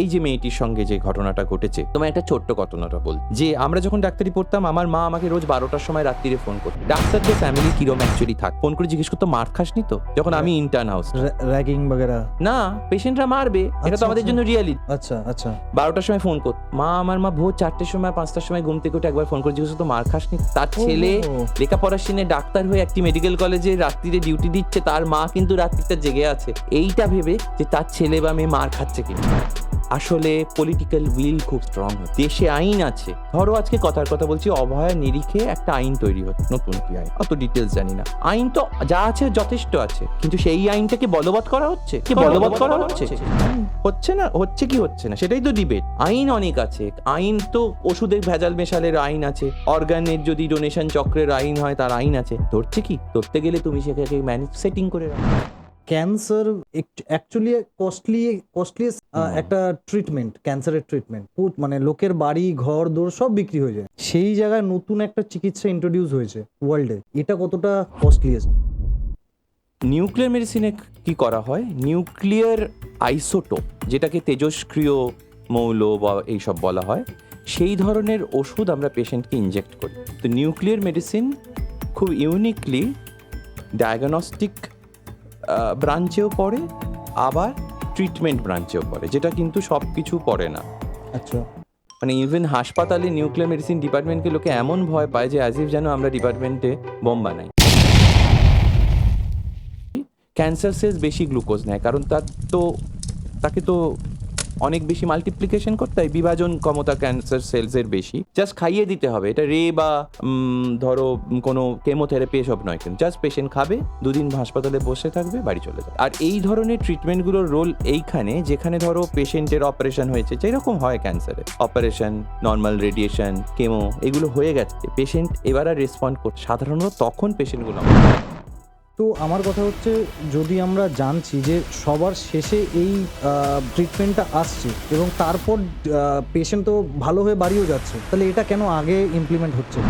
এই যে মেয়েটির সঙ্গে যে ঘটনাটা ঘটেছে, তোমার একটা ছোট্ট ঘটনাটা বল, যে আমরা যখন ডাক্তারি পড়তাম আমার মা আমাকে রোজ 12টার সময় রাত্রিরে ফোন করতো। ডাক্তারদের ফ্যামিলি কিরম অ্যাকচুয়ালি থাক, ফোন করে জিজ্ঞেস করতো মার খাসনি তো, যখন আমি ইন্টার্ন হাউস। র্যাগিং বগেরা না, পেশেন্টরা মারবে, এটা তো আমাদের জন্য রিয়ালিটি। আচ্ছা আচ্ছা 12টার সময় ফোন করতো আমার মা ভোর 4টের সময় 5টার সময় ঘুম থেকে উঠে একবার ফোন করে জিজ্ঞেস করতো মার খাসনি। তার ছেলে লেখাপড়ার শিনে ডাক্তার হয়ে একটি মেডিকেল কলেজে রাত্রিরে ডিউটি দিচ্ছে, তার মা কিন্তু রাত্রিটা জেগে আছে এইটা ভেবে যে তার ছেলে বা মেয়ে মার খাচ্ছে কিনা। আসলে পলিটিক্যাল উইল খুব স্ট্রং। দেশে আইন আছে, ধরো আজকে কথার কথা বলছি, অভয়ার নিরিখে একটা আইন তৈরি হচ্ছে, নতুন কি আইন অত ডিটেলস জানি না, আইন তো যা আছে যথেষ্ট আছে, কিন্তু সেই আইনটাকে বলবৎ করা হচ্ছে কি বলবৎ করা হচ্ছে হচ্ছে না, হচ্ছে কি হচ্ছে না, সেটাই তো ডিবেট। আইন অনেক আছে, আইন তো ওষুধের ভেজাল মেশালের আইন আছে, অর্গানের যদি ডোনেশন চক্রের আইন হয় তার আইন আছে, ধরছে কি ধরতে গেলে তুমি সেটাকে ম্যানেজ সেটিং করে রাখো। ক্যান্সার অ্যাকচুয়ালি কস্টলিয়েস্ট একটা ট্রিটমেন্ট, ক্যান্সারের ট্রিটমেন্ট। মানে লোকের বাড়ি ঘর দোর সব বিক্রি হয়ে যায়, সেই জায়গায় নতুন একটা চিকিৎসা ইন্ট্রোডিউস হয়েছে ওয়ার্ল্ডে, এটা কতটা কস্টলিয়েস্ট? নিউক্লিয়ার মেডিসিনে কি করা হয়, নিউক্লিয়ার আইসোটোপ যেটাকে তেজস্ক্রিয় মৌল বা এইসব বলা হয়, সেই ধরনের ওষুধ আমরা পেশেন্টকে ইনজেক্ট করি। তো নিউক্লিয়ার মেডিসিন খুব ইউনিকলি ডায়াগনস্টিক ব্রাঞ্চেও পড়ে, আবার ট্রিটমেন্ট ব্রাঞ্চেও পড়ে, যেটা কিন্তু সব কিছু পড়ে না। আচ্ছা, মানে ইভেন হাসপাতালে নিউক্লিয়ার মেডিসিন ডিপার্টমেন্টকে লোকে এমন ভয় পায় যে অ্যাজ ইফ যেন আমরা ডিপার্টমেন্টে বোম বানাই। ক্যান্সার সেলস বেশি গ্লুকোজ নেয়, কারণ তাকে তো অনেক বেশি মাল্টিপ্লিকেশন করতে হয়, বিভাজন ক্ষমতা ক্যান্সার সেলসের বেশি, জাস্ট খাইয়ে দিতে হবে। এটা বা ধরো কোনো কেমোথেরাপি এসব নয়, কিন্তু জাস্ট পেশেন্ট খাবে, 2 দিন হাসপাতালে বসে থাকবে, বাড়ি চলে যাবে। আর এই ধরনের ট্রিটমেন্টগুলোর রোল এইখানে, যেখানে ধরো পেশেন্টের অপারেশন হয়েছে, যেরকম হয় ক্যান্সারে অপারেশন, নর্মাল রেডিয়েশন, কেমো, এগুলো হয়ে গেছে, পেশেন্ট এবার আর রেসপন্ড করছে, সাধারণত তখন পেশেন্টগুলো। তো আমার কথা হচ্ছে, যদি আমরা জানছি যে সবার শেষে এই ট্রিটমেন্টটা আসছে এবং তারপর পেশেন্ট তো ভালো হয়ে বাড়িও যাচ্ছে, তাহলে এটা কেন আগে ইমপ্লিমেন্ট হচ্ছে?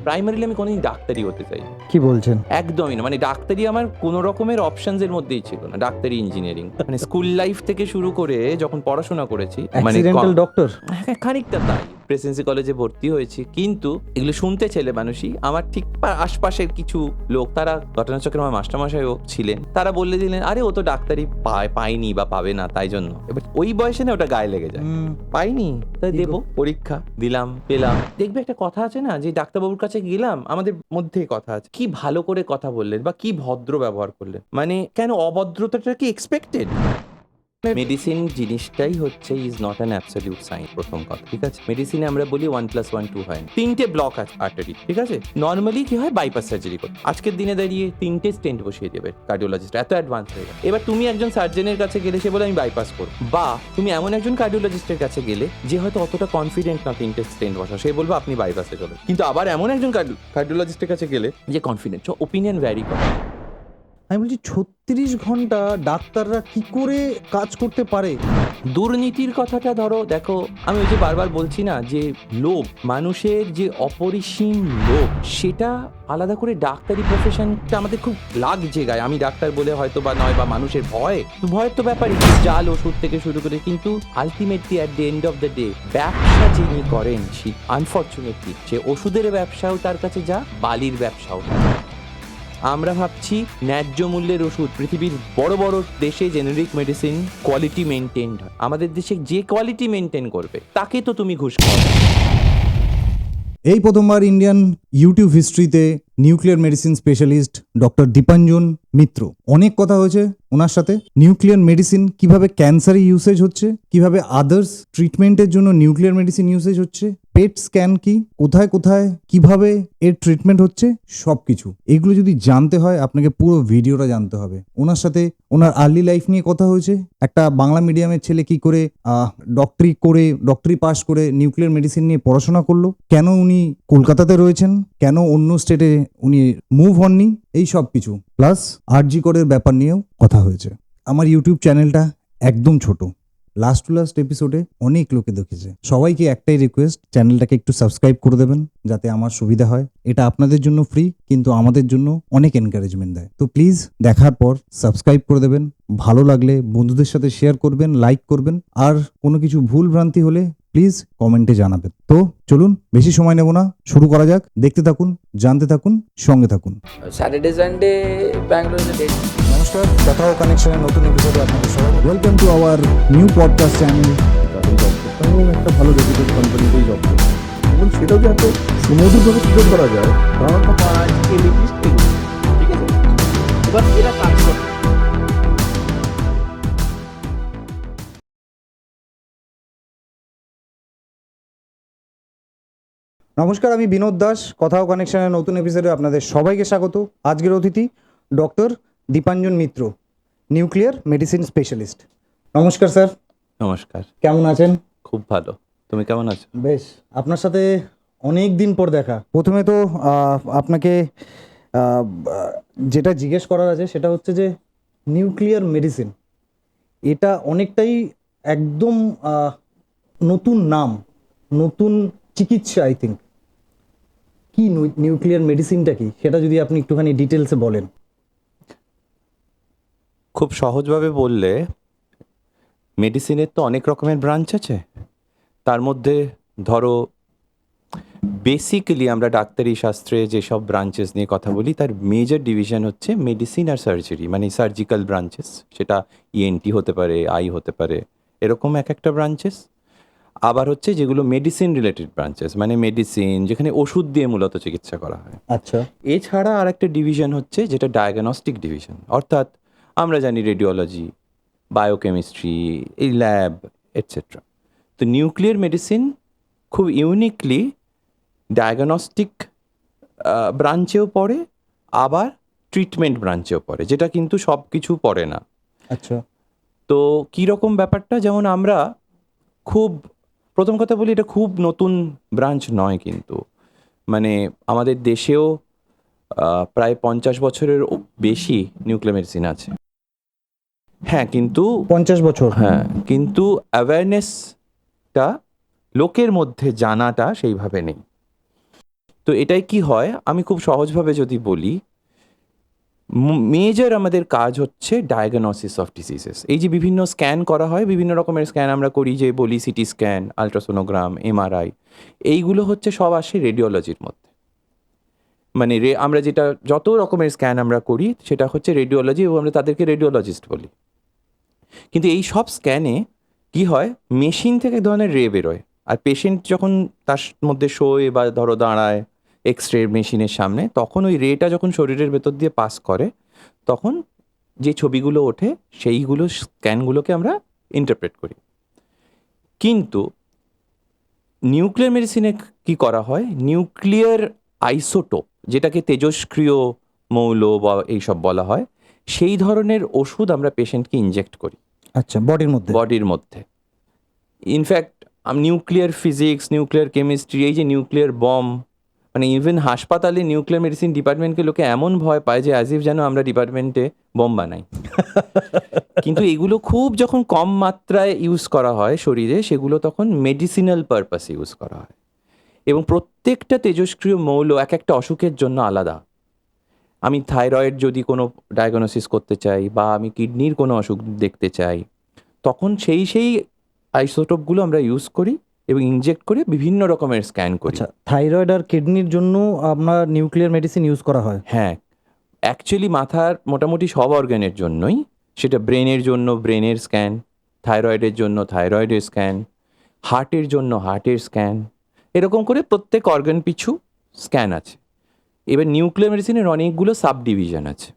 প্রাইমারিলি আমি কোনোদিন ডাক্তারি হতে চাই। কি বলছেন? একদমই না, মানে ডাক্তারি আমার কোনো রকমের অপশনস এর মধ্যেই ছিল না। ডাক্তারি, ইঞ্জিনিয়ারিং, মানে স্কুল লাইফ থেকে শুরু করে যখন পড়াশোনা করেছি, মানে ডক্টর খানিকটা তাই। প্রেসিডেন্সি কলেজে ভর্তি হয়েছি, কিন্তু এগুলো শুনতে ছেলে মানুষই, আমার ঠিক আশপাশের কিছু লোক, তারা ঘটনাচক্রের আমার মাস্টারমশাইও ছিলেন, তারা বলে দিলেন আরে ও তো ডাক্তারি পায়নি বা পাবে না, তাই জন্য। এবার ওই বয়সে না ওটা গায়ে লেগে যায়, পাইনি তাই দেবো, পরীক্ষা দিলাম, পেলাম। দেখবে একটা কথা আছে না, যে ডাক্তারবাবুর কাছে গেলাম, আমাদের মধ্যে কথা আছে, কি ভালো করে কথা বললেন বা কি ভদ্র ব্যবহার করলেন, মানে কেন অভদ্রতাটা কি এক্সপেক্টেড? মেডিসিন জিনিসটাই হচ্ছে is not an absolute science. প্রথম কথা, ঠিক আছে, মেডিসিনে আমরা বলি 1+1 2 হয় না। 3টে ব্লক আছে আর্টারি, ঠিক আছে। নর্মালি কি হয়, বাইপাস সার্জারি করে আজকের দিনে দাঁড়িয়ে 3টে স্টেন্ট বসিয়ে দেবে কার্ডিওলজিস্ট, এত অ্যাডভান্স হয়ে গেছে। এবার তুমি একজন সার্জনের কাছে গেলে, সে বলে আমি বাইপাস করব, বা তুমি এমন একজন কার্ডিওলজিস্টের কাছে গেলে যে হয়তো অতটা কনফিডেন্ট না 3টে স্টেন্ট বসা, সে বলবো আপনি বাইপাসে চলেন। কিন্তু আবার এমন একজন কার্ডিওলজিস্টের কাছে গেলে যে কনফিডেন্ট, ওপিনিয়ন ভ্যারি করে। আমি বলছি 36 ঘন্টা ডাক্তাররা কি করে কাজ করতে পারে? দুর্নীতির কথাটা ধরো, দেখো আমি ওই যে বারবার বলছি না, যে লোভ, মানুষের যে অপরিসীম লোভ, সেটা আলাদা করে ডাক্তারি প্রফেশনটা আমাদের খুব লাগছে গায়ে। আমি ডাক্তার বলে হয়তো বা নয়, বা মানুষের ভয়ের তো ব্যাপারই, জাল ওষুধ থেকে শুরু করে, কিন্তু ultimately at the end of the day ব্যবসা যিনি করেন, সে আনফর্চুনেটলি সে ওষুধের ব্যবসাও তার কাছে যা, বালির ব্যবসাও। আমরা ভাবছি ন্যায্য মূল্যের ওষুধ, পৃথিবীর বড় বড় দেশে জেনেরিক মেডিসিন কোয়ালিটি মেনটেনড হয়, আমাদের দেশে যে কোয়ালিটি মেনটেন করবে তাকে তো তুমি ঘুষ খাও। এই প্রথমবার ইন্ডিয়ান ইউটিউব হিস্ট্রিতে nuclear medicine specialist doctor Dipanjan Mitra, অনেক কথা হয়েছে ওনার সাথে। নিউক্লিয়ার মেডিসিন কিভাবে ক্যান্সারে ইউসেজ হচ্ছে, কিভাবে আদার্স ট্রিটমেন্টের জন্য নিউক্লিয়ার মেডিসিন ইউসেজ হচ্ছে, পেট স্ক্যান কি, কোথায় কোথায় কিভাবে এর ট্রিটমেন্ট হচ্ছে, সবকিছু এগুলো যদি জানতে হয় আপনাকে পুরো ভিডিওটা জানতে হবে। ওনার সাথে ওনার আর্লি লাইফ নিয়ে কথা হয়েছে, একটা বাংলা মিডিয়ামের ছেলে কি করে ডক্টরি পাস করে নিউক্লিয়ার মেডিসিন নিয়ে পড়াশোনা করলো, কেন উনি কলকাতাতে রয়েছেন, কেন অন্য স্টেটে উনি মুভ হননি, এই সব কিছু, প্লাস আরজি করের ব্যাপার নিয়েও কথা হয়েছে। আমার ইউটিউব চ্যানেলটা একদম ছোট, লাস্ট টু লাস্ট এপিসোডে অনেক লোকে দেখেছে। সবাইকে একটাই রিকোয়েস্ট, চ্যানেলটাকে একটু সাবস্ক্রাইব করে দেবেন যাতে আমার সুবিধা হয়। এটা আপনাদের জন্য ফ্রি, কিন্তু আমাদের জন্য অনেক এনকারেজমেন্ট দেয়। তো প্লিজ দেখার পর সাবস্ক্রাইব করে দেবেন। ভালো লাগলে বন্ধুদের সাথে শেয়ার করবেন, লাইক করবেন, আর কোনো কিছু ভুল ভ্রান্তি হলে প্লিজ কমেন্টে জানাবেন। তো চলুন, বেশি সময় নেব না, শুরু করা যাক। দেখতে থাকুন, জানতে থাকুন, সঙ্গে থাকুন। Saturday, Sunday, Bangalore is a day. নমস্কার, কথাও কানেকশনের নতুন এপিসোডে আপনাদের সবাই welcome to our new podcast channel. এবং একটা ভালো রেপুটেড কোম্পানিতেই জব করছে এবং সেটাও যে এত সুমধুরভাবে সুযোগ করা যায় তার ঠিক আছে, এবার এরা কাজ করে। নমস্কার, আমি বিনোদ দাস। কথাও কানেকশনের নতুন এপিসোডে আপনাদের সবাইকে স্বাগত। আজকের অতিথি ডক্টর দীপাঞ্জন মিত্র, নিউক্লিয়ার মেডিসিন স্পেশালিস্ট। নমস্কার স্যার, নমস্কার। কেমন আছেন? খুব ভালো, তুমি কেমন আছো? বেশ, আপনার সাথে অনেক দিন পর দেখা। প্রথমে তো আপনাকে যেটা জিজ্ঞেস করার আছে সেটা হচ্ছে যে নিউক্লিয়ার মেডিসিন, এটা অনেকটাই একদম নতুন নাম, নতুন চিকিৎসা। আই থিঙ্ক কি নিউক্লিয়ার মেডিসিনটা কি, সেটা যদি আপনি একটুখানি ডিটেলসে বলেন। খুব সহজভাবে বললে, মেডিসিনের তো অনেক রকমের ব্রাঞ্চ আছে। তার মধ্যে ধরো বেসিক্যালি আমরা ডাক্তারি শাস্ত্রে যেসব ব্রাঞ্চেস নিয়ে কথা বলি তার মেজর ডিভিশন হচ্ছে মেডিসিন আর সার্জারি, মানে সার্জিক্যাল ব্রাঞ্চেস। সেটা ইএনটি হতে পারে, আই হতে পারে, এরকম এক একটা ব্রাঞ্চেস। আবার হচ্ছে যেগুলো মেডিসিন রিলেটেড ব্রাঞ্চেস, মানে মেডিসিন যেখানে ওষুধ দিয়ে মূলত চিকিৎসা করা হয়। আচ্ছা, এছাড়া আর একটা ডিভিশন হচ্ছে যেটা ডায়াগনস্টিক ডিভিশন, অর্থাৎ আমরা জানি রেডিওলজি, বায়োকেমিস্ট্রি, এই ল্যাব এটসেট্রা। তো নিউক্লিয়ার মেডিসিন খুব ইউনিকলি ডায়াগনস্টিক ব্রাঞ্চেও পড়ে, আবার ট্রিটমেন্ট ব্রাঞ্চেও পড়ে, যেটা কিন্তু সব কিছু পড়ে না। আচ্ছা, তো কীরকম ব্যাপারটা, যেমন আমরা খুব প্রথম কথা বলি, এটা খুব নতুন ব্রাঞ্চ নয়, কিন্তু মানে আমাদের দেশেও প্রায় 50 বছরের বেশি নিউক্লিয়ার মেডিসিন আছে। হ্যাঁ, কিন্তু 50 বছর। হ্যাঁ, কিন্তু অ্যাওয়ারনেসটা লোকের মধ্যে জানাটা সেইভাবে নেই। তো এটাই কি হয়, আমি খুব সহজভাবে যদি বলি, মেজর আমাদের কাজ হচ্ছে ডায়াগনোসিস অফ ডিজিজেস। এই যে বিভিন্ন স্ক্যান করা হয়, বিভিন্ন রকমের স্ক্যান আমরা করি, যে বলি সিটি স্ক্যান, আলট্রাসোনোগ্রাম, এমআরআই, এইগুলো হচ্ছে সব আসে রেডিওলজির মধ্যে। মানে আমরা যেটা যত রকমের স্ক্যান আমরা করি সেটা হচ্ছে রেডিওলজি, এবং আমরা তাদেরকে রেডিওলজিস্ট বলি। কিন্তু এই সব স্ক্যানে কি হয়, মেশিন থেকে এক ধরনের রে বেরোয়, আর পেশেন্ট যখন তার মধ্যে শোয় বা ধরো দাঁড়ায় এক্স রে মেশিনের সামনে, তখন ওই রেটা যখন শরীরের ভেতর দিয়ে পাস করে, তখন যে ছবিগুলো ওঠে সেইগুলো স্ক্যানগুলোকে আমরা ইন্টারপ্রেট করি। কিন্তু নিউক্লিয়ার মেডিসিনে কি করা হয়, নিউক্লিয়ার আইসোটোপ, যেটাকে তেজস্ক্রিয় মৌল বা এইসব বলা হয়, সেই ধরনের ওষুধ আমরা পেশেন্টকে ইনজেক্ট করি। আচ্ছা, বডির মধ্যে। In fact nuclear physics, nuclear chemistry, এই যে নিউক্লিয়ার বম, মানে ইভেন হাসপাতালে নিউক্লিয়ার মেডিসিন ডিপার্টমেন্টকে লোকে এমন ভয় পায় যে অ্যাজ ইফ যেন আমরা ডিপার্টমেন্টে বম বানাই। কিন্তু এগুলো খুব যখন কম মাত্রায় ইউজ করা হয় শরীরে, সেগুলো তখন মেডিসিনাল পারপাস ইউজ করা হয়। এবং প্রত্যেকটা তেজস্ক্রিয় মৌল এক একটা অসুখের জন্য আলাদা। আমি থাইরয়েড যদি কোনো ডায়াগনোসিস করতে চাই, বা আমি কিডনির কোনো অসুখ দেখতে চাই, তখন সেই আইসোটোপগুলো আমরা ইউজ করি এবং ইনজেক্ট করে বিভিন্ন রকমের স্ক্যান করি। আচ্ছা, থাইরয়েড আর কিডনির জন্য আপনার নিউক্লিয়ার মেডিসিন ইউজ করা হয়? হ্যাঁ, অ্যাকচুয়ালি মাথার মোটামুটি সব অর্গানের জন্যই, সেটা ব্রেনের জন্য ব্রেনের স্ক্যান, থাইরয়েডের জন্য থাইরয়েডের স্ক্যান, হার্টের জন্য হার্টের স্ক্যান, এরকম করে প্রত্যেক অর্গান পিছু স্ক্যান আছে। এবার নিউক্লিয়ার মেডিসিনের অনেকগুলো সাব ডিভিশন আছে।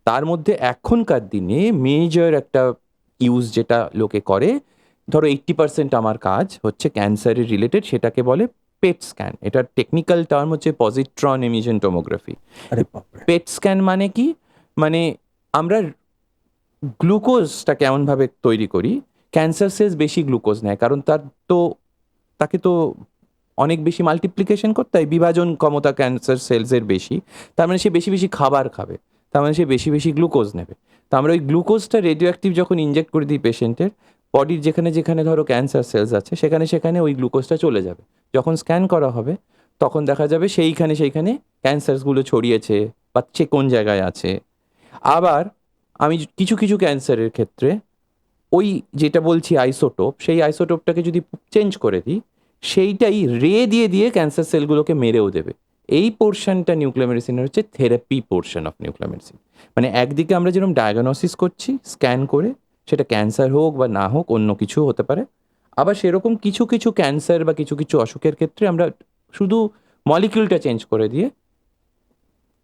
তার মধ্যে এখনকার দিনে মেজর একটা ইউজ যেটা লোকে করে, ধরো 80% আমার কাজ হচ্ছে ক্যান্সারের রিলেটেড, সেটাকে বলে পেট স্ক্যান। এটার টেকনিক্যাল টার্ম হচ্ছে পজিট্রন এমিশন টোমোগ্রাফি। আরে বাপরে। পেট স্ক্যান মানে কি, মানে আমরা গ্লুকোজটা কেমনভাবে তৈরি করি, ক্যান্সার সেলস বেশি গ্লুকোজ নেয়, কারণ তাকে তো অনেক বেশি মাল্টিপ্লিকেশন করতে হয়, বিভাজন ক্ষমতা ক্যান্সার সেলসের বেশি, তার মানে সে বেশি বেশি খাবার খাবে, তার মানে সে বেশি বেশি গ্লুকোজ নেবে। তো আমরা ওই গ্লুকোজটা রেডিও অ্যাক্টিভ যখন ইনজেক্ট করে দিই পেশেন্টের, বডির যেখানে যেখানে ধরো ক্যান্সার সেলস আছে সেখানে সেখানে ওই গ্লুকোজটা চলে যাবে। যখন স্ক্যান করা হবে তখন দেখা যাবে সেইখানে ক্যান্সারসগুলো ছড়িয়েছে বা কোন জায়গায় আছে। আবার আমি কিছু কিছু ক্যান্সারের ক্ষেত্রে ওই যেটা বলছি আইসোটোপ, সেই আইসোটোপটাকে যদি চেঞ্জ করে দিই, সেইটাই রে দিয়ে দিয়ে ক্যান্সার সেলগুলোকে মেরেও দেবে। এই পোর্শনটা নিউক্লিয়ার মেডিসিনের হচ্ছে therapy portion of nuclear medicine. মানে একদিকে আমরা যেরকম ডায়াগনোসিস করছি স্ক্যান করে, সেটা ক্যান্সার হোক বা না হোক অন্য কিছু হতে পারে, আবার সেরকম কিছু কিছু ক্যান্সার বা কিছু কিছু অসুখের ক্ষেত্রে আমরা শুধু মলিকিউলটা চেঞ্জ করে দিয়ে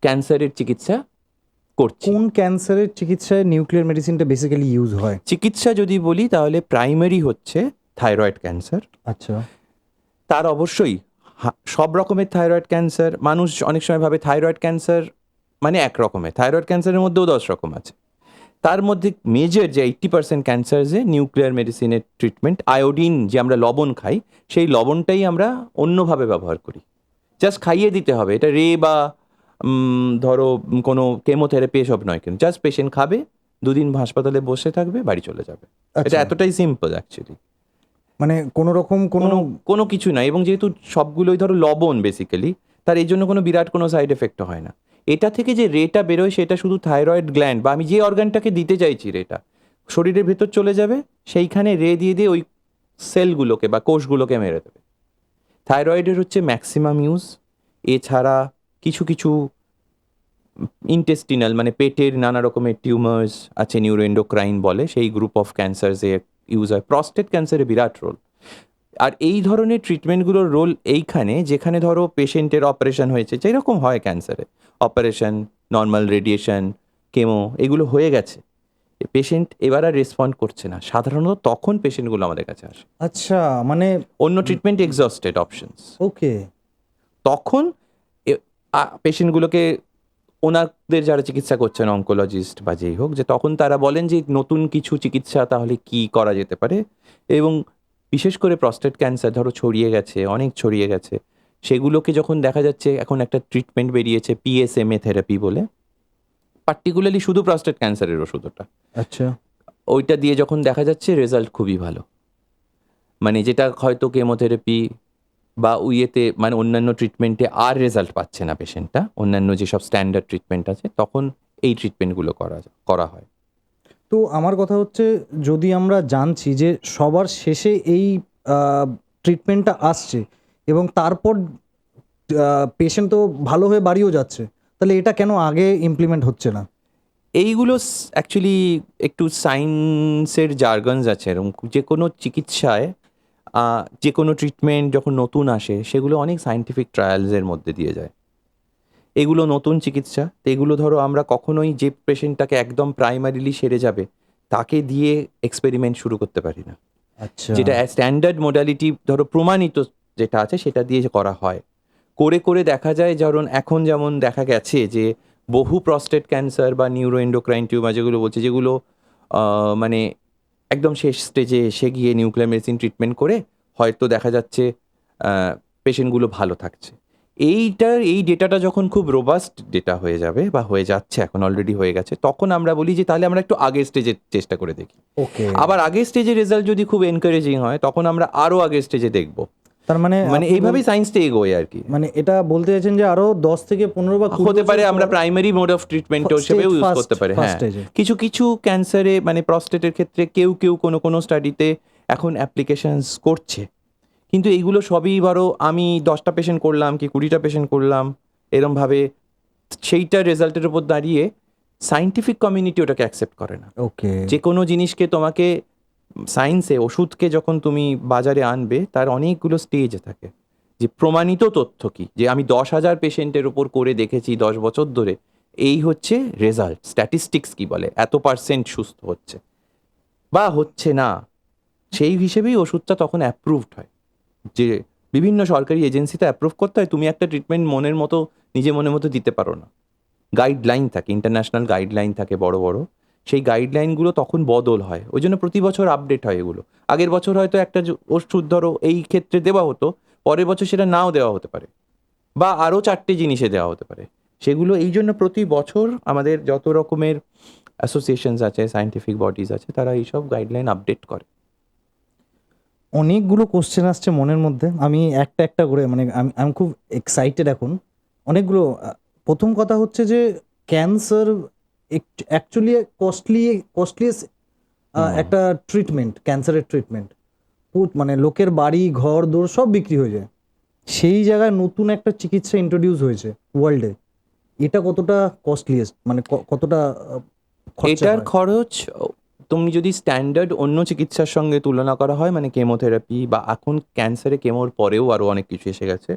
ক্যান্সারের চিকিৎসা করছি। কোন ক্যান্সারের চিকিৎসায় নিউক্লিয়ার মেডিসিনটা বেসিক্যালি ইউজ হয়? চিকিৎসা যদি বলি তাহলে প্রাইমারি হচ্ছে থাইরয়েড ক্যান্সার। আচ্ছা। তার অবশ্যই সব রকমের থাইরয়েড ক্যান্সার, মানুষ অনেক সময় ভাবে থাইরয়েড ক্যান্সার মানে এক রকমের, থাইরয়েড ক্যান্সারের মধ্যেও 10 রকম আছে। তার মধ্যে মেজর যে 80% ক্যান্সার্সে নিউক্লিয়ার মেডিসিনের ট্রিটমেন্ট, আয়োডিন যে আমরা লবণ খাই সেই লবণটাই আমরা অন্যভাবে ব্যবহার করি, জাস্ট খাইয়ে দিতে হবে। এটা রে বা ধরো কোনো কেমোথেরাপি এসব নয়, কিন্তু জাস্ট পেশেন্ট খাবে, 2 দিন হাসপাতালে বসে থাকবে, বাড়ি চলে যাবে। এটা আচ্ছা। এতটাই সিম্পল অ্যাকচুয়ালি, মানে কোনো রকম কোনো কিছু নাই। এবং যেহেতু সবগুলোই ধরো লবণ বেসিক্যালি, তার এই জন্য কোনো বিরাট কোনো সাইড এফেক্টও হয় না। এটা থেকে যে রেটা বেরোয় সেটা শুধু থাইরয়েড গ্ল্যান্ড বা আমি যে অর্গানটাকে দিতে চাইছি রেটা শরীরের ভেতর চলে যাবে, সেইখানে রে দিয়ে দিয়ে ওই সেলগুলোকে বা কোষগুলোকে মেরে দেবে। থাইরয়েডের হচ্ছে ম্যাক্সিমাম ইউজ। এছাড়া কিছু কিছু ইন্টেস্টিনাল মানে পেটের নানা রকমের টিউমার্স আছে, নিউরোএন্ডোক্রাইন বলে, সেই গ্রুপ অফ ক্যান্সারসে ইউজ হয়। প্রস্টেট ক্যান্সারে বিরাট রোল। আর এই ধরনের ট্রিটমেন্টগুলোর রোল এইখানে, যেখানে ধরো পেশেন্টের অপারেশন হয়েছে, যেরকম হয় ক্যান্সারে, অপারেশন, নর্মাল রেডিয়েশন, কেমো, এগুলো হয়ে গেছে, পেশেন্ট এবার আর রেসপন্ড করছে না, সাধারণত তখন পেশেন্টগুলো আমাদের কাছে আসে। আচ্ছা, মানে অন্য ট্রিটমেন্ট এক্সস্টেড অপশনস, ওকে। তখন পেশেন্টগুলোকে ওনাদের যারা চিকিৎসা করছেন, অঙ্কোলজিস্ট বা যেই হোক, যে তখন তারা বলেন যে নতুন কিছু চিকিৎসা তাহলে কি করা যেতে পারে। এবং বিশেষ করে প্রস্টেট ক্যান্সার ধরো ছড়িয়ে গেছে, অনেক ছড়িয়ে গেছে, সেগুলোকে যখন দেখা যাচ্ছে এখন একটা ট্রিটমেন্ট বেরিয়েছে PSMA থেরাপি বলে, পার্টিকুলারলি শুধু প্রস্টেট ক্যান্সারের ওষুধ ওটা। আচ্ছা। ওইটা দিয়ে যখন দেখা যাচ্ছে রেজাল্ট খুবই ভালো, মানে যেটা হয়তো কেমোথেরাপি বা ইয়েতে মানে অন্যান্য ট্রিটমেন্টে আর রেজাল্ট পাচ্ছে না পেশেন্টটা, অন্যান্য যেসব স্ট্যান্ডার্ড ট্রিটমেন্ট আছে, তখন এই ট্রিটমেন্টগুলো করা হয়। তো আমার কথা হচ্ছে, যদি আমরা জানছি যে সবার শেষে এই ট্রিটমেন্টটা আসছে এবং তারপর পেশেন্ট তো ভালো হয়ে বাড়িও যাচ্ছে, তাহলে এটা কেন আগে ইমপ্লিমেন্ট হচ্ছে না? এইগুলো অ্যাকচুয়ালি একটু সায়েন্সের জার্গনস আছে এরকম। যে কোনো চিকিৎসায় যে কোনো ট্রিটমেন্ট যখন নতুন আসে সেগুলো অনেক সায়েন্টিফিক ট্রায়ালসের মধ্যে দিয়ে যায়। এগুলো নতুন চিকিৎসা, তো এগুলো ধরো আমরা কখনোই যে পেশেন্টটাকে একদম প্রাইমারিলি সেরে যাবে তাকে দিয়ে এক্সপেরিমেন্ট শুরু করতে পারি না। আচ্ছা। যেটা স্ট্যান্ডার্ড মোডালিটি ধরো প্রমাণিত যেটা আছে সেটা দিয়ে করা হয়, করে করে দেখা যায়। এখন যেমন দেখা গেছে যে বহু প্রস্টেট ক্যান্সার বা নিউরোএন্ডোক্রাইন টিউমার যেগুলো বলছে, যেগুলো মানে একদম শেষ স্টেজে এসে গিয়ে নিউক্লিয়ার মেডিসিন ট্রিটমেন্ট করে হয়তো দেখা যাচ্ছে পেশেন্টগুলো ভালো থাকছে। এই ডেটাটা যখন খুব রোবাস্ট ডেটা হয়ে যাবে বা হয়ে যাচ্ছে, এখন অলরেডি হয়ে গেছে, তখন আমরা বলি যে তাহলে আমরা একটু আগের স্টেজে চেষ্টা করে দেখি। ওকে। আবার আগের স্টেজের রেজাল্ট যদি খুব এনকারেজিং হয় তখন আমরা আরো আগের স্টেজে দেখব। তার মানে এইভাবেই সায়েন্সটা এগোয় আর কি। মানে এটা বলতে চাইছেন যে আরো 10 থেকে 15 বা 20 হতে পারে বছর আমরা পর প্রাইমারি মোড অফ ট্রিটমেন্ট হিসেবে ইউজ করতে পারি। ফার্স্ট হ্যাঁ, স্টেজে। কিছু কিছু ক্যান্সারে মানে প্রস্টেটের ক্ষেত্রে কেউ কোনো স্টাডিতে এখন অ্যাপ্লিকেশনস করছে, কিন্তু এইগুলো সবই ধরো আমি 10টা পেশেন্ট করলাম কি 20টা পেশেন্ট করলাম এরমভাবে, সেইটার রেজাল্টের উপর দাঁড়িয়ে সায়েন্টিফিক কমিউনিটি ওটাকে অ্যাকসেপ্ট করে না। ওকে। যে কোনো জিনিসকে তোমাকে সায়েন্সে, ওষুধকে যখন তুমি বাজারে আনবে তার অনেকগুলো স্টেজে থাকে, যে প্রমাণিত তথ্য কি, যে আমি 10,000 পেশেন্টের উপর করে দেখেছি 10 বছর ধরে, এই হচ্ছে রেজাল্ট, স্ট্যাটিস্টিক্স কি বলে, এত % সুস্থ হচ্ছে বা হচ্ছে না, সেই হিসেবেই ওষুধটা তখন অ্যাপ্রুভড হয়। যে বিভিন্ন সরকারি এজেন্সিতে অ্যাপ্রুভ করতে হয়, তুমি একটা ট্রিটমেন্ট মনের মতো দিতে পারো না। গাইডলাইন থাকে, ইন্টারন্যাশনাল গাইডলাইন থাকে বড় বড়, সেই গাইডলাইনগুলো তখন বদল হয়, ওই জন্য প্রতি বছর আপডেট হয় এগুলো। আগের বছর হয়তো একটা ওষুধ ধরো এই ক্ষেত্রে দেওয়া হতো, পরের বছর সেটা নাও দেওয়া হতে পারে, বা আরও 4টে জিনিসে দেওয়া হতে পারে। সেগুলো এই জন্য প্রতি বছর আমাদের যত রকমের অ্যাসোসিয়েশনস আছে, সায়েন্টিফিক বডিজ আছে, তারা এইসব গাইডলাইন আপডেট করে। অনেকগুলো কোশ্চেন আসছে মনের মধ্যে, আমি একটা একটা করে মানে আমি খুব এক্সাইটেড এখন। অনেকগুলো প্রথম কথা হচ্ছে যে ক্যান্সার অ্যাকচুয়ালি কস্টলিয়েস্ট একটা ট্রিটমেন্ট, ক্যান্সারের ট্রিটমেন্ট। মানে লোকের বাড়ি ঘর দোর সব বিক্রি হয়ে যায়, সেই জায়গায় নতুন একটা চিকিৎসা ইন্ট্রোডিউস হয়েছে ওয়ার্ল্ডে। এটা কতটা কস্টলিয়েস্ট, মানে কতটা খরচা এটার হয়? খরচ তুমি যদি স্ট্যান্ডার্ড অন্য চিকিৎসার সঙ্গে তুলনা করা হয়, মানে কেমোথেরাপি বা এখন ক্যান্সারে কেমোর পরেও আরও অনেক কিছু এসে গেছে,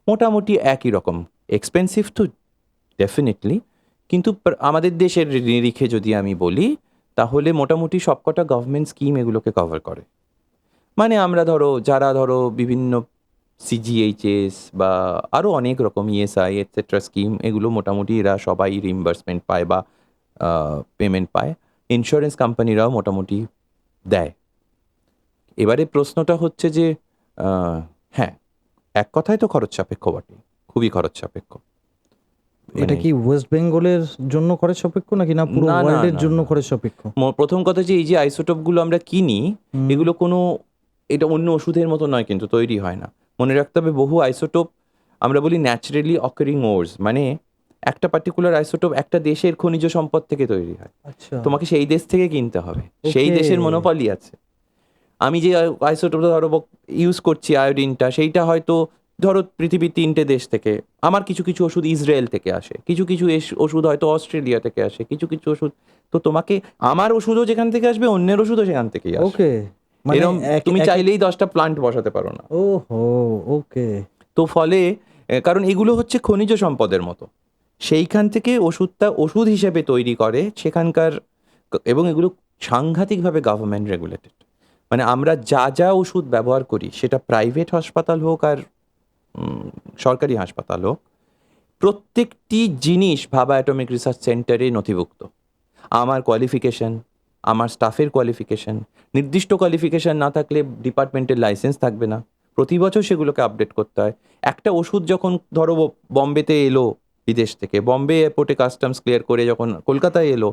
মোটামুটি একই রকম। এক্সপেন্সিভ তো ডেফিনেটলি, কিন্তু আমাদের দেশের নিরিখে যদি আমি বলি, তাহলে মোটামুটি সবকটা গভর্নমেন্ট স্কিম এগুলোকে কভার করে। মানে আমরা যারা বিভিন্ন সিজিএইচএস বা আরও অনেক রকম ইএসআই এটসেট্রা স্কিম, এগুলো মোটামুটি এরা সবাই রিইম্বার্সমেন্ট পায় বা পেমেন্ট পায়। ইন্স্যুরেন্স কোম্পানিরাও মোটামুটি দেয়। এবারে প্রশ্নটা হচ্ছে যে হ্যাঁ, এক কথায় তো খরচ সাপেক্ষ বটে, খুবই খরচ সাপেক্ষ। এটা কি ওয়েস্ট বেঙ্গলের জন্য খরচ সাপেক্ষ নাকি না পুরো না, না, ওয়ার্ল্ডের না, জন্য না। খরচ সাপেক্ষ? প্রথম কথা যে এই যে আইসোটোপগুলো আমরা কিনি, এগুলো কোনো এটা অন্য ওষুধের মতো নয়, কিন্তু তৈরি হয় না। মনে রাখতে হবে বহু আইসোটোপ আমরা বলি ন্যাচারালি অকারিং ওর্স, মানে একটা পার্টিকুলার আইসোটোপ একটা দেশের খনিজ সম্পদ থেকে তৈরি হয়। আচ্ছা, তোমাকে সেই দেশ থেকে কিনতে হবে, সেই Okay. দেশের মনোপলি আছে। আমি যে আইসোটোপটা ইউজ করছি আয়োডিনটা, সেইটা হয়তো পৃথিবীর 3টে দেশ থেকে। আমার কিছু কিছু ওষুধ ইসরায়েল থেকে আসে, কিছু কিছু ওষুধ হয়তো অস্ট্রেলিয়া থেকে আসে, কিছু কিছু ওষুধ তো তোমাকে আমার ওষুধও যেখান থেকে আসবে, অন্যের ওষুধও সেখান থেকেই আসবে। ওকে, মানে এরকম তুমি চাইলেই 10টা প্লান্ট বসাতে পারো না। ওহো, ওকে। তো ফলে কারণ এগুলো হচ্ছে খনিজ সম্পদের মতো, সেইখান থেকে ওষুধ হিসেবে তৈরি করে সেখানকার, এবং এগুলো সাংঘাতিকভাবে গভর্নমেন্ট রেগুলেটেড। মানে আমরা যা যা ওষুধ ব্যবহার করি, সেটা প্রাইভেট হাসপাতাল হোক আর সরকারি হাসপাতাল হোক, প্রত্যেকটি জিনিস ভাবা অ্যাটমিক রিসার্চ সেন্টারে নথিভুক্ত। আমার কোয়ালিফিকেশন, আমার স্টাফের কোয়ালিফিকেশন, নির্দিষ্ট কোয়ালিফিকেশন না থাকলে ডিপার্টমেন্টের লাইসেন্স থাকবে না। প্রতি বছর সেগুলোকে আপডেট করতে হয়। একটা ওষুধ যখন বম্বেতে এলো বিদেশ থেকে, বম্বে এয়ারপোর্টে কাস্টমস ক্লিয়ার করে যখন কলকাতায় এলো,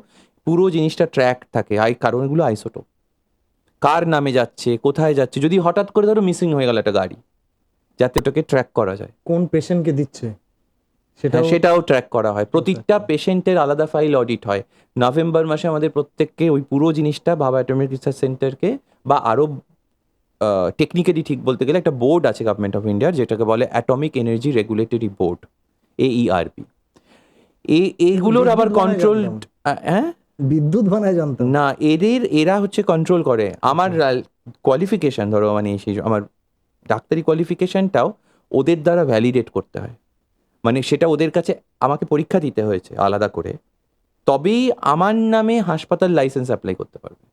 পুরো জিনিসটা ট্র্যাক থাকে। কারণ এগুলো আইসোটোপ, কার নামে যাচ্ছে, কোথায় যাচ্ছে। যদি হঠাৎ করে মিসিং হয়ে গেল একটা গাড়ি, যাতে ওটাকে ট্র্যাক করা যায়, কোন পেশেন্টকে দিচ্ছে সেটাও ট্র্যাক করা হয়। প্রতিটা পেশেন্টের আলাদা ফাইল অডিট হয়। নভেম্বর মাসে আমাদের প্রত্যেককে ওই পুরো জিনিসটা ভাবা অ্যাটমিক রিসার্চ সেন্টারকে, বা আরও টেকনিক্যালি ঠিক বলতে গেলে একটা বোর্ড আছে গভর্নমেন্ট অফ ইন্ডিয়ার, যেটাকে বলে atomic energy regulatory board, AERB। এইগুলোর আবার কন্ট্রোল, হ্যাঁ, বিদ্যুৎ বানায় জানতাম না, এরা হচ্ছে কন্ট্রোল করে। আমার কোয়ালিফিকেশন মানে সেই আমার ডাক্তারি কোয়ালিফিকেশনটাও ওদের দ্বারা ভ্যালিডেট করতে হয়। মানে সেটা ওদের কাছে আমাকে পরীক্ষা দিতে হয়েছে আলাদা করে, তবেই আমার নামে হাসপাতাল লাইসেন্স অ্যাপ্লাই করতে পারবে।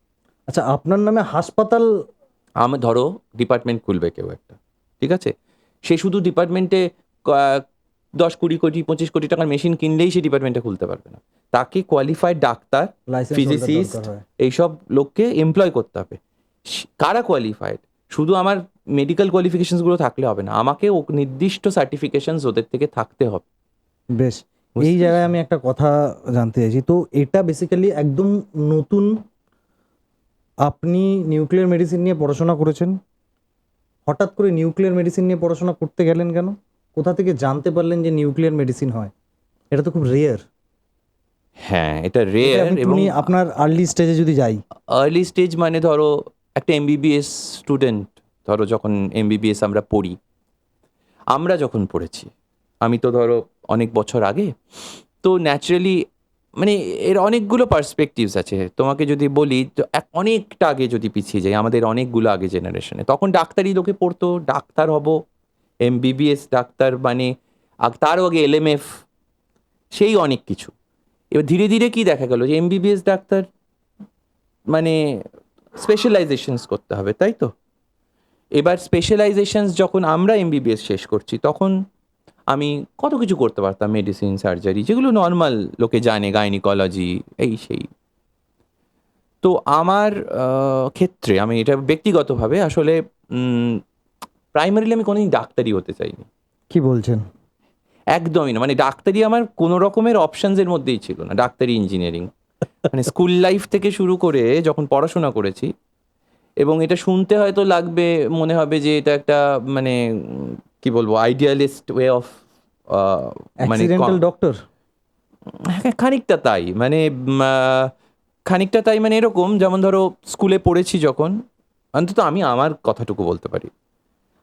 আচ্ছা, আপনার নামে হাসপাতাল? আমার ডিপার্টমেন্ট খুলবে কেউ একটা, ঠিক আছে, সে শুধু ডিপার্টমেন্টে 10-20 কোটি 25 কোটি টাকার মেশিন কিনলেই সে ডিপার্টমেন্টে খুলতে পারবে না। তাকে কোয়ালিফাইড ডাক্তার, লাইসেন্স ফিজিসিস্ট, এইসব লোককে এমপ্লয় করতে হবে। কারা কোয়ালিফাইড? শুধু আমার মেডিকেল কোয়ালিফিকেশনসগুলো থাকলে হবে না, আমাকে নির্দিষ্ট সার্টিফিকেশনস ওদের থেকে থাকতে হবে। বেশ, বুঝতে এই জায়গায় পেরেছি। আমি একটা কথা জানতে চাইছি। তো এটা বেসিক্যালি একদম নতুন। আপনি নিউক্লিয়ার মেডিসিন নিয়ে পড়াশোনা করেছেন, হঠাৎ করে নিউক্লিয়ার মেডিসিন নিয়ে পড়াশোনা করতে গেলেন কেন? কোথা থেকে জানতে পারলেন যে নিউক্লিয়ার মেডিসিন হয়? এটা তো খুব রেয়ার। হ্যাঁ, এটা রেয়ার। এবং আপনার আর্লি স্টেজে যদি যাই, আর্লি স্টেজ মানে একটা MBBS স্টুডেন্ট, যখন MBBS আমরা পড়ি, আমরা যখন পড়েছি, আমি তো অনেক বছর আগে, তো ন্যাচারালি মানে এর অনেকগুলো পার্সপেক্টিভস আছে। তোমাকে যদি বলি তো অনেকটা আগে যদি পিছিয়ে যাই, আমাদের অনেকগুলো আগে জেনারেশনে, তখন ডাক্তারি লোকে পড়তো, ডাক্তার হব, MBBS ডাক্তার, মানে তারও আগে LMF, সেই অনেক কিছু। এবার ধীরে ধীরে কি দেখা গেল যে MBBS ডাক্তার মানে স্পেশালাইজেশনস করতে হবে, তাই তো? এবার স্পেশালাইজেশনস যখন আমরা MBBS শেষ করছি, তখন আমি কত কিছু করতে পারতাম, মেডিসিন, সার্জারি, যেগুলো নর্মাল লোকে জানে, গাইনিকোলজি, এই সেই। তো আমার ক্ষেত্রে আমি এটা ব্যক্তিগতভাবে আসলে প্রাইমারিলি আমি কোনোদিন ডাক্তারি হতে চাইনি। কি বলছেন? একদমই না। মানে ডাক্তারি আমার কোনো রকমের অপশনসের মধ্যেই ছিল না। ডাক্তারি, ইঞ্জিনিয়ারিং, মানে স্কুল লাইফ থেকে শুরু করে যখন পড়াশোনা করেছি, এবং এটা শুনতে হয়তো লাগবে, মনে হবে যে এটা একটা মানে কি বলবো আইডিয়ালিস্ট ওয়ে অফ মানে অ্যাক্সিডেন্টাল ডক্টর। হ্যাঁ, খানিকটা তাই মানে খানিকটা তাই মানে এরকম যেমন ধরো স্কুলে পড়েছি যখন, অন্তত আমি আমার কথাটুকু বলতে পারি,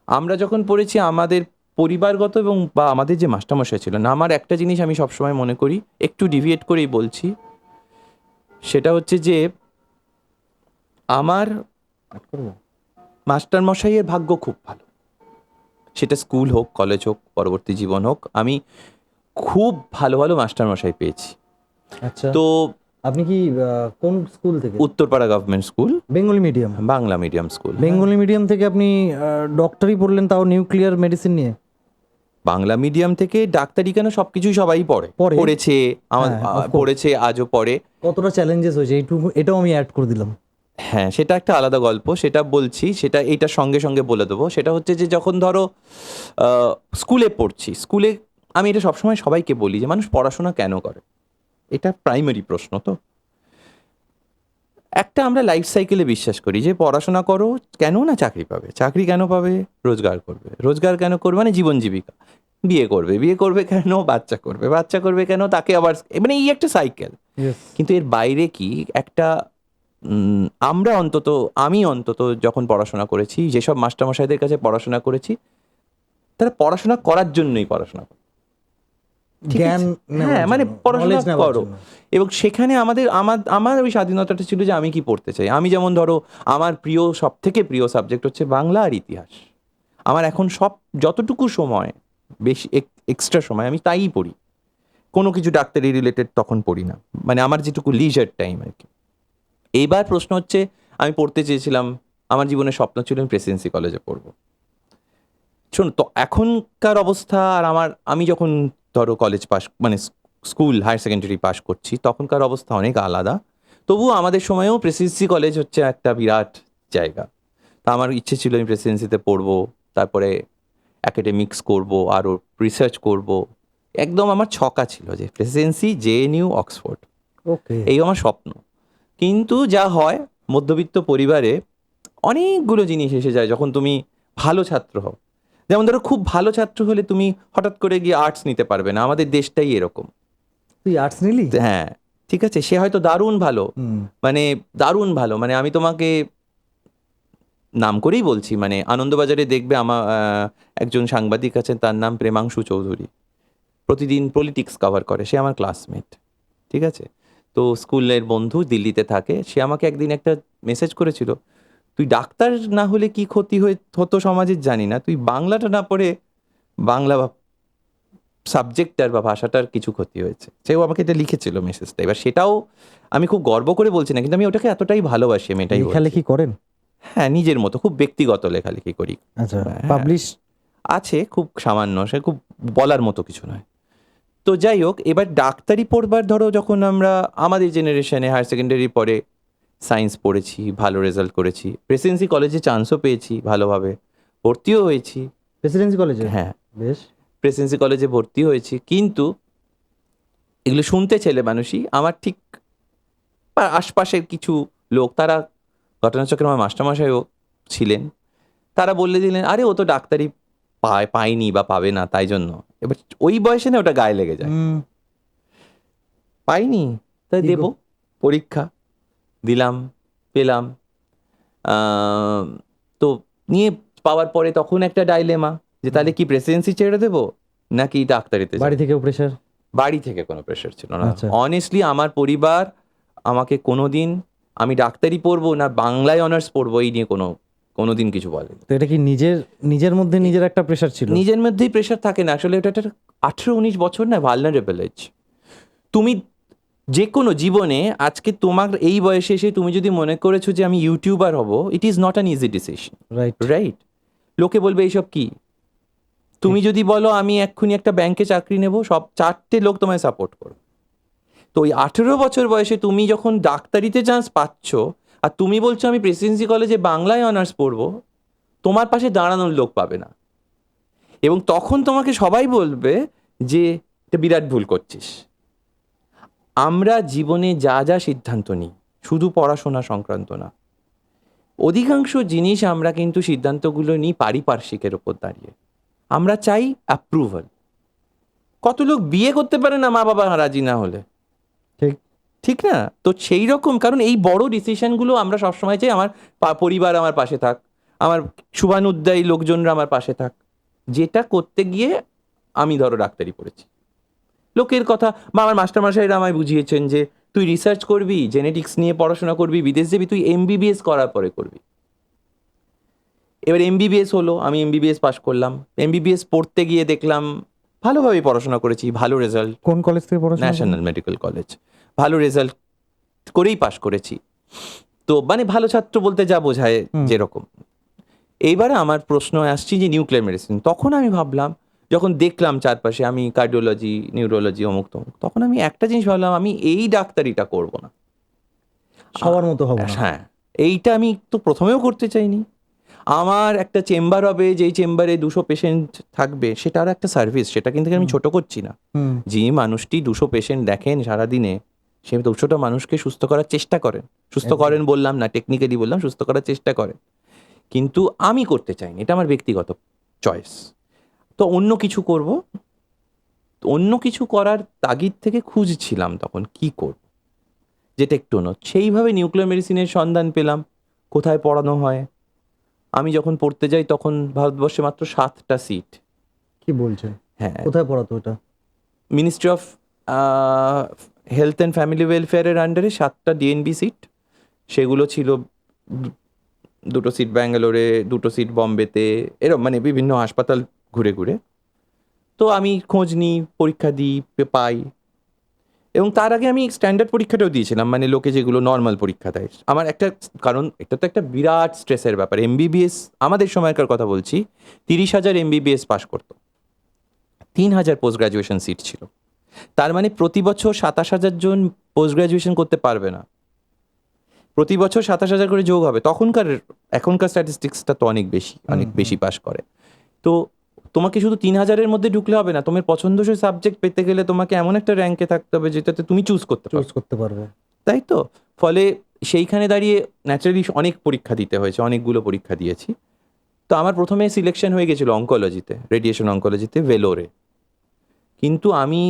আমরা যখন পড়েছি আমাদের পরিবারগত এবং বা আমাদের যে মাস্টারমশাই ছিলেন, আমার একটা জিনিস আমি সবসময় মনে করি, একটু ডিভিয়েট করেই বলছি, সেটা হচ্ছে যে আমার মাস্টারমশাইয়ের ভাগ্য খুব ভালো। সেটা স্কুল হোক, কলেজ হোক, পরবর্তী জীবন হোক, আমি খুব ভালো ভালো মাস্টারমশাই পেয়েছি। আচ্ছা, তো আপনি কি কোন স্কুল থেকে? Uttarpara government school, Bengali medium. Bangla medium school. Bengali medium থেকে আপনি ডক্টরি পড়লেন, তাও নিউক্লিয়ার মেডিসিন নিয়ে? বাংলা মিডিয়াম থেকে ডাক্তারি কেন, সবকিছুই সবাই পড়ে। পড়েছে, আমার হ্যাঁ, of course. পড়েছে, আজও পড়ে। কতটা চ্যালেঞ্জেস হয়েছে এইটুকু, এটাও আমি অ্যাড করে দিলাম। হ্যাঁ, সেটা একটা আলাদা গল্প, সেটা বলছি, সেটা এইটার সঙ্গে সঙ্গে বলে দেবো। সেটা হচ্ছে যে যখন ধরো স্কুলে পড়ছি, স্কুলে আমি এটা সবসময় সবাইকে বলি যে মানুষ পড়াশোনা কেন করে, এটা প্রাইমারি প্রশ্ন। তো একটা আমরা লাইফ সাইকেলে বিশ্বাস করি যে পড়াশোনা করো কেন, না চাকরি পাবে, চাকরি কেন পাবে, রোজগার করবে, রোজগার কেন করবে মানে জীবন জীবিকা, বিয়ে করবে, বিয়ে করবে কেন, বাচ্চা করবে, বাচ্চা করবে কেন, তাকে আবার মানে এই একটা সাইকেল। কিন্তু এর বাইরে কি একটা আমরা অন্তত, আমি অন্তত যখন পড়াশোনা করেছি, যেসব মাস্টারমশাইদের কাছে পড়াশোনা করেছি, তারা পড়াশোনা করার জন্যই পড়াশোনা করে। ঠিক জ্ঞান আছে? হ্যাঁ, মানে পড়াশোনা করো। এবং সেখানে আমার ওই স্বাধীনতাটা ছিল যে আমি কি পড়তে চাই। আমি যেমন ধরো আমার প্রিয়, সব থেকে প্রিয় সাবজেক্ট হচ্ছে বাংলা আর ইতিহাস। আমার এখন যতটুকু সময়, বেশি এক্সট্রা সময় আমি তাই পড়ি, কোনো কিছু ডাক্তারি রিলেটেড তখন পড়ি না, মানে আমার যেটুকু লিজার টাইম আর কি। এইবার প্রশ্ন হচ্ছে, আমি পড়তে চেয়েছিলাম, আমার জীবনের স্বপ্ন ছিল আমি প্রেসিডেন্সি কলেজে পড়বো। শোন তো, এখনকার অবস্থা আর আমি যখন ধরো কলেজ পাস মানে স্কুল হায়ার সেকেন্ডারি পাস করছি, তখনকার অবস্থা অনেক আলাদা। তবুও আমাদের সময়েও প্রেসিডেন্সি কলেজ হচ্ছে একটা বিরাট জায়গা। তা আমার ইচ্ছে ছিল আমি প্রেসিডেন্সিতে পড়বো, তারপরে অ্যাকাডেমিক্স করব, আরও রিসার্চ করব। একদম আমার ছকা ছিল যে প্রেসিডেন্সি, জেএনইউ, অক্সফোর্ড, ওকে। এই আমার স্বপ্ন। কিন্তু যা হয়, মধ্যবিত্ত পরিবারে অনেকগুলো জিনিস এসে যায় যখন তুমি ভালো ছাত্র হও। যেমন ধরো খুব ভালো ছাত্র হলে তুমি হঠাৎ করে গিয়ে আর্টস নিতে পারবে না, আমাদের দেশটাই এরকম। তুই আর্টস নিলি? হ্যাঁ, ঠিক আছে, সে হয়তো দারুণ ভালো, মানে দারুণ ভালো, মানে আমি তোমাকে নাম করেই বলছি, মানে আনন্দবাজারে দেখবে আমার একজন সাংবাদিক আছেন, তার নাম প্রেমাংশু চৌধুরী, প্রতিদিন পলিটিক্স কভার করে, সে আমার ক্লাসমেট, ঠিক আছে। তো স্কুলের বন্ধু, দিল্লিতে থাকে, সে আমাকে একদিন একটা মেসেজ করেছিল, তুই ডাক্তার না হলে কি ক্ষতি হতো সমাজের জানি না, তুই বাংলাটা না পড়ে বাংলা সাবজেক্টটার বা ভাষাটার কিছু ক্ষতি হয়েছে। সেও আমাকে এটা লিখেছিল মেসেজটা। এবার সেটাও আমি খুব গর্ব করে বলছি না, কিন্তু আমি ওটাকে এতটাই ভালোবাসি, আমি এটাই বলছি। লেখালেখি করেন? হ্যাঁ, নিজের মতো খুব ব্যক্তিগত লেখালেখি করি। আচ্ছা, হ্যাঁ, পাবলিশ আছে খুব সামান্য, সে খুব বলার মতো কিছু নয়। তো যাই হোক, এবার ডাক্তারি পড়বার ধরো যখন আমরা আমাদের জেনারেশনে হায়ার সেকেন্ডারি পরে সায়েন্স পড়েছি, ভালো রেজাল্ট করেছি, প্রেসিডেন্সি কলেজে চান্সও পেয়েছি, ভালোভাবে ভর্তিও হয়েছি। প্রেসিডেন্সি কলেজে? হ্যাঁ, বেশ। প্রেসিডেন্সি কলেজে ভর্তি হয়েছি, কিন্তু এগুলো শুনতে ছেলে মানুষই, আমার ঠিক আশপাশের কিছু লোক, তারা ঘটনাচক্রে আমার মাস্টারমশাইও ছিলেন, তারা বললে দিলেন, আরে ও তো ডাক্তারি পায়নি বা পাবে না, তাই জন্য। এবার ওই বয়সে না ওটা গায়ে লেগে যায়, পাইনি তাই দেব, পরীক্ষা দিলাম, পেলাম। তো নিয়ে পাওয়ার পরে তখন একটা ডাইলেমা, যে তাহলে কি প্রেসিডেন্সি ছেড়ে দেবো নাকি ডাক্তারিতে যাবো? বাড়ি থেকেও প্রেশার? বাড়ি থেকে কোনো প্রেশার ছিল না, আচ্ছা। অনেস্টলি আমার পরিবার আমাকে কোনোদিন আমি ডাক্তারি পড়বো না বাংলায় অনার্স পড়বো এই নিয়ে কোনোদিন কিছু বলেনি। তো এটা কি নিজের মধ্যে নিজের একটা প্রেশার ছিল? নিজের মধ্যেই প্রেশার থাকে না আসলে, এটা একটা 18-19 বছর না, ভালনারেবল এজ। তুমি যে কোনো জীবনে আজকে তোমার এই বয়সে এসে তুমি যদি মনে করেছো যে আমি ইউটিউবার হব, it is not an easy decision, right? লোকে বলবে এইসব কি। তুমি যদি বলো আমি এক্ষুনি একটা ব্যাংকে চাকরি নেব, সব 4টে লোক তোমায় সাপোর্ট করবে। তো ওই 18 বছর বয়সে তুমি যখন ডাক্তারিতে চান্স পাচ্ছ, আর তুমি বলছো আমি প্রেসিডেন্সি কলেজে বাংলায় অনার্স পড়বো, তোমার পাশে দাঁড়ানোর লোক পাবে না, এবং তখন তোমাকে সবাই বলবে যে এটা বিরাট ভুল করছিস। আমরা জীবনে যা যা সিদ্ধান্ত নিই, শুধু পড়াশোনা সংক্রান্ত না, অধিকাংশ জিনিস আমরা কিন্তু সিদ্ধান্তগুলো নিই পারিপার্শ্বিকের ওপর দাঁড়িয়ে। আমরা চাই অ্যাপ্রুভাল। কত লোক বিয়ে করতে পারে না মা বাবা রাজি না হলে, ঠিক। ঠিক না? তো সেই রকম, কারণ এই বড় ডিসিশনগুলো আমরা সবসময় চাই আমার পরিবার আমার পাশে থাক, আমার শুভানুদ্দায়ী লোকজনরা আমার পাশে থাক। যেটা করতে গিয়ে আমি ধরো ডাক্তারি পড়েছি, লোকের কথা বা আমার মাস্টারমশাইরা আমায় বুঝিয়েছেন যে তুই রিসার্চ করবি, জেনেটিক্স নিয়ে পড়াশোনা করবি, বিদেশ যাবি, তুই এমবিবিএস করার পরে করবি। এবার এমবিবিএস হলো, আমি এমবিবিএস পাশ করলাম। এমবিবিএস পড়তে গিয়ে দেখলাম ভালোভাবেই পড়াশোনা করেছি, ভালো রেজাল্ট, কোন কলেজ থেকে পড়াশোনা করলেন? ন্যাশনাল মেডিকেল কলেজ, ভালো রেজাল্ট করেই পাশ করেছি। তো মানে ভালো ছাত্র বলতে যা বোঝায় যেরকম। এইবারে আমার প্রশ্ন আসছি যে নিউক্লিয়ার মেডিসিন। তখন আমি ভাবলাম, যখন দেখলাম চারপাশে, আমি কার্ডিওলজি, নিউরোলজি, অমুক তমুক, তখন আমি একটা জিনিস ভাবলাম, আমি এই ডাক্তারিটা করব না। সবার মতো হবে না। হ্যাঁ, এইটা আমি তো প্রথমেও করতে চাইনি। আমার একটা চেম্বার হবে, যেই চেম্বারে 200 পেশেন্ট থাকবে, সেটার একটা সার্ভিস, সেটা কিন্তু আমি ছোট করছি না। হুম। যে মানুষটি 200 পেশেন্ট দেখেন সারাদিনে, সে 200টা মানুষকে সুস্থ করার চেষ্টা করেন। সুস্থ করেন বললাম না, টেকনিক্যালি বললাম, সুস্থ করার চেষ্টা করেন। কিন্তু আমি করতে চাইনি, এটা আমার ব্যক্তিগত চয়েস। তো অন্য কিছু করব, অন্য কিছু করার তাগিদ থেকে খুঁজছিলাম তখন কি করব, যেটা একটু সেইভাবে নিউক্লিয়ার মেডিসিনের সন্ধান পেলাম। কোথায় পড়ানো হয়? আমি যখন পড়তে যাই তখন ভারতবর্ষে মাত্র 7টা সিট। কি বলছেন? হ্যাঁ, কোথায় পড়াতো এটা? Ministry of health and family ওয়েলফেয়ারের আন্ডারে 7টা ডিএনবি সিট। সেগুলো ছিল 2টো সিট ব্যাঙ্গালোরে, 2টো সিট বম্বেতে, এরকম মানে বিভিন্ন হাসপাতাল ঘুরে ঘুরে। তো আমি খোঁজ নিই, পরীক্ষা দিই, পাই। এবং তার আগে আমি স্ট্যান্ডার্ড পরীক্ষাটাও দিয়েছিলাম, মানে লোকে যেগুলো নর্মাল পরীক্ষা দেয়। আমার একটা, কারণ এটা তো একটা বিরাট স্ট্রেসের ব্যাপার। এমবিবিএস আমাদের সময়কার কথা বলছি, 30,000 এমবিবিএস পাশ করতো, 3,000 পোস্ট গ্রাজুয়েশন সিট ছিল। তার মানে প্রতি বছর 27,000 জন পোস্ট গ্রাজুয়েশন করতে পারবে না। প্রতি বছর 27,000 করে যোগ হবে। এখনকার স্ট্যাটিস্টিক্সটা তো অনেক বেশি, অনেক বেশি পাশ করে। তো তোমাকে শুধু 3,000-এর মধ্যে ঢুকলে হবে না, তোমার পছন্দসই সাবজেক্ট পেতে গেলে তোমাকে এমন একটা র্যাঙ্কে থাকতে হবে যেটাতে তুমি চুজ করতে পারবে। তাই তো? ফলে সেইখানে দাঁড়িয়ে ন্যাচারালি অনেক পরীক্ষা দিতে হয়েছে, অনেকগুলো পরীক্ষা দিয়েছি। তো আমার প্রথমে সিলেকশন হয়ে গেছিলো অঙ্কোলজিতে, রেডিয়েশন অঙ্কোলজিতে, ভেলোরে। কিন্তু আমি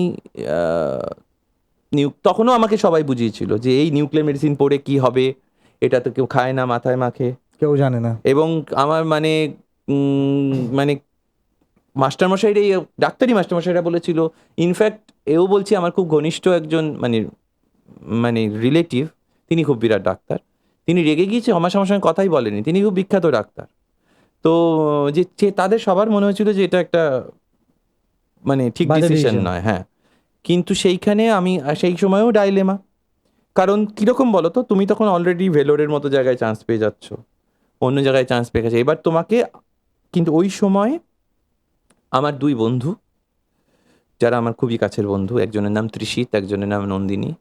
তখনও আমাকে সবাই বুঝিয়েছিল যে এই নিউক্লিয়ার মেডিসিন পড়ে কি হবে, এটা তো কেউ খায় না, মাথায় মাখে, কেউ জানে না। এবং আমার মানে মাস্টারমশাইরা, ডাক্তারি মাস্টারমশাইরা বলেছিল, ইনফ্যাক্ট এও বলছি, আমার খুব ঘনিষ্ঠ একজন মানে রিলেটিভ, তিনি খুব বিরাট ডাক্তার, তিনি রেগে গিয়েছে, আমার সঙ্গে কথাই বলেনি, তিনি খুব বিখ্যাত ডাক্তার। তো যে তাদের সবার মনে হয়েছিল যে এটা একটা মানে ঠিক ডিসিশন নয়। হ্যাঁ, কিন্তু সেইখানে আমি সেই সময়ও ডাইলেমা। কারণ কীরকম বলো তো, তুমি তখন অলরেডি ভেলোরের মতো জায়গায় চান্স পেয়ে যাচ্ছ, অন্য জায়গায় চান্স পেয়ে গেছে, এবার তোমাকে, কিন্তু ওই সময় আমার 2 বন্ধু, যারা আমার খুবই কাছের বন্ধু, একজনের নাম ত্রিশিত, একজনের নাম নন্দিনী,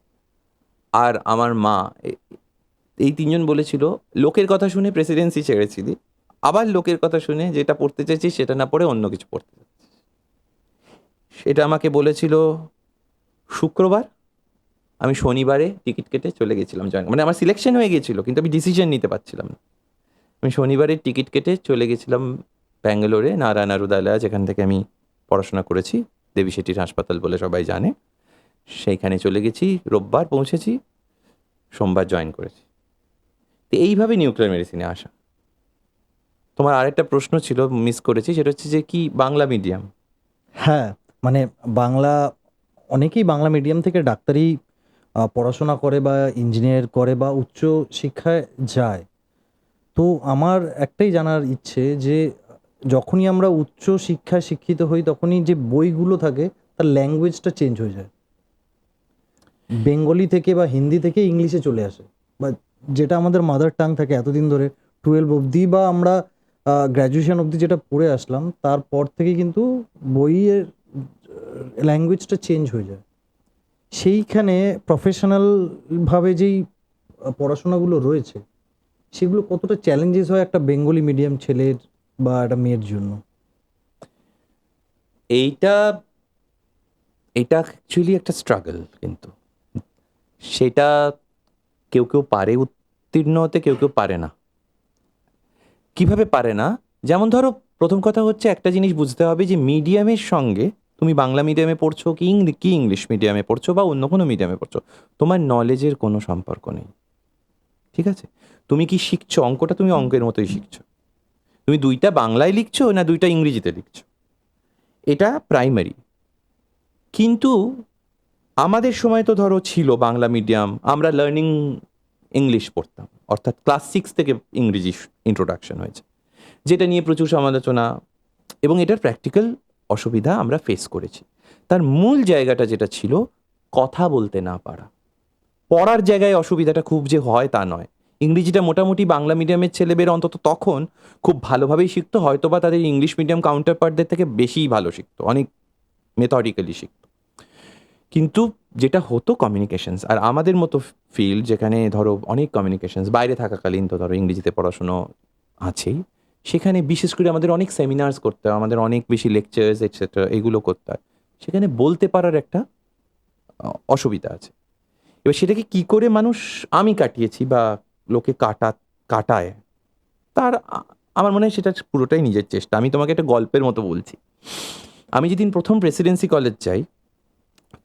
আর আমার মা, এই 3জন বলেছিল, লোকের কথা শুনে প্রেসিডেন্সি ছেড়েছিলি, আবার লোকের কথা শুনে যেটা পড়তে চাইছিস সেটা না পড়ে অন্য কিছু পড়তে চাইছিস। সেটা আমাকে বলেছিল শুক্রবার। আমি শনিবারে টিকিট কেটে চলে গেছিলাম জয়েন, মানে আমার সিলেকশন হয়ে গেছিল কিন্তু আমি ডিসিশন নিতে পারছিলাম না। আমি শনিবারে টিকিট কেটে চলে গেছিলাম ব্যাঙ্গালোরে, নারায়ণ হৃদয়ালয়, যেখান থেকে আমি পড়াশোনা করেছি, দেবী শেঠির হাসপাতাল বলে সবাই জানে। সেইখানে চলে গেছি, রোববার পৌঁছেছি, সোমবার জয়েন করেছি। তো এইভাবে নিউক্লিয়ার মেডিসিনে আসা। তোমার আরেকটা প্রশ্ন ছিল, মিস করেছি, সেটা হচ্ছে যে কি বাংলা মিডিয়াম? হ্যাঁ, মানে বাংলা, অনেকেই বাংলা মিডিয়াম থেকে ডাক্তারি পড়াশোনা করে বা ইঞ্জিনিয়ার করে বা উচ্চ শিক্ষায় যায়। তো আমার একটাই জানার ইচ্ছে যে যখনই আমরা উচ্চ শিক্ষায় শিক্ষিত হই তখনই যে বইগুলো থাকে তার ল্যাঙ্গুয়েজটা চেঞ্জ হয়ে যায়, বেঙ্গলি থেকে বা হিন্দি থেকে ইংলিশে চলে আসে, বা যেটা আমাদের মাদার টাং থাকে এতদিন ধরে 12 অবধি বা আমরা গ্র্যাজুয়েশন অবধি যেটা পড়ে আসলাম, তারপর থেকে কিন্তু বইয়ের ল্যাঙ্গুয়েজটা চেঞ্জ হয়ে যায়। সেইখানে প্রফেশনালভাবে যেই পড়াশোনাগুলো রয়েছে সেগুলো কতটা চ্যালেঞ্জেস হয় একটা বেঙ্গলি মিডিয়াম ছেলের বা একটা মেয়ের জন্য? এটা অ্যাকচুয়ালি একটা স্ট্রাগল, কিন্তু সেটা কেউ কেউ পারে উত্তীর্ণ হতে, কেউ কেউ পারে না। কিভাবে পারে না, যেমন ধরো প্রথম কথা হচ্ছে একটা জিনিস বুঝতে হবে যে মিডিয়ামের সঙ্গে, তুমি বাংলা মিডিয়ামে পড়ছো কি কি ইংলিশ মিডিয়ামে পড়ছো বা অন্য কোনো মিডিয়ামে পড়ছো, তোমার নলেজের কোনো সম্পর্ক নেই। ঠিক আছে, তুমি কি শিখছো, অঙ্কটা তুমি অঙ্কের মতোই শিখছো। তুমি দুইটা বাংলায় লিখছো না দুইটা ইংরেজিতে লিখছো, এটা প্রাইমারি। কিন্তু আমাদের সময় তো ধরো ছিল বাংলা মিডিয়াম, আমরা লার্নিং ইংলিশ পড়তাম, অর্থাৎ ক্লাস 6 থেকে ইংরেজি ইন্ট্রোডাকশন হয়েছে, যেটা নিয়ে প্রচুর সমালোচনা এবং এটার প্র্যাকটিক্যাল অসুবিধা আমরা ফেস করেছি। তার মূল জায়গাটা যেটা ছিল কথা বলতে না পারা। পড়ার জায়গায় অসুবিধাটা খুব যে হয় তা নয়। ইংরেজিটা মোটামুটি বাংলা মিডিয়ামের ছেলেমেয়েরা অন্তত তখন খুব ভালোভাবেই শিখতো, হয়তো বা তাদের ইংলিশ মিডিয়াম কাউন্টার পার্টদের থেকে বেশিই ভালো শিখতো, অনেক মেথডিক্যালি শিখতো। কিন্তু যেটা হতো কমিউনিকেশনস, আর আমাদের মতো ফিল্ড যেখানে ধরো অনেক কমিউনিকেশনস, বাইরে থাকাকালীন তো ধরো ইংরেজিতে পড়াশুনো আছেই, সেখানে বিশেষ করে আমাদের অনেক সেমিনার্স করতে হয়, আমাদের অনেক বেশি লেকচার্স এটসেট্রা এগুলো করতে হয়, সেখানে বলতে পারার একটা অসুবিধা আছে। এবার সেটাকে কি করে মানুষ, আমি কাটিয়েছি বা লোকে কাটায়, তার আমার মনে হয় সেটা পুরোটাই নিজের চেষ্টা। আমি তোমাকে একটা গল্পের মতো বলছি। আমি যেদিন প্রথম প্রেসিডেন্সি কলেজ যাই,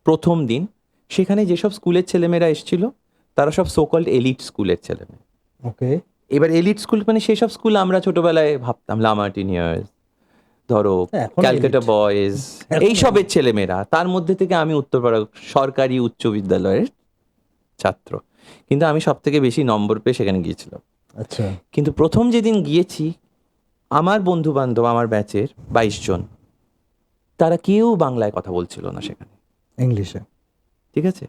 প্রথম দিন সেখানে যেসব স্কুলের ছেলেমেয়েরা এসেছিল তারা সব সোকল্ড এলিট স্কুলের ছেলেমেয়ে। ওকে, এবার এলিট স্কুল মানে সেসব স্কুল আমরা ছোটবেলায় ভাবতাম, লামার্টিনিয়ার্স, ধরো এখন ক্যালকাটা elite। বয়েজ, এইসবের ছেলেমেয়েরা। তার মধ্যে থেকে আমি উত্তরপাড়া সরকারি উচ্চ বিদ্যালয়ের ছাত্র, কিন্তু আমি সব থেকে বেশি নম্বর পেয়ে সেখানে গিয়েছিলাম। আচ্ছা, কিন্তু প্রথম যেদিন গিয়েছি, আমার বন্ধু বান্ধব, আমার ব্যাচের 22 জন, তারা কেউ বাংলায় কথা বলছিল না সেখানে, ইংলিশে। ঠিক আছে।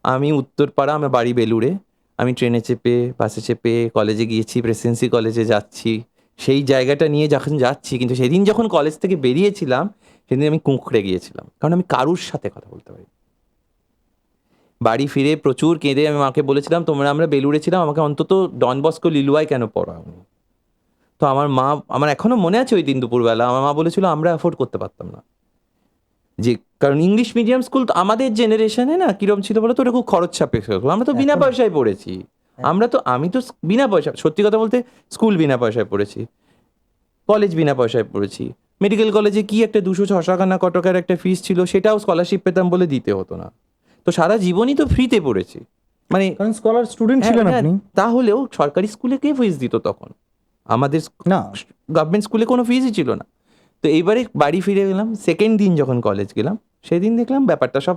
আমি উত্তরপাড়া, আমার বাড়ি বেলুড়ে, আমি ট্রেনে চেপে বাসে চেপে কলেজে গিয়েছি, প্রেসিডেন্সি কলেজে যাচ্ছি, সেই জায়গাটা নিয়ে যখন যাচ্ছি, কিন্তু সেদিন যখন কলেজ থেকে বেরিয়েছিলাম সেদিন আমি কুঁকড়ে গিয়েছিলাম, কারণ আমি কারুর সাথে কথা বলতে পারি। বাড়ি ফিরে প্রচুর কেঁদে আমি মাকে বলেছিলাম, আমরা বেলুড়ে ছিলাম, আমাকে অন্তত ডন বস্কো লিলুয়ায় কেন পড়াওনি। তো আমার মা, আমার এখনো মনে আছে ওই দিন দুপুরবেলা আমার মা বলেছিল আমরা অ্যাফোর্ড করতে পারতাম না, যে কারণ ইংলিশ মিডিয়াম স্কুল তো আমাদের জেনারেশনে না কিরম ছিল বলো তো, ওটা খুব খরচ সাপেক্ষ। আমরা তো বিনা পয়সায় পড়েছি, আমি তো বিনা পয়সা, সত্যি কথা বলতে স্কুল বিনা পয়সায় পড়েছি, কলেজ বিনা পয়সায় পড়েছি। মেডিকেল কলেজে কি একটা 206 টাকা না কত টাকার একটা ফিস ছিল, সেটাও স্কলারশিপ পেতাম বলে দিতে হতো না। তো সারা জীবনই তো ফ্রিতে পড়েছি, মানে কারণ স্কলার স্টুডেন্ট ছিলেন হ্যাঁ, আপনি। তাহলেও সরকারি স্কুলে কে ফিস দিত তখন? আমাদের না, গভর্নমেন্ট স্কুলে কোনো ফিসই ছিল না। তো এইবারে বাড়ি ফিরে গেলাম, সেকেন্ড দিন যখন কলেজ গেলাম, সেদিন দেখলাম ব্যাপারটা সব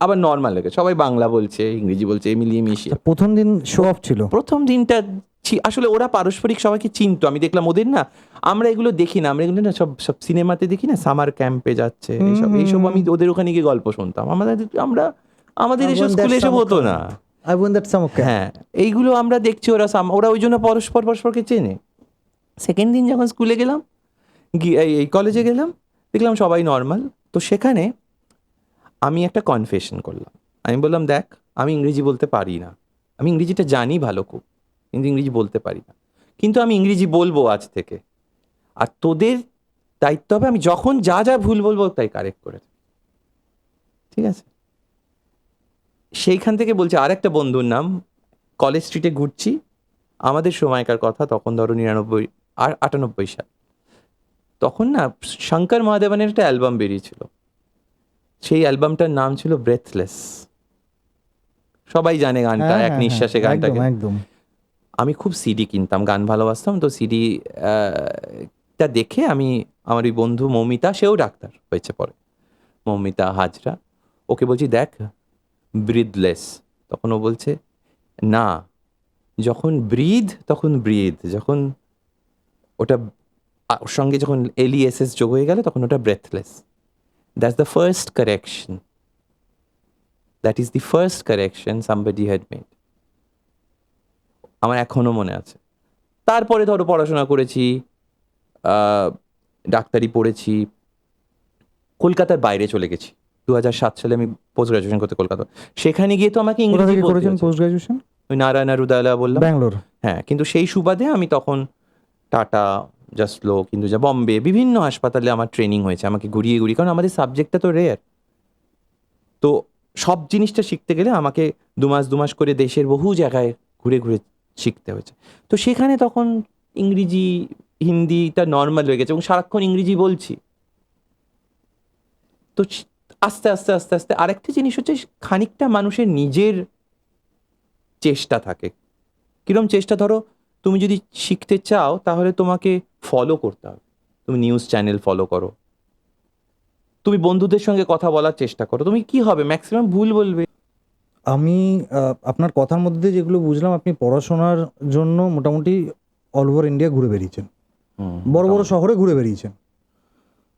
আবার নর্মাল লেগে, সবাই বাংলা বলছে, ইংরেজি বলছে, মিলিয়ে মিশিয়ে। প্রথম দিন শো অফ ছিল। প্রথম দিনটা আসলে ওরা পারস্পরিক সবাইকে চিনতো। আমি দেখলাম ওদের না, আমরা এগুলো দেখি না, আমরা এগুলো না সব সব সিনেমাতে দেখি না, সামার ক্যাম্পে যাচ্ছে এইসব আমি ওদের ওখানে গিয়ে গল্প শুনতাম। আমাদের এসব স্কুলে এসব হতো না। I won that summer camp. হ্যাঁ, এইগুলো আমরা দেখছি, ওরা ওই জন্য পরস্পরকে চেনে। সেকেন্ড দিন যখন স্কুলে গেলাম, এই কলেজে গেলাম, দেখলাম সবাই নর্মাল। তো সেখানে আমি একটা কনফেশন করলাম। আমি বললাম, দেখ আমি ইংরেজি বলতে পারি না, আমি ইংরেজিটা জানি ভালো খুব, কিন্তু ইংরেজি বলতে পারি না, কিন্তু আমি ইংরেজি বলবো আজ থেকে। আর তোদের দায়িত্ব হবে আমি যখন যা যা ভুল বলবো তাই কারেক্ট করে দেব। ঠিক আছে। সেইখান থেকে বলছে, আর একটা বন্ধুর নাম, কলেজ স্ট্রিটে ঘুরছি, আমাদের সময়কার কথা, তখন ধরো 98 সাল। তখন না শঙ্কর মহাদেবনের একটা অ্যালবাম বেরিয়েছিল, সেই অ্যালবামটার নাম ছিল ব্রেথলেস। সবাই জানে গানটা, এক নিঃশ্বাসে গানটাকে। একদম। আমি খুব সিডি কিনতাম, গান ভালোবাসতাম, তো সিডি টা দেখে আমি, আমার ওই বন্ধু মৌমিতা, সেও ডাক্তার হয়েছে পরে, মৌমিতা হাজরা, ওকে বলছি দেখ ব্রিথলেস। তখন ও বলছে না, যখন ব্রিথ তখন ব্রিথ, যখন ওটা ওর সঙ্গে যখন LESS যোগ হয়ে গেল তখন ওটা breathless. That's the first correction, that is the first correction somebody had made. আমার এখনো মনে আছে। তারপরে ধরো পড়াশোনা করেছি, ডাক্তারি পড়েছি, কলকাতার বাইরে চলে গেছি। 2007 সালে আমি পোস্ট গ্রাজুয়েশন করতে কলকাতা, সেখানে গিয়ে তো আমাকে ইংরেজি বলতে করেছেন হয়েছে। Post graduation? ওই নারায়ণ রুদালা বললাম, ব্যাঙ্গালোর। হ্যাঁ। কিন্তু সেই সুবাদে আমি তখন টাটা, জাসলো, কিন্তু যা বম্বে, বিভিন্ন হাসপাতালে আমার ট্রেনিং হয়েছে, আমাকে ঘুরিয়ে ঘুরিয়ে, কারণ আমাদের সাবজেক্টটা তো রেয়ার। তো সব জিনিসটা শিখতে গেলে আমাকে 2 মাস করে দেশের বহু জায়গায় ঘুরে ঘুরে শিখতে হয়েছে। তো সেখানে তখন ইংরেজি হিন্দিটা নর্মাল হয়ে গেছে এবং সারাক্ষণ ইংরেজি বলছি। তো আস্তে আস্তে আস্তে আস্তে আরেকটা জিনিস হচ্ছে খানিকটা মানুষের নিজের চেষ্টা থাকে। কিরম চেষ্টা? ধরো তুমি যদি শিখতে চাও তাহলে তোমাকে ফলো করতে হবে, তুমি নিউজ চ্যানেল ফলো করো, তুমি বন্ধুদের সঙ্গে কথা বলার চেষ্টা করো, তুমি কি হবে ম্যাক্সিমাম ভুল বলবে। আমি আপনার কথার মধ্যে দিয়ে যেগুলো বুঝলাম, আপনি পড়াশোনার জন্য মোটামুটি অল ওভার ইন্ডিয়া ঘুরে বেরিয়েছেন, বড় বড় শহরে ঘুরে বেরিয়েছেন,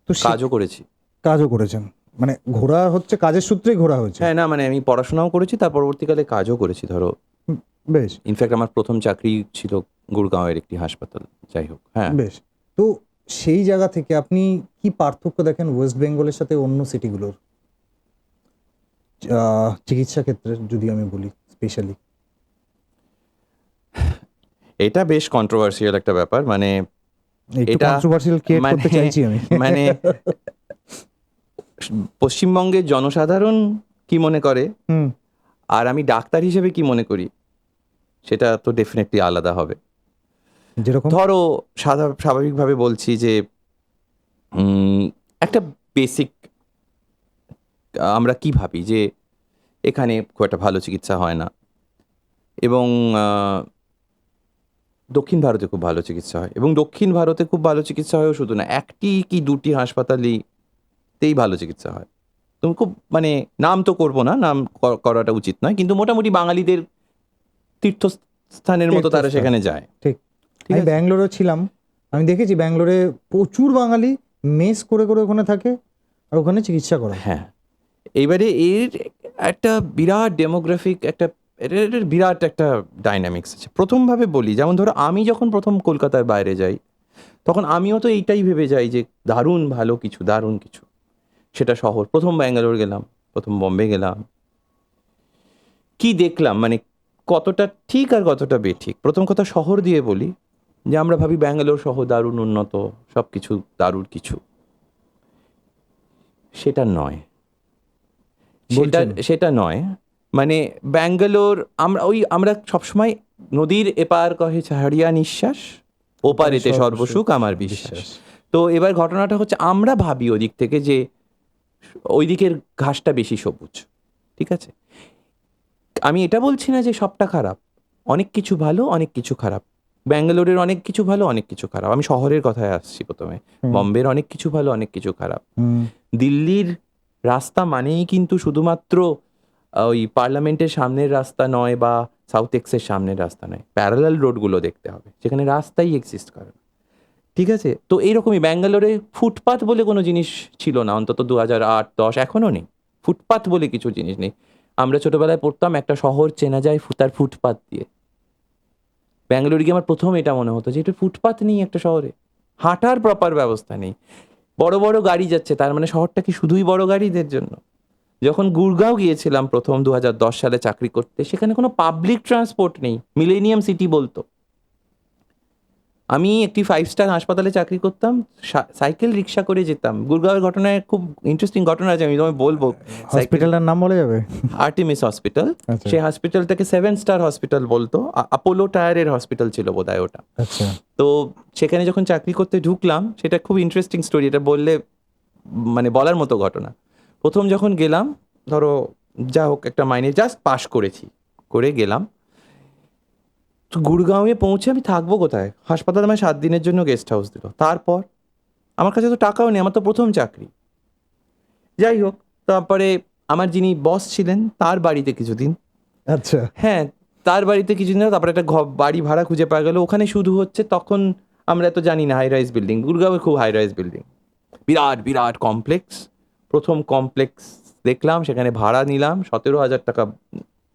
তো কাজও করেছি। কাজও করেছেন, মানে ঘোরা হচ্ছে কাজের সূত্রেই ঘোরা হয়েছে। হ্যাঁ, না মানে আমি পড়াশোনাও করেছি, তার পরবর্তীকালে কাজও করেছি। ধরো বেশ ইনফ্যাক্ট আমার প্রথম চাকরি ছিল গুড়গাঁওয়ের একটি হাসপাতাল। যাই হোক, হ্যাঁ। বেশ। তো সেই জায়গা থেকে আপনি কি পার্থক্য দেখেন ওয়েস্ট বেঙ্গলের সাথে অন্য সিটিগুলোর চিকিৎসা ক্ষেত্রে, যদি আমি বলি স্পেশালি? এটা বেশ কন্ট্রোভার্সিয়াল একটা ব্যাপার, মানে একটু এটা কন্ট্রোভার্সিয়াল ক্রিয়েট করতে মানে- চাইছি আমি। মানে পশ্চিমবঙ্গের জনসাধারণ কি মনে করে হুম, আর আমি ডাক্তার হিসেবে কি মনে করি সেটা তো ডেফিনেটলি আলাদা হবে। যেরকম ধরো স্বাভাবিকভাবে বলছি যে একটা বেসিক আমরা কি ভাবি যে এখানে খুব একটা ভালো চিকিৎসা হয় না, এবং দক্ষিণ ভারতে খুব ভালো চিকিৎসা হয়, এবং দক্ষিণ ভারতে খুব ভালো চিকিৎসা হয়ও শুধু না, একটি কি দুটি হাসপাতালেই ভালো চিকিৎসা হয়। তুমি খুব মানে নাম তো করবো না, নাম করাটা উচিত নয়, কিন্তু মোটামুটি বাঙালিদের তীর্থস্থানের মতো তারা তীর্থস্থান। সেখানে যায়। ঠিক। ঠিক আমি আছে? ব্যাঙ্গালোরে ছিলাম, আমি দেখেছি ব্যাঙ্গালোরে প্রচুর বাঙালি মেস করে করে ওখানে থাকে আর ওখানে চিকিৎসা করে। হ্যাঁ, এইবারে এর একটা বিরাট ডেমোগ্রাফিক এর বিরাট একটা ডাইনামিক্স আছে। প্রথমভাবে বলি, যেমন ধরো আমি যখন প্রথম কলকাতার বাইরে যাই তখন আমিও তো এইটাই ভেবে যাই যে দারুণ ভালো কিছু, দারুণ কিছু। সেটা শহর, প্রথম ব্যাঙ্গালোর গেলাম, প্রথম বম্বে গেলাম, কি দেখলাম মানে কতটা ঠিক আর কতটা বেঠিক। প্রথম কথা শহর দিয়ে বলি, যে আমরা ভাবি ব্যাঙ্গালোর শহর দারুণ উন্নত, সব কিছু দারুণ কিছু, সেটা নয়। বলছেন? সেটা নয়, মানে ব্যাঙ্গালোর আমরা সবসময় নদীর এপার কহে ছাড়িয়া নিঃশ্বাস, ওপারেতে সর্বসুখ আমার বিশ্বাস। তো এবার ঘটনাটা হচ্ছে আমরা ভাবি ওদিক থেকে যে ওই দিকের ঘাসটা বেশি সবুজ, ঠিক আছে? আমি এটা বলছি না যে সবটা খারাপ, অনেক কিছু ভালো, অনেক কিছু খারাপ। ব্যাঙ্গালোরের অনেক কিছু ভালো, অনেক কিছু খারাপ। আমি শহরের কথায় আসছি প্রথমে। বম্বের অনেক কিছু ভালো, অনেক কিছু খারাপ। দিল্লির রাস্তা মানেই কিন্তু শুধুমাত্র ওই পার্লামেন্টের সামনের রাস্তা নয় বা সাউথ এক্সের সামনের রাস্তা নয়, প্যারালাল রোডগুলো দেখতে হবে, যেখানে রাস্তাই এক্সিস্ট করে না, ঠিক আছে? তো এইরকমই ব্যাঙ্গালোরে ফুটপাথ বলে কোনো জিনিস ছিল না, অন্তত 2008-10 এখনও নেই। ফুটপাথ বলে কিছু জিনিস নেই। আমরা ছোটবেলায় পড়তাম একটা শহর চেনা যায় তার ফুটপাথ দিয়ে। ব্যাঙ্গালোরে গিয়ে আমার প্রথম এটা মনে হতো যে এটা ফুটপাথ নেই একটা শহরে, হাঁটার প্রপার ব্যবস্থা নেই, বড় বড় গাড়ি যাচ্ছে, তার মানে শহরটা কি শুধুই বড় গাড়িদের জন্য? যখন গুড়গাঁও গিয়েছিলাম প্রথম 2010 সালে চাকরি করতে, সেখানে কোনো পাবলিক ট্রান্সপোর্ট নেই, মিলেনিয়াম সিটি বলতো। আমি একটি 5 স্টার হাসপাতালে চাকরি করতাম, সাইকেল রিক্সা করে যেতাম। গুড়গাঁওয়ের ঘটনায় খুব ইন্টারেস্টিং ঘটনা আছে, আমি তোমায় বলবো। হসপিটালটার নাম বলা যাবে? Artemis hospital. আচ্ছা। সেই হসপিটালটাকে 7 স্টার হসপিটাল বলতো, আপোলো টায়ারের হসপিটাল ছিল বোধহয় ওটা। আচ্ছা। তো সেখানে যখন চাকরি করতে ঢুকলাম, সেটা খুব ইন্টারেস্টিং স্টোরি, এটা বললে মানে বলার মতো ঘটনা। প্রথম যখন গেলাম, ধরো যা হোক একটা মাইনে জাস্ট পাশ করে গেলাম, তো গুড়গাঁওয়ে পৌঁছে আমি থাকবো কোথায়? হাসপাতাল আমায় 7 দিনের জন্য গেস্ট হাউস দিল। তারপর আমার কাছে তো টাকাও নেই, আমার তো প্রথম চাকরি। যাই হোক, তারপরে আমার যিনি বস ছিলেন তার বাড়িতে কিছুদিন, আচ্ছা। হ্যাঁ তার বাড়িতে কিছুদিন, তারপরে একটা বাড়ি ভাড়া খুঁজে পাওয়া গেল। ওখানে শুধু হচ্ছে, তখন আমরা তো জানি না হাই রাইজ বিল্ডিং, গুড়গাঁওয়ে খুব হাই রাইজ বিল্ডিং, বিরাট বিরাট কমপ্লেক্স। প্রথম কমপ্লেক্স দেখলাম, সেখানে ভাড়া নিলাম 17,000 টাকা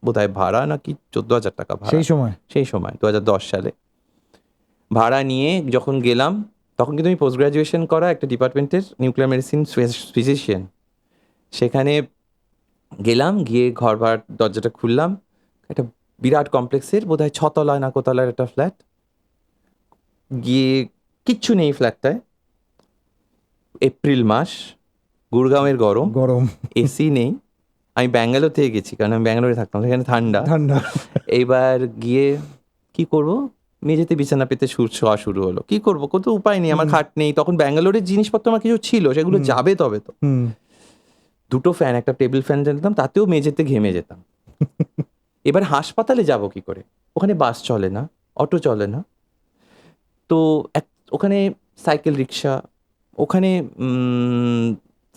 বোধহয় ভাড়া, নাকি 14,000 টাকা ভাড়া সেই সময় 2010 সালে। ভাড়া নিয়ে যখন গেলাম, তখন কিন্তু আমি পোস্ট গ্রাজুয়েশন করা একটা ডিপার্টমেন্টের নিউক্লিয়ার মেডিসিন ফিজিশিয়ান। সেখানে গেলাম, গিয়ে ঘর ভাড়ার দরজাটা খুললাম, একটা বিরাট কমপ্লেক্সের বোধহয় 6 তলায় না কোতলার একটা ফ্ল্যাট। গিয়ে কিচ্ছু নেই ফ্ল্যাটটায়, এপ্রিল মাস, গুড়গাঁওয়ের গরম, এসি নেই। আমি ব্যাঙ্গালোর থেকে গেছি, কারণ আমি ব্যাঙ্গালোরে থাকতাম, সেখানে ঠান্ডা। ঠান্ডা। এইবার গিয়ে কি করব, মেঝেতে বিছানা পেতে শোয়া শুরু হলো। কি করবো, কত উপায় নেই, আমার খাট নেই। তখন ব্যাঙ্গালোরের জিনিসপত্র আমার কিছু ছিল, সেগুলো যাবে তবে তো। হুম। দুটো ফ্যান, একটা টেবিল ফ্যান জানতাম, তাতেও মেঝেতে ঘেমে যেতাম। এবার হাসপাতালে যাব কি করে, ওখানে বাস চলে না, অটো চলে না। তো ওখানে সাইকেল রিক্সা, ওখানে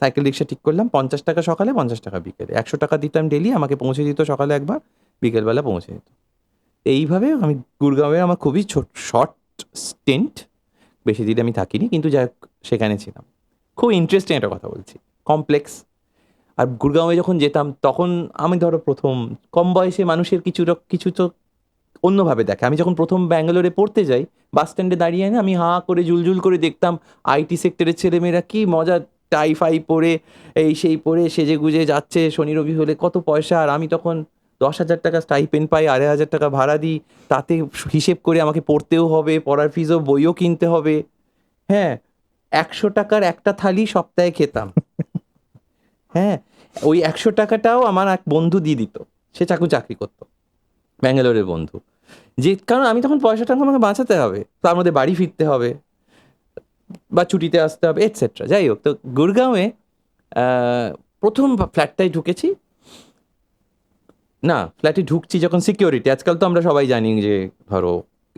সাইকেল রিক্সা ঠিক করলাম, 50 টাকা সকালে, 50 টাকা বিকেলে, 100 টাকা দিতাম ডেলি, আমাকে পৌঁছে দিত সকালে একবার, বিকেলবেলা পৌঁছে দিত। এইভাবে আমি গুরগাঁওয়ে আমার খুবই শর্ট স্টেন্ট, বেশি দিন আমি থাকিনি, কিন্তু যাই হোক সেখানে ছিলাম। খুব ইন্টারেস্টিং একটা কথা বলছি, কমপ্লেক্স। আর গুরগাঁওয়ে যখন যেতাম তখন আমি ধরো প্রথম, কম বয়সে মানুষের কিছু তো অন্যভাবে দেখে। আমি যখন প্রথম ব্যাঙ্গালোরে পড়তে যাই, বাস স্ট্যান্ডে দাঁড়িয়ে না আমি হাঁ করে জুলজুল করে দেখতাম আইটি সেক্টরের ছেলেমেয়েরা কি মজা, টাই ফাই পরে এই সেই পরে সেজে গুজে যাচ্ছে, শনি রবি হলে কত পয়সা। আর আমি তখন 10,000 টাকা স্টাইপেন্ড পাই, 2,500 টাকা ভাড়া দিই, তাতে হিসেব করে আমাকে পড়তেও হবে, পড়ার ফিসও, বইও কিনতে হবে। হ্যাঁ, 100 টাকার একটা থালি সপ্তাহে খেতাম। হ্যাঁ, ওই 100 টাকাটাও আমার এক বন্ধু দিয়ে দিত, সে চাকরি করতো, ব্যাঙ্গালোরের বন্ধু। যে কারণ আমি তখন পয়সাটা আমাকে বাঁচাতে হবে, তার মধ্যে বাড়ি ফিরতে হবে বা ছুটিতে আসতে হবে এটসেট্রা। যাই হোক, তো গুরগাঁওয়ে প্রথম ফ্ল্যাটটায় ঢুকেছি না, ফ্ল্যাটে ঢুকছি যখন সিকিউরিটি, আজকাল তো আমরা সবাই জানি যে ধরো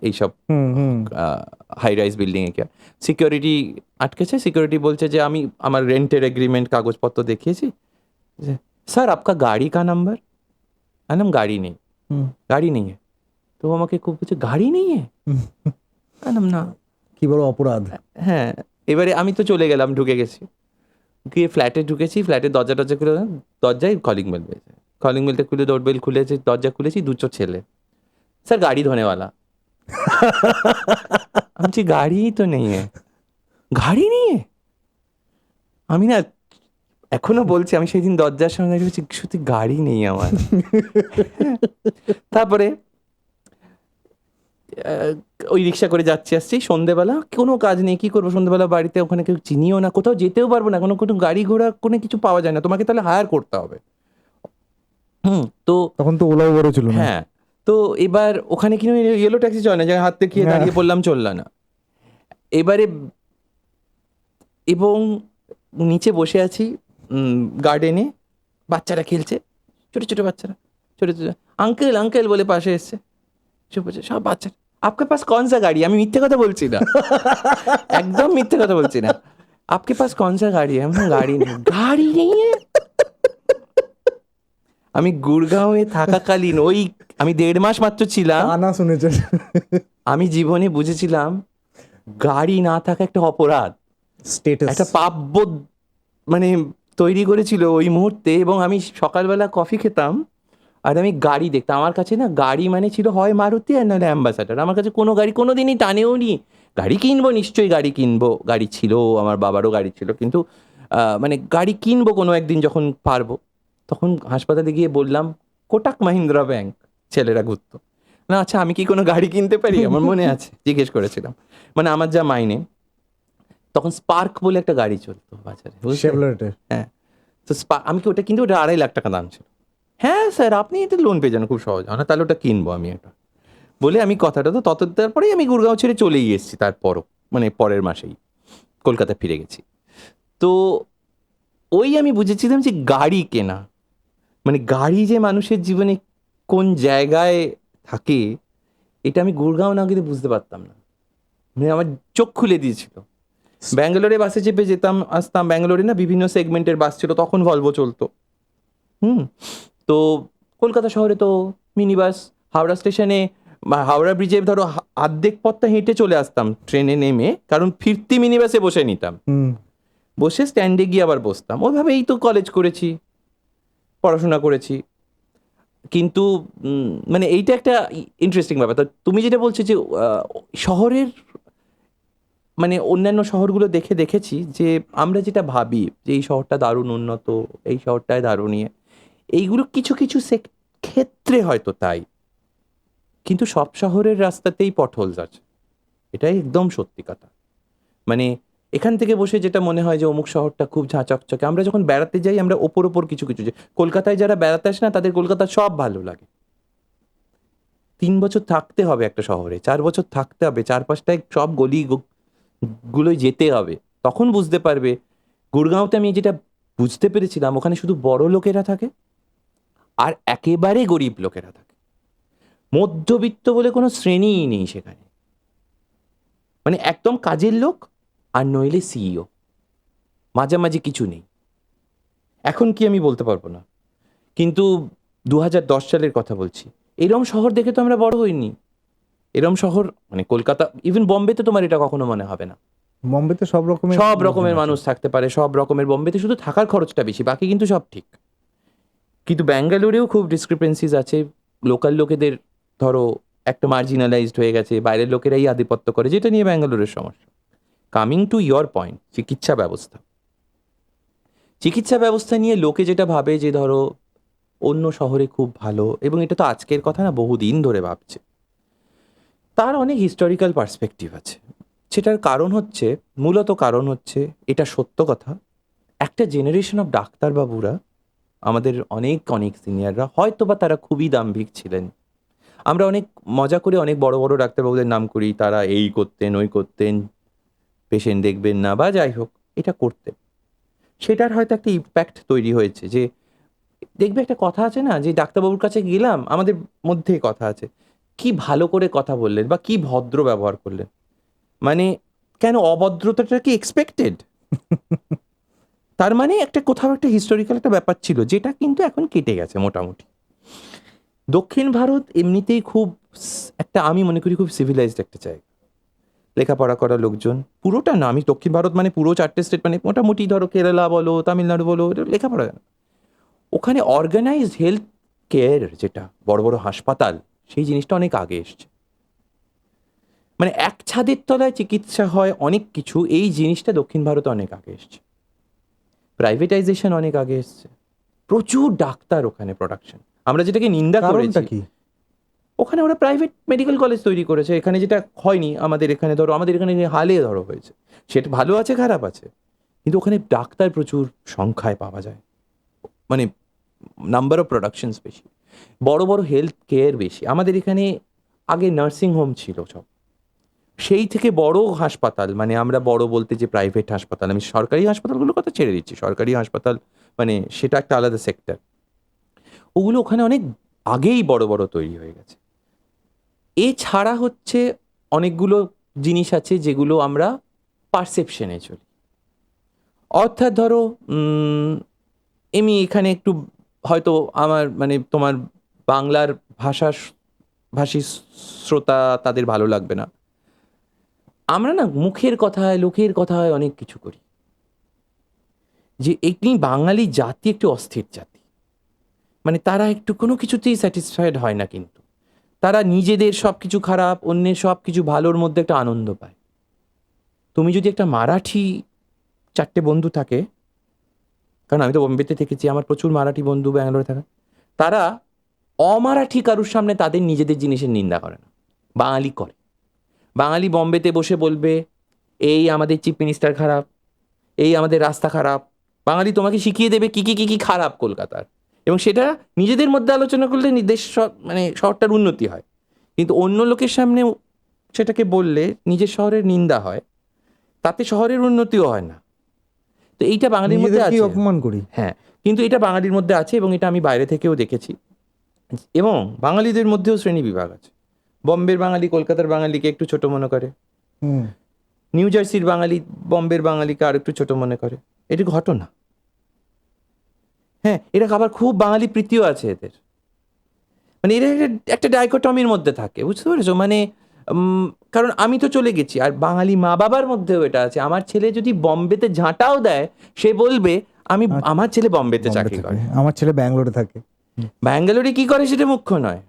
এইসব হাই রাইজ বিল্ডিংয়ে কি সিকিউরিটি আটকেছে। সিকিউরিটি বলছে যে আমি আমার রেন্টের এগ্রিমেন্ট কাগজপত্র দেখিয়েছি, যে স্যার আপকা গাড়ি কা নাম্বার, আনাম গাড়ি নেই, গাড়ি নেই। তো আমাকে খুব বলছে গাড়ি নেই, আনাম না, কি বড় অপরাধ। হ্যাঁ। এবারে আমি তো চলে গেলাম, ঢুকে গেছি, গিয়ে ফ্ল্যাটে ঢুকেছি, ফ্ল্যাটের দরজা খুলে, দরজায় কলিং বেল বেজে, কলিং বেলটা খুলে ডোর বেল খুলেছে, দরজা খুলেছি, দুটো ছেলে, স্যার গাড়ি ধোনেওয়ালা। আমি বলছি গাড়ি তো নেই, গাড়ি নেই। আমি না এখনো বলছি, আমি সেই দিন দরজার সামনে বলছি সত্যি গাড়ি নেই আমার। তারপরে ওই রিক্সা করে যাচ্ছি আসছি, সন্ধেবেলা কোনো কাজ নেই, কি করবো সন্ধেবেলা বাড়িতে, ওখানে কেউ চিনিও না, কোথাও যেতেও পারবো না, কোনো গাড়ি ঘোড়া কোনো কিছু পাওয়া যায় না, তোমাকে তাহলে হায়ার করতে হবে। তো তখন তো ওলা উবেরও ছিল না। হ্যাঁ, তো এবার ওখানে কিনে ইয়েলো ট্যাক্সি চলে না, যে হাত দেখিয়ে দাঁড়িয়ে পড়লাম, চলল না। এবারে এবং নিচে বসে আছি গার্ডেনে, বাচ্চারা খেলছে, ছোট ছোট বাচ্চারা, ছোট ছোট, আঙ্কেল আঙ্কেল বলে পাশে এসছে, চুপ হচ্ছে সব বাচ্চা। আপকে পাস কौन सा গাড়ি, আমি মিথ্যে কথা বলছি না, একদম মিথ্যে কথা বলছি না। আপকে পাস कौन सा গাড়ি, আমি গাড়ি নেই, গাড়ি নেই। আমি গুরগাঁওয়ে থাকাকালীন ওই আমি 1.5 মাস মাত্র ছিলাম, আনা শুনেছেন। আমি জীবনে বুঝেছিলাম গাড়ি না থাকা একটা অপরাধ, স্ট্যাটাস। একটা পাপবোধ মানে তৈরি করেছিল ওই মুহূর্তে। এবং আমি সকালবেলা কফি খেতাম আর আমি গাড়ি দেখতাম, আমার কাছে না গাড়ি মানে ছিল হয় মারুতি আর নাহলে অ্যাম্বাসাডার। আমার কাছে কোনো গাড়ি কোনো দিনই টানেও নি। গাড়ি কিনবো, নিশ্চয়ই গাড়ি কিনবো, গাড়ি ছিল, আমার বাবারও গাড়ি ছিল, কিন্তু মানে গাড়ি কিনবো কোনো একদিন যখন পারবো। তখন হাসপাতালে গিয়ে বললাম কোটাক মাহিন্দ্রা ব্যাংক, ছেলেরা ঘুরতো না, আচ্ছা আমি কি কোনো গাড়ি কিনতে পারি, আমার মনে আছে জিজ্ঞেস করেছিলাম, মানে আমার যা মাইনে। তখন স্পার্ক বলে একটা গাড়ি চলতো বাজারে, শেভরলেটে। হ্যাঁ, তো আমি কি ওটা, কিন্তু ওটা 2.5 লাখ টাকা দাম ছিল। হ্যাঁ স্যার আপনি এটা লোন পেয়ে যান খুব সহজ, না তাহলে ওটা কিনবো আমি এটা বলে, আমি কথাটা তো তারপরেই আমি গুরগাঁও ছেড়ে চলেই এসেছি, তারপরও মানে পরের মাসেই কলকাতা ফিরে গেছি। তো ওই আমি বুঝেছিলাম যে গাড়ি কেনা মানে গাড়ি যে মানুষের জীবনে কোন জায়গায় থাকে, এটা আমি গুরগাঁও না গেলে বুঝতে পারতাম না, মানে আমার চোখ খুলে দিয়েছিল। ব্যাঙ্গালোরে বাসে চেপে যেতাম আসতাম, ব্যাঙ্গালোরে না বিভিন্ন সেগমেন্টের বাস ছিল, তখন ভলভো চলতো। তো কলকাতা শহরে তো মিনি বাস, হাওড়া স্টেশনে হাওড়া ব্রিজে ধরো অর্ধেক পথটা হেঁটে চলে আসতাম ট্রেনে নেমে, কারণ ফিরতি মিনি বাসে বসে নিতাম, বসে স্ট্যান্ডে গিয়ে আবার বসতাম। ওইভাবেই তো কলেজ করেছি, পড়াশোনা করেছি। কিন্তু মানে এইটা একটা ইন্টারেস্টিং ব্যাপার। তা তুমি যেটা বলছো যে শহরের মানে অন্যান্য শহরগুলো দেখেছি যে আমরা যেটা ভাবি যে এই শহরটা দারুণ উন্নত, এই শহরটায় দারুণ ইয়ে, এইগুলো কিছু কিছু ক্ষেত্রে হয়তো তাই, কিন্তু সব শহরের রাস্তাতেই পটহোলস আছে, এটাই একদম সত্যি কথা। মানে এখান থেকে বসে যেটা মনে হয় যে অমুক শহরটা খুব ঝাঁচকচকে, আমরা যখন বেড়াতে যাই আমরা ওপর কিছু কিছু যে কলকাতায় যারা বেড়াতে আসে না তাদের কলকাতা সব ভালো লাগে, 3 বছর থাকতে হবে একটা শহরে, 4 বছর থাকতে হবে, চারপাশটায় সব গুলোয় যেতে হবে, তখন বুঝতে পারবে। গুড়গাঁওতে আমি যেটা বুঝতে পেরেছিলাম, ওখানে শুধু বড় লোকেরা থাকে আর একেবারে গরিব লোকেরা থাকে, মধ্যবিত্ত বলে কোনো শ্রেণীই নেই সেখানে। মানে একদম কাজের লোক আর নইলে সিইও, মাঝামাঝি কিছু নেই। এখন কি আমি বলতে পারবো না, কিন্তু 2010 সালের কথা বলছি। এরম শহর দেখে তো আমরা বড় হইনি। এরম শহর মানে কলকাতা, ইভেন বম্বেতে তোমার এটা কখনো মনে হবে না। বম্বেতে সব রকমের মানুষ থাকতে পারে, সব রকমের। বম্বেতে শুধু থাকার খরচটা বেশি, বাকি কিন্তু সব ঠিক। কিন্তু ব্যাঙ্গালোরেও খুব ডিসক্রিপেন্সিজ আছে। লোকাল লোকেদের ধরো একটা মার্জিনালাইজড হয়ে গেছে, বাইরের লোকেরাই আধিপত্য করে, যেটা নিয়ে ব্যাঙ্গালোরের সমস্যা। কামিং টু ইয়োর পয়েন্ট, চিকিৎসা ব্যবস্থা নিয়ে লোকে যেটা ভাবে যে ধরো অন্য শহরে খুব ভালো, এবং এটা তো আজকের কথা না, বহুদিন ধরে ভাবছে। তার অনেক হিস্টোরিক্যাল পার্সপেক্টিভ আছে। সেটার মূলত কারণ হচ্ছে এটা সত্য কথা, একটা জেনারেশন অফ ডাক্তারবাবুরা, আমাদের অনেক সিনিয়ররা, হয়তো বা তারা খুবই দাম্ভিক ছিলেন। আমরা অনেক মজা করে অনেক বড় বড় ডাক্তারবাবুদের নাম করি, তারা এই করতেন ওই করতেন, পেশেন্ট দেখবেন না বা যাই হোক, এটা করতেন। সেটার হয়তো একটা ইম্প্যাক্ট তৈরি হয়েছে, যে দেখবে একটা কথা আছে না, যে ডাক্তারবাবুর কাছে গেলাম, আমাদের মধ্যে কথা আছে, কি ভালো করে কথা বললেন বা কি ভদ্র ব্যবহার করলেন, মানে কেন অভদ্রতাটা কি এক্সপেক্টেড? তার মানে একটা কোথাও একটা হিস্টোরিক্যাল একটা ব্যাপার ছিল, যেটা কিন্তু এখন কেটে গেছে মোটামুটি। দক্ষিণ ভারত এমনিতেই খুব একটা, আমি মনে করি খুব সিভিলাইজড একটা জায়গা, লেখাপড়া করা লোকজন, পুরোটা না, আমি দক্ষিণ ভারত মানে পুরো 4টে স্টেট, মানে মোটামুটি ধরো কেরালা বলো, তামিলনাড়ু বলো, লেখাপড়া, ওখানে অর্গানাইজড হেলথ কেয়ার, যেটা বড় বড় হাসপাতাল, সেই জিনিসটা অনেক আগে এসছে। মানে এক ছাদের তলায় চিকিৎসা হয় অনেক কিছু, এই জিনিসটা দক্ষিণ ভারতে অনেক আগে এসছে। প্রাইভেটাইজেশন অনেক আগে এসছে, প্রচুর ডাক্তার ওখানে প্রোডাকশন, আমরা যেটাকে নিন্দা কারণটা করেছি। কি? ওখানে ওরা প্রাইভেট মেডিকেল কলেজ তৈরি করেছে, এখানে যেটা হয়নি আমাদের এখানে। ধরো আমাদের এখানে হালে ধরো হয়েছে, সেটা ভালো আছে খারাপ আছে, কিন্তু ওখানে ডাক্তার প্রচুর সংখ্যায় পাওয়া যায়, মানে নাম্বার অফ প্রোডাকশনস বেশি, বড় বড় হেলথ কেয়ার বেশি। আমাদের এখানে আগে নার্সিং হোম ছিল সব, সেই থেকে বড় হাসপাতাল, মানে আমরা বড় বলতে যে প্রাইভেট হাসপাতাল, আমি সরকারি হাসপাতালগুলোর কথা ছেড়ে দিচ্ছি, সরকারি হাসপাতাল মানে সেটা একটা আলাদা সেক্টর, ওগুলো ওখানে অনেক আগেই বড় বড় তৈরি হয়ে গেছে। এছাড়া হচ্ছে অনেকগুলো জিনিস আছে যেগুলো আমরা পারসেপশনে চলি, অর্থাৎ ধরো আমি এখানে একটু হয়তো আমার মানে তোমার বাংলার ভাষী শ্রোতা তাদের ভালো লাগবে না, আমরা না মুখের কথায় লোকের কথায় অনেক কিছু করি, যে এই বাঙালি জাতি একটু অস্থির জাতি, মানে তারা একটু কোনো কিছুতেই স্যাটিসফাইড হয় না, কিন্তু তারা নিজেদের সব কিছু খারাপ, অন্যের সব কিছু ভালোর মধ্যে একটা আনন্দ পায়। তুমি যদি একটা মারাঠি 4টে বন্ধু থাকে, কারণ আমি তো বোম্বেতে থেকেছি, আমার প্রচুর মারাঠি বন্ধু ব্যাঙ্গালোরে থাকে, তারা অমারাঠি কারুর সামনে তাদের নিজেদের জিনিসের নিন্দা করে না, বাঙালি করে। বাঙালি বোম্বেতে বসে বলবে এই আমাদের চিফ মিনিস্টার খারাপ, এই আমাদের রাস্তা খারাপ, বাঙালি তোমাকে শিখিয়ে দেবে কি কি কি কি খারাপ কলকাতার, এবং সেটা নিজেদের মধ্যে আলোচনা করলে দেশ মানে শহরটার উন্নতি হয়। কিন্তু অন্য লোকের সামনে সেটাকে বললে নিজের শহরের নিন্দা হয়, তাতে শহরের উন্নতিও হয় না। তো এইটা বাঙালির মধ্যে আছে, অপমান করি। হ্যাঁ, কিন্তু এটা বাঙালির মধ্যে আছে, এবং এটা আমি বাইরে থেকেও দেখেছি। এবং বাঙালিদের মধ্যেও শ্রেণী বিভাগ আছে, বম্বের বাঙালি কলকাতার বাঙালিকে একটু ছোট মনে করে, নিউ জার্সির বাঙালি বম্বের বাঙালিকে আর একটু ছোট মনে করে, এটি ঘটনা। হ্যাঁ, এরা আবার খুব বাঙালি প্রীতিও আছে এদের, মানে এরা একটা ডাইকোটমির মধ্যে থাকে, বুঝতে পেরেছো? মানে কারণ আমি তো চলে গেছি, আর বাঙালি মা বাবার মধ্যেও এটা আছে, আমার ছেলে যদি বম্বেতে ঝাঁটাও দেয়, সে বলবে আমার ছেলে বম্বেতে চাকরি করে, আমার ছেলে ব্যাঙ্গালোরে থাকে। ব্যাঙ্গালোরে কি করে সেটা মুখ্য নয়,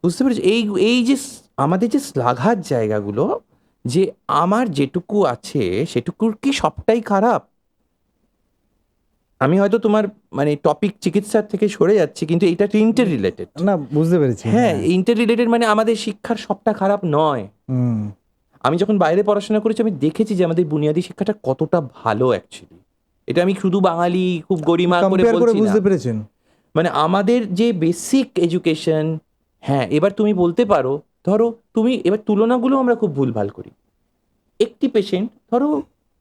বুঝতে পেরেছো? এই যে আমাদের যে শ্লাঘার জায়গাগুলো, যে আমার যেটুকু আছে সেটুকুর কি সবটাই খারাপ? আমি হয়তো তোমার মানে টপিক চিকিৎসার থেকে সরে যাচ্ছি, কিন্তু এটা ইন্টার রিলেটেড। না, বুঝতে পেরেছি। হ্যাঁ, ইন্টার রিলেটেড, মানে আমাদের শিক্ষার সবটা খারাপ নয়। আমি যখন বাইরে পড়াশোনা করেছি, আমি দেখেছি যে আমাদের বুনিয়াদী শিক্ষাটা কতটা ভালো অ্যাকচুয়ালি। এটা আমি শুধু বাঙালি খুব গরিমা করে বলছি না, বুঝতে পেরেছেন? মানে আমাদের যে বেসিক এডুকেশন, হ্যাঁ, এবার তুমি বলতে পারো, ধরো তুমি এবার তুলনাগুলো আমরা খুব ভুলভাল করি। একটি পেশেন্ট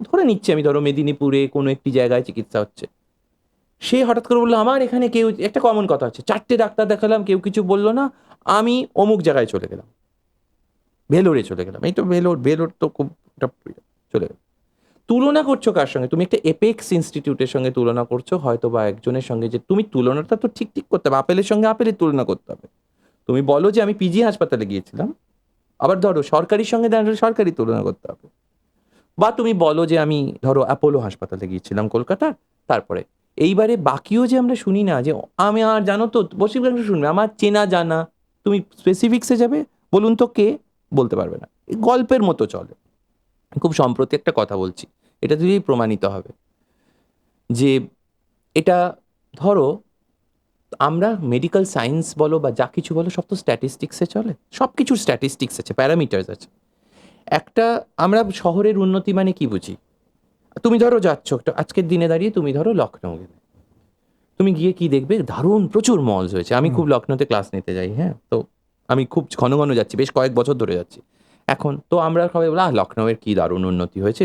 ধরে নিচ্ছি আমি, ধরো মেদিনীপুরে কোনো একটি জায়গায় চিকিৎসা হচ্ছে, সে হঠাৎ করে বললো আমার এখানে কেউ, একটা কমন কথা আছে, 4টে ডাক্তার দেখালাম কেউ কিছু বললো না, আমি অমুক জায়গায় চলে গেলাম, ভেলোরে চলে গেলাম। এই তো ভেলোর তো খুব একটা চলে গেল। তুলনা করছো কার সঙ্গে? তুমি একটা এপেক্স ইনস্টিটিউটের সঙ্গে তুলনা করছো, হয়তো বা একজনের সঙ্গে। যে তুমি তুলনাটা তো ঠিক করতে হবে, আপেলের সঙ্গে আপেলের তুলনা করতে হবে। তুমি বলো যে আমি পিজি হাসপাতালে গিয়েছিলাম, আবার ধরো সরকারির সঙ্গে সরকারি তুলনা করতে হবে। বা তুমি বলো যে আমি ধরো অ্যাপোলো হাসপাতালে গিয়েছিলাম কলকাতার, তারপরে এইবারে বাকিও যে আমরা শুনি না যে আমি, আর জানো তো বসে শুনবে আমার চেনা জানা, তুমি স্পেসিফিক্সে যাবে, বলুন তো কে, বলতে পারবে না। এই গল্পের মতো চলে। খুব সম্প্রতি একটা কথা বলছি, এটা দিয়েই প্রমাণিত হবে যে এটা, ধরো আমরা মেডিকেল সায়েন্স বলো বা যা কিছু বলো, সব তো স্ট্যাটিস্টিক্সে চলে, সব কিছুর স্ট্যাটিস্টিক্স আছে, প্যারামিটার্স আছে। একটা আমরা শহরের উন্নতি মানে কি বুঝি? তুমি ধরো যাচ্ছ একটা, আজকের দিনে দাঁড়িয়ে তুমি ধরো লখনৌ গেলে, তুমি গিয়ে কি দেখবে, দারুণ প্রচুর মলস হয়েছে। আমি খুব লখনৌতে ক্লাস নিতে যাই, হ্যাঁ, তো আমি খুব ঘন ঘন যাচ্ছি, বেশ কয়েক বছর ধরে যাচ্ছি। এখন তো আমরা সবাই বলি লখনৌয়ের কি দারুণ উন্নতি হয়েছে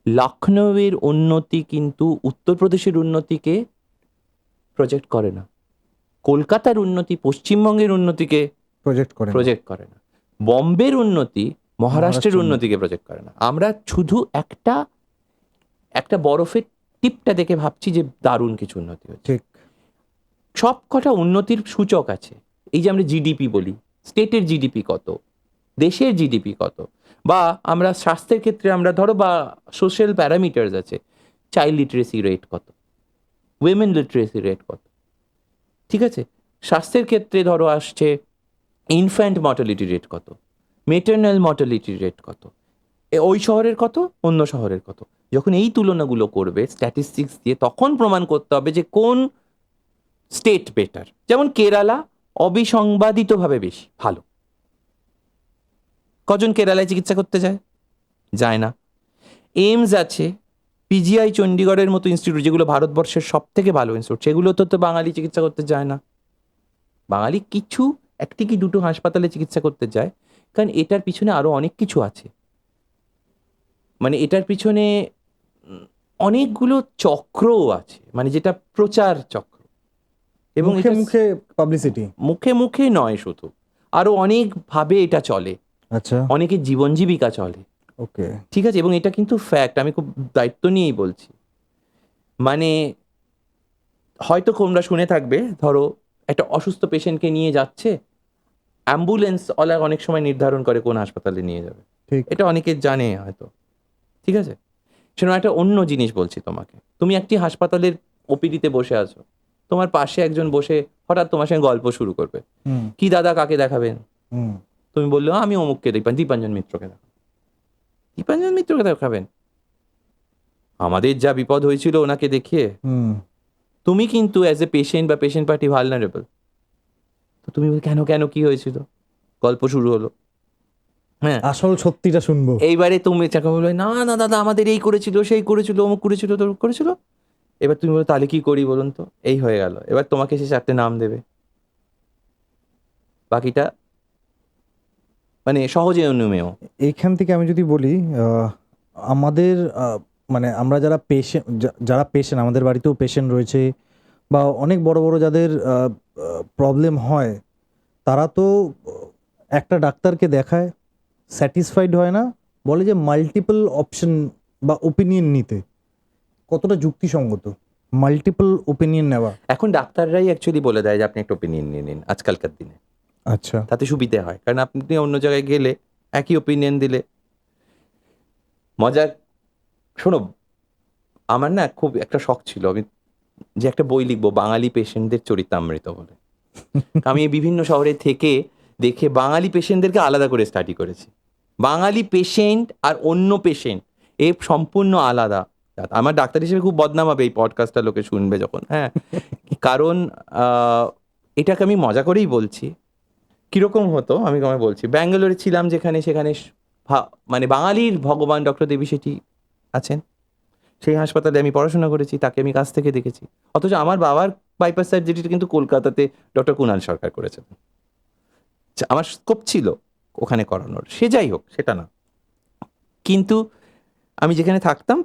লখনৌয়ের উন্নতি কিন্তু উত্তরপ্রদেশের উন্নতিকে প্রজেক্ট করে না, কলকাতার উন্নতি পশ্চিমবঙ্গের উন্নতিকে প্রজেক্ট করে না, বম্বের উন্নতি মহারাষ্ট্রের উন্নতিকে প্রজেক্ট করে না। আমরা শুধু একটা বরফের টিপটা দেখে ভাবছি যে দারুণ কিছু উন্নতি হচ্ছে। ঠিক। সব কটা উন্নতির সূচক আছে। এই যে আমরা জিডিপি বলি, স্টেটের জিডিপি কত, দেশের জিডিপি কত, বা আমরা স্বাস্থ্যের ক্ষেত্রে আমরা ধরো, বা সোশ্যাল প্যারামিটার্স আছে, চাইল্ড লিটারেসি রেট কত, উইমেন লিটারেসি রেট কত, ঠিক আছে। স্বাস্থ্যের ক্ষেত্রে ধরো আসছে ইনফ্যান্ট মর্টালিটি রেট কত, মেটার্নাল মর্টালিটি রেট কত, ওই শহরের কত, অন্য শহরের কত। যখন এই তুলনাগুলো করবে স্ট্যাটিস্টিক্স দিয়ে, তখন প্রমাণ করতে হবে যে কোন স্টেট বেটার। যেমন কেরালা অবিসংবাদিতভাবে বেশি ভালো। কজন কেরালায় চিকিৎসা করতে যায় না। এইমস আছে, পিজিআই চণ্ডীগড়ের মতো ইনস্টিটিউট, যেগুলো ভারতবর্ষের সব থেকে ভালো ইনস্টিটিউট, সেগুলো তো বাঙালি চিকিৎসা করতে যায় না। বাঙালি কিছু একটি কি দুটো হাসপাতালে চিকিৎসা করতে যায়, কারণ এটার পিছনে আরো অনেক কিছু আছে। মানে এটার পিছনে অনেকগুলো চক্রও আছে, মানে যেটা প্রচার চক্র, এবং মুখে মুখে পাবলিসিটি, মুখে মুখে নয় শুধু, আরো অনেক ভাবে এটা চলে। আচ্ছা, অনেকের জীবন জীবিকা চলে, ওকে, ঠিক আছে। এবং এটা কিন্তু ফ্যাক্ট, আমি খুব দায়িত্ব নিয়েই বলছি। মানে হয়তো তোমরা শুনে থাকবে, ধরো একটা অসুস্থ পেশেন্টকে নিয়ে যাচ্ছে, অ্যাম্বুলেন্স ওলা অনেক সময় নির্ধারণ করে কোন হাসপাতালে নিয়ে যাবে, ঠিক, এটা অনেকে জানে হয়তো, ঠিক আছে। সেরকম একটা অন্য জিনিস বলছি তোমাকে, তুমি একটি হাসপাতালের ওপিডিতে বসে আছো, তোমার পাশে একজন বসে হঠাৎ তোমার সঙ্গে গল্প শুরু করবে, হুম, কি দাদা কাকে দেখাবেন? হুম, তুমি বললো আমি অমুককে দেখবেন, দীপাঞ্জন মিত্রকে দেখাবেন। দীপাঞ্জন মিত্রকে দেখাবেন? আমাদের যা বিপদ হয়েছিল ওনাকে দেখিয়ে। হুম, তুমি কিন্তু অ্যাজ এ পেশেন্ট বা পেশেন্ট পার্টি ভালনারেবল। তো তুমি কেন কি হয়েছিল, গল্প শুরু হলো, হ্যাঁ, আসল সত্যিটা শুনবো। এইবারে তুমি চাকা বলবে না না দাদা আমাদের এই করেছিল, সেই করেছিল, অমুক করেছিল, তোর করেছিল। এবার তুমি বলো তাহলে কি করি বলুন তো, এই হয়ে গেল। এবার তোমাকে সে 4টে নাম দেবে, বাকিটা মানে সহজে অনুমেয়। এইখান থেকে আমি যদি বলি, আমাদের মানে আমরা যারা পেশেন্ট, আমাদের বাড়িতেও পেশেন্ট রয়েছে, বা অনেক বড় বড় যাদের প্রবলেম হয়, তারা তো একটা ডাক্তারকে দেখায়, স্যাটিসফাইড হয় না, বলে যে মাল্টিপল অপশন বা ওপিনিয়ন নিতে। কতটা যুক্তিসঙ্গত মাল্টিপল ওপিনিয়ন নেওয়া? এখন ডাক্তাররাই অ্যাকচুয়ালি বলে দেয় যে আপনি একটা ওপিনিয়ন নিয়ে নিন আজকালকার দিনে, আচ্ছা, তাতে সুবিধে হয়। কারণ আপনি অন্য জায়গায় গেলে একই ওপিনিয়ন দিলে মজা। শোনো, আমার না খুব একটা শখ ছিল আমি যে একটা বই লিখবো বাঙালি পেশেন্টদের চরিতামৃত বলে। আমি এই বিভিন্ন শহরে থেকে দেখে বাঙালি পেশেন্টদেরকে আলাদা করে স্টাডি করেছি। বাঙালি পেশেন্ট আর অন্য পেশেন্ট এ সম্পূর্ণ আলাদা। আমার ডাক্তার হিসেবে খুব বদনাম হবে এই পডকাস্টটা লোকে শুনবে যখন, হ্যাঁ। কারণ এটাকে আমি মজা করেই বলছি। কিরকম হতো আমি বলছি, ব্যাঙ্গালোরে ছিলাম যেখানে, সেখানে মানে বাঙালির ভগবান ডক্টর দেবী সেটি আছেন, সেই হাসপাতালে আমি পড়াশোনা করেছি, তাকে আমি কাছ থেকে দেখেছি। অথচ আমার বাবার বাইপাস সার্জারিটা কিন্তু কলকাতাতে ডক্টর কুণাল সরকার করেছেন, আমার স্কোপ ছিল ওখানে করানোর, সে যাই হোক, সেটা না। কিন্তু আমি যেখানে থাকতাম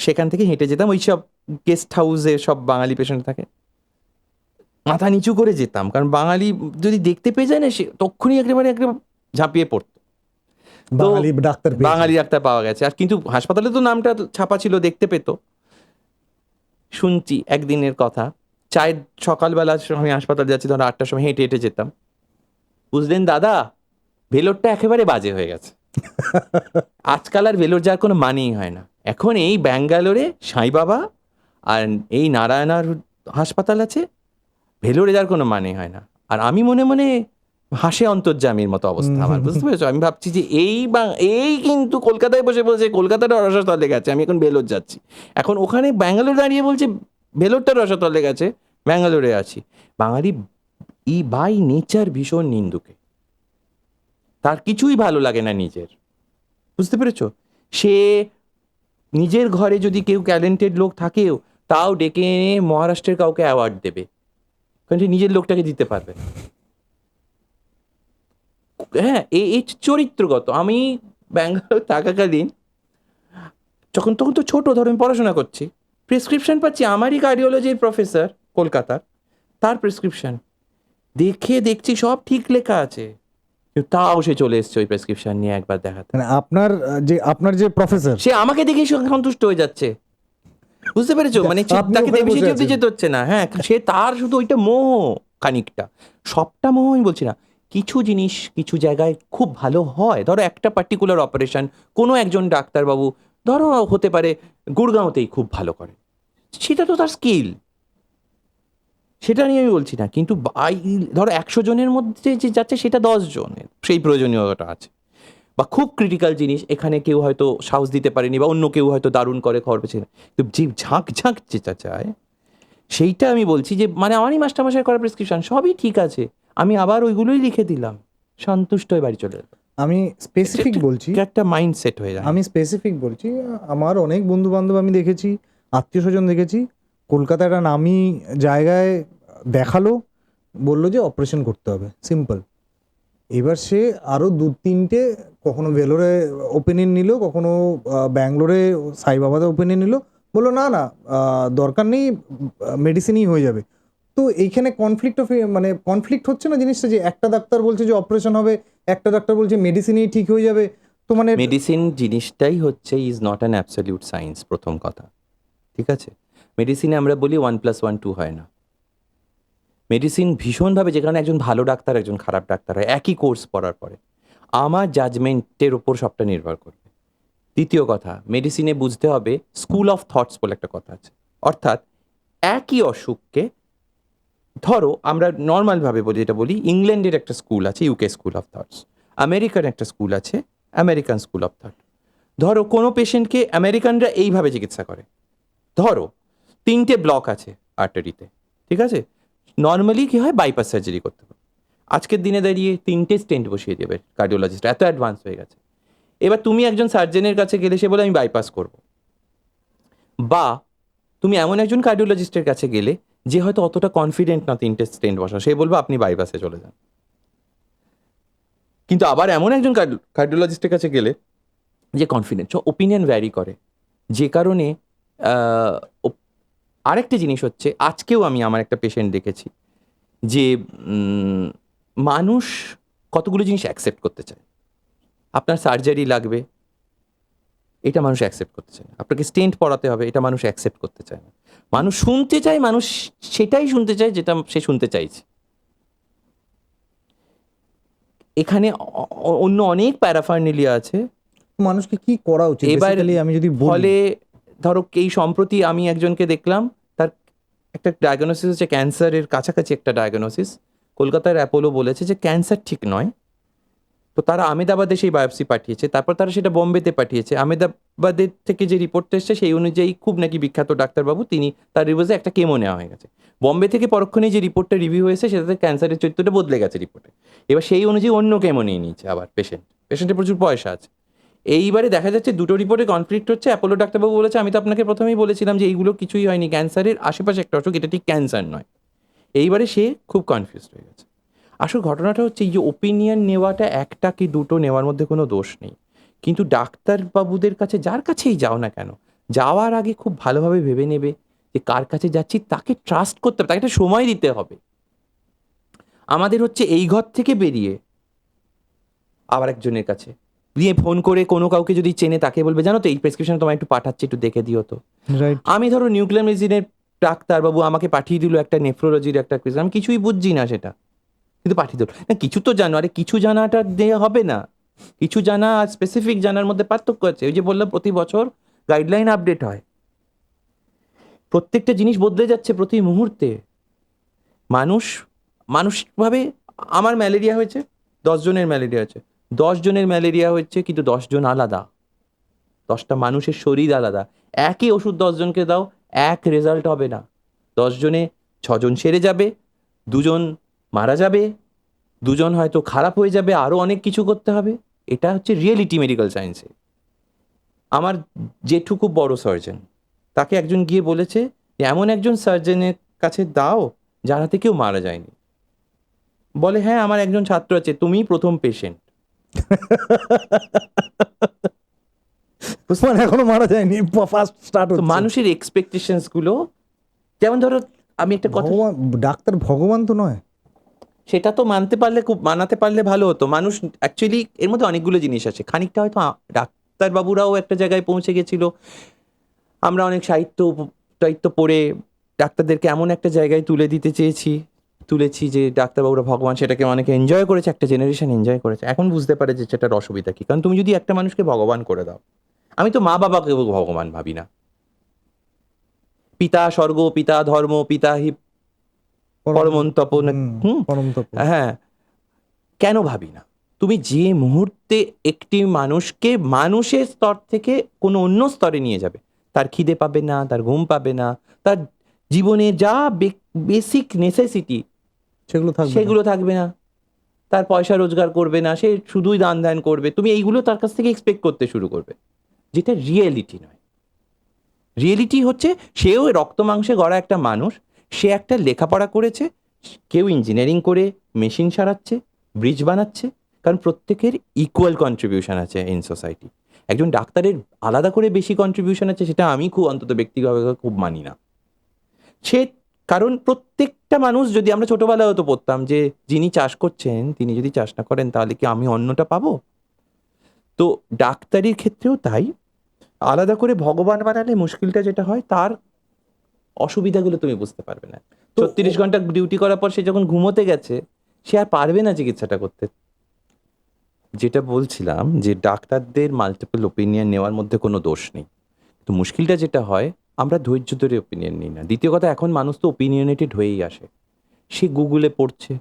সেখান থেকে হেঁটে যেতাম, ওই সব গেস্ট হাউসে সব বাঙালি পেশেন্ট থাকে, মাথা নিচু করে যেতাম, কারণ বাঙালি যদি দেখতে পেয়ে যায় না, সে তক্ষুনি একেবারে ঝাঁপিয়ে পড়তো। তো বাঙালি ডাক্তার পেয়েছে। বাঙালি ডাক্তার পাওয়া গেছে। আর কিন্তু হাসপাতালে তো নামটা ছাপা ছিল, দেখতে পেতো। শুনছি একদিনের কথা, চায়ের সকালবেলা আমি হাসপাতালে যাচ্ছি, ধরো 8টার সময় হেঁটে হেঁটে যেতাম, বুঝলেন দাদা ভেলোরটা একেবারে বাজে হয়ে গেছে। আজকাল আর ভেলোর যাওয়ার কোনো মানেই হয় না। এখন এই ব্যাঙ্গালোরে সাই বাবা আর এই নারায়ণার হাসপাতাল আছে, ভেলোরে যাওয়ার কোনো মানে হয় না। আর আমি মনে মনে হাসে অন্তর্যামীর মতো অবস্থা আমার, বুঝতে পেরেছো? আমি ভাবছি যে এই কিন্তু কলকাতায় বসে বলছে কলকাতাটা রসাতলে গেছে, আমি এখন ভেলোর যাচ্ছি। এখন ওখানে ব্যাঙ্গালোর দাঁড়িয়ে বলছে ভেলোরটা রসাতলে গেছে, ব্যাঙ্গালোরে আছি। বাঙালি বাই নেচার ভীষণ নিন্দুকে, তার কিছুই ভালো লাগে না নিজের, বুঝতে পেরেছো? সে নিজের ঘরে যদি কেউ ট্যালেন্টেড লোক থাকেও, তাও ডেকে এনে মহারাষ্ট্রের কাউকে অ্যাওয়ার্ড দেবে, কারণ সে নিজের লোকটাকে দিতে পারবে না। হ্যাঁ, এই চরিত্রগত। আমি ব্যাঙ্গালোর থাকাকালীন তখন তো ছোট, ধরো আমি পড়াশোনা করছি, প্রেসক্রিপশন পাচ্ছি আমারই কার্ডিওলজির প্রফেসর কলকাতার, তার প্রেসক্রিপশন দেখছি সব ঠিক লেখা আছে, কিন্তু তাও সে চলে এসছে ওই প্রেসক্রিপশন নিয়ে একবার দেখাতে। মানে আপনার যে প্রফেসর, সে আমাকে দেখেই সন্তুষ্ট হয়ে যাচ্ছে, বুঝতে পেরেছো? মানে আপনি তাকে ওখানে দেবী বসে সেজে অব্দি আছেন। যেতে হচ্ছে না। হ্যাঁ, সে তার শুধু ওইটা মোহ, খানিকটা, সবটা মোহ আমি বলছি না। কিছু জিনিস কিছু জায়গায় খুব ভালো হয়, ধরো একটা পার্টিকুলার অপারেশন কোনো একজন ডাক্তারবাবু ধরো হতে পারে গুড়গাঁওতেই খুব ভালো করে, সেটা তো তার স্কিল, সেটা নিয়ে আমি বলছি না। কিন্তু ধরো 100 জনের মধ্যে যে যাচ্ছে সেটা 10 জনের সেই প্রয়োজনীয়তা আছে, বা খুব ক্রিটিক্যাল জিনিস এখানে কেউ হয়তো সাহস দিতে পারেনি, বা অন্য কেউ হয়তো দারুণ করে খবর পেয়েছে না, কিন্তু যে ঝাঁক যেটা চায় সেইটা আমি বলছি যে মানে আমারই মাস্টারমশাই করা প্রেসক্রিপশন সবই ঠিক আছে, আমি আবার ওইগুলোই লিখে দিলাম, সন্তুষ্ট হয়ে বাড়ি চলে যেতাম। আমি স্পেসিফিক বলছি, একটা মাইন্ড সেট হয়ে যায়। আমি স্পেসিফিক বলছি, আমার অনেক বন্ধু বান্ধব আমি দেখেছি, আত্মীয় স্বজন দেখেছি, কলকাতা একটা নামি জায়গায় দেখালো, বললো যে অপারেশন করতে হবে, সিম্পল। এবার সে আরও 2-3টে, কখনো ভেলোরে ওপেনিং নিল, কখনো ব্যাঙ্গালোরে সাইবাবাতে ওপেনিং নিল, বললো না দরকার নেই, মেডিসিনই হয়ে যাবে। তো এইখানে কনফ্লিক্ট হচ্ছে না জিনিসটা, যে একটা ডাক্তার বলছে যে অপারেশন হবে, একটা ডাক্তার বলছে মেডিসিনই ঠিক হয়ে যাবে। তো মানে মেডিসিন জিনিসটাই হচ্ছে is not an absolute science, প্রথম কথা, ঠিক আছে? মেডিসিনে আমরা বলি 1+1 2 হয় না। মেডিসিন ভীষণভাবে, যেখানে একজন ভালো ডাক্তার একজন খারাপ ডাক্তার হয় একই কোর্স পড়ার পরে, আমার জাজমেন্টের ওপর সবটা নির্ভর করবে। দ্বিতীয় কথা, মেডিসিনে বুঝতে হবে স্কুল অফ থটস বলে একটা কথা আছে, অর্থাৎ একই অসুখকে ধরো আমরা নর্মালভাবে বলি, যেটা বলি ইংল্যান্ডের একটা স্কুল আছে ইউকে স্কুল অফ থটস, আমেরিকার একটা স্কুল আছে আমেরিকান স্কুল অফ থট। ধরো কোনো পেশেন্টকে আমেরিকানরা এইভাবে চিকিৎসা করে, ধরো 3টে ব্লক আছে আর্টারিতে, ঠিক আছে? নর্মালি কি হয়, বাইপাস সার্জারি করতে হবে। আজকের দিনে দাঁড়িয়ে 3টে স্টেন্ট বসিয়ে দেবে কার্ডিওলজিস্ট, এত অ্যাডভান্স হয়ে গেছে। এবার তুমি একজন সার্জনের কাছে গেলে সে বলে আমি বাইপাস করব, বা তুমি এমন একজন কার্ডিওলজিস্টের কাছে গেলে যে হয়তো অতটা কনফিডেন্ট না 3টে স্টেন্ট বসা, সে বলবে আপনি বাইপাসে চলে যান। কিন্তু আবার এমন একজন কার্ডিওলজিস্টের কাছে গেলে যে কনফিডেন্ট, ওপিনিয়ন ভ্যারি করে। যে কারণে আরেকটা জিনিস হচ্ছে, আজকেও আমি আমার একটা পেশেন্ট দেখেছি যে মানুষ কতগুলো জিনিস অ্যাকসেপ্ট করতে চায়। আপনার সার্জারি লাগবে, এটা মানুষ অ্যাকসেপ্ট করতে চায় না। আপনাকে স্টেন্ট পড়াতে হবে, এটা মানুষ অ্যাকসেপ্ট করতে চায় না। মানুষ শুনতে চায়, মানুষ সেটাই শুনতে চায় যেটা সে শুনতে চাইছে। এখানে অন্য অনেক প্যারাফার্নেলিয়া আছে। মানুষকে কি করা উচিত এবার basically আমি যদি বলি? ফলে ধরো এই সম্প্রতি আমি একজনকে দেখলাম, তার একটা ডায়াগনোসিস হচ্ছে ক্যান্সারের কাছাকাছি একটা ডায়াগনোসিস, কলকাতার অ্যাপোলো বলেছে যে ক্যান্সার ঠিক নয়, তো তারা আহমেদাবাদে সেই বায়োপসি পাঠিয়েছে, তারপর তারা সেটা বোম্বেতে পাঠিয়েছে। আহমেদাবাদের থেকে যে রিপোর্টটা এসছে সেই অনুযায়ী খুব নাকি বিখ্যাত ডাক্তারবাবু, তিনি তার রিভিউজে একটা কেমো নেওয়া হয়ে গেছে। বম্বে থেকে পরক্ষণেই যে রিপোর্টটা রিভিউ হয়েছে সেটাতে ক্যান্সারের চরিত্রটা বদলে গেছে রিপোর্টে। এবার সেই অনুযায়ী অন্য কেমো নিয়ে নিয়েছে আবার পেশেন্টের প্রচুর পয়সা আছে। এইবারে দেখা যাচ্ছে দুটো রিপোর্টে কনফ্লিক্ট হচ্ছে। অ্যাপোলো ডাক্তারবাবু বলেছে আমি তো আপনাকে প্রথমেই বলেছিলাম যে এইগুলো কিছুই হয়নি, ক্যান্সারের আশেপাশে একটা অসুখ, এটা ঠিক ক্যান্সার নয়। এইবারে সে খুব কনফিউজড হয়ে গেছে। আসল ঘটনাটা হচ্ছে এই যে ওপিনিয়ন নেওয়াটা একটা কি দুটো নেওয়ার মধ্যে কোনো দোষ নেই, কিন্তু ডাক্তারবাবুদের কাছে যার কাছেই যাও না কেন, যাওয়ার আগে খুব ভালোভাবে ভেবে নেবে যে কার কাছে যাচ্ছি, তাকে ট্রাস্ট করতে হবে, তাকে একটা সময় দিতে হবে। আমাদের হচ্ছে এই ঘর থেকে বেরিয়ে আবার একজনের কাছে দিয়ে ফোন করে কোনো কাউকে যদি চেনে তাকে বলবে জানো তো এই প্রেসক্রিপশন তোমায় একটু পাঠাচ্ছি, একটু দেখে দিও তো। রাইট। আমি ধরো নিউক্লিয়ার মেডিসিনের ডাক্তারবাবু আমাকে পাঠিয়ে দিল একটা নেফ্রোলজির একটা প্রেসক্রিপশন, আমি কিছুই বুঝছি না সেটা, কিন্তু পাঠিয়ে দিল না। কিছু তো জানো, আরে কিছু জানাটা দেওয়া হবে না, কিছু জানা আর স্পেসিফিক জানার মধ্যে পার্থক্য আছে। ওই যে বললাম প্রতি বছর গাইডলাইন আপডেট হয়, প্রত্যেকটা জিনিস বদলে যাচ্ছে প্রতি মুহূর্তে। মানুষভাবে আমার ম্যালেরিয়া হয়েছে, 10 জনের ম্যালেরিয়া হয়েছে, 10 জনের ম্যালেরিয়া হচ্ছে, কিন্তু 10 জন আলাদা, 10টা মানুষের শরীর আলাদা। একই ওষুধ 10 জনকে দাও, এক রেজাল্ট হবে না। 10 জনে 6 জন সেরে যাবে, 2 জন মারা যাবে, 2 জন হয়তো খারাপ হয়ে যাবে, আরো অনেক কিছু করতে হবে। এটা হচ্ছে রিয়েলিটি মেডিকেল সায়েন্সে। আমার জেঠু খুব বড় সার্জন, তাকে একজন গিয়ে বলেছে যে এমন একজন সার্জনের কাছে দাও যার হাতে কেউ মারা যায়নি। বলে হ্যাঁ আমার একজন ছাত্র আছে, তুমিই প্রথম পেশেন্ট। মানে এখনো মারা যায়নি, ফার্স্ট স্টার্ট তো হচ্ছে। মানুষের এক্সপেকটেশনস গুলো, যেমন ধরো আমি একটা কথা, ভগবান, ডাক্তার ভগবান তো নয়। সেটা তো মানাতে পারলে ভালো হতো। মানুষ অ্যাকচুয়ালি এর মধ্যে অনেকগুলো জিনিস আছে, খানিকটা হয়তো ডাক্তারবাবুরাও একটা জায়গায় পৌঁছে গেছিল। আমরা অনেক সাহিত্য পড়ে ডাক্তারদেরকে এমন একটা জায়গায় তুলেছি যে ডাক্তারবাবুরা ভগবান, সেটাকে অনেকে এনজয় করেছে, একটা জেনারেশন এনজয় করেছে। এখন বুঝতে পারে যে সেটার অসুবিধা কি, কারণ তুমি যদি একটা মানুষকে ভগবান করে দাও, আমি তো মা বাবাকে ভগবান ভাবি না, পিতা স্বর্গ, পিতা ধর্ম, পিতা হি পরমন্তপ, পরম তপ। হ্যাঁ, কেন ভাবি না? তুমি যে মুহূর্তে একটি মানুষকে মানুষের স্তর থেকে কোনো অন্য স্তরে নিয়ে যাবে, তার খিদে পাবে না, তার ঘুম পাবে না, তার জীবনে যা বেসিক নেসেসিটি সেগুলো থাকবে না, তার পয়সা রোজগার করবে না, সে শুধুই দান ধ্যান করবে, তুমি এইগুলো তার কাছ থেকে এক্সপেক্ট করতে শুরু করবে, যেটা রিয়েলিটি নয়। রিয়েলিটি হচ্ছে সেও রক্ত মাংসে গড়া একটা মানুষ, সে একটা লেখাপড়া করেছে, কেউ ইঞ্জিনিয়ারিং করে মেশিন সারাচ্ছে, ব্রিজ বানাচ্ছে, কারণ প্রত্যেকের ইকুয়াল কন্ট্রিবিউশন আছে ইন সোসাইটি। একজন ডাক্তারের আলাদা করে বেশি কন্ট্রিবিউশন আছে, সেটা আমি অন্তত ব্যক্তিগতভাবে খুব মানি না। কারণ প্রত্যেকটা মানুষ, যদি আমরা ছোটবেলায় হয়তো পড়তাম যে যিনি চাষ করছেন তিনি যদি চাষ না করেন তাহলে কি আমি অন্নটা পাবো? তো ডাক্তারির ক্ষেত্রেও তাই, আলাদা করে ভগবান বানালে মুশকিলটা যেটা হয়, তার অসুবিধাগুলো তুমি বুঝতে পারবে না। 36 ঘন্টা ডিউটি করার পর সে যখন ঘুমোতে গেছে, সে আর পারবে না চিকিৎসাটা করতে। যেটা বলছিলাম যে ডাক্তারদের মাল্টিপল ওপিনিয়ন নেওয়ার মধ্যে কোনো দোষ নেই, তো মুশকিলটা যেটা হয় আমরা ধৈর্য ধরে ওপিনিয়ন নিই না। দ্বিতীয় কথা, এখন মানুষ তো ওপিনিয়নেটেড হয়েই আসে, সে গুগলে পড়ছে,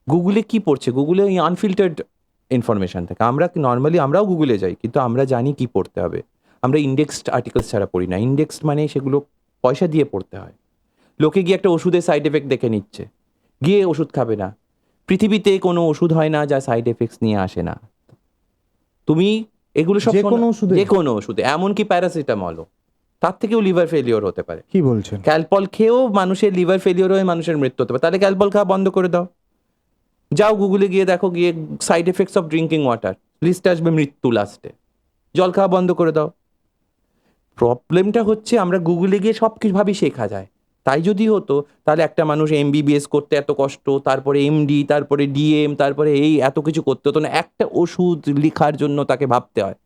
গুগলে কি পড়ছে, গুগলে এই আনফিল্টার্ড ইনফরমেশন থাকে। আমরাও গুগলে যাই, কিন্তু আমরা জানি কি পড়তে হবে। আমরা ইন্ডেক্সড আর্টিকেলস ছাড়া পড়ি না। ইন্ডেক্সড মানে সেগুলো পয়সা দিয়ে পড়তে হয়। লোকে গিয়ে একটা ওষুধের সাইড এফেক্ট দেখে নিচ্ছে, গিয়ে ওষুধ খাবে না। পৃথিবীতে কোনো ওষুধ হয় না যা সাইড এফেক্টস নিয়ে আসে না। তুমি এগুলো সব যে কোনো ওষুধে, এমনকি প্যারাসিটামলও, তার থেকেও লিভার ফেলিওর হতে পারে। কি বলছেন? ক্যালপল খেয়েও মানুষের লিভার ফেলিওর হয়ে মানুষের মৃত্যু হতে পারে। তাহলে ক্যালপল খাওয়া বন্ধ করে দাও। যাও গুগলে গিয়ে দেখো, গিয়ে side effects of drinking water লিস্টে আসবে মৃত্যু লাস্টে। জল খাওয়া বন্ধ করে দাও। প্রবলেমটা হচ্ছে আমরা গুগলে গিয়ে সব কিছু ভাবি শেখা যায়। তাই যদি হতো তাহলে একটা মানুষ MBBS করতে এত কষ্ট, তারপরে MD, তারপরে DM, তারপরে এই এত কিছু করতে হতো না। একটা ওষুধ লেখার জন্য তাকে ভাবতে হয়।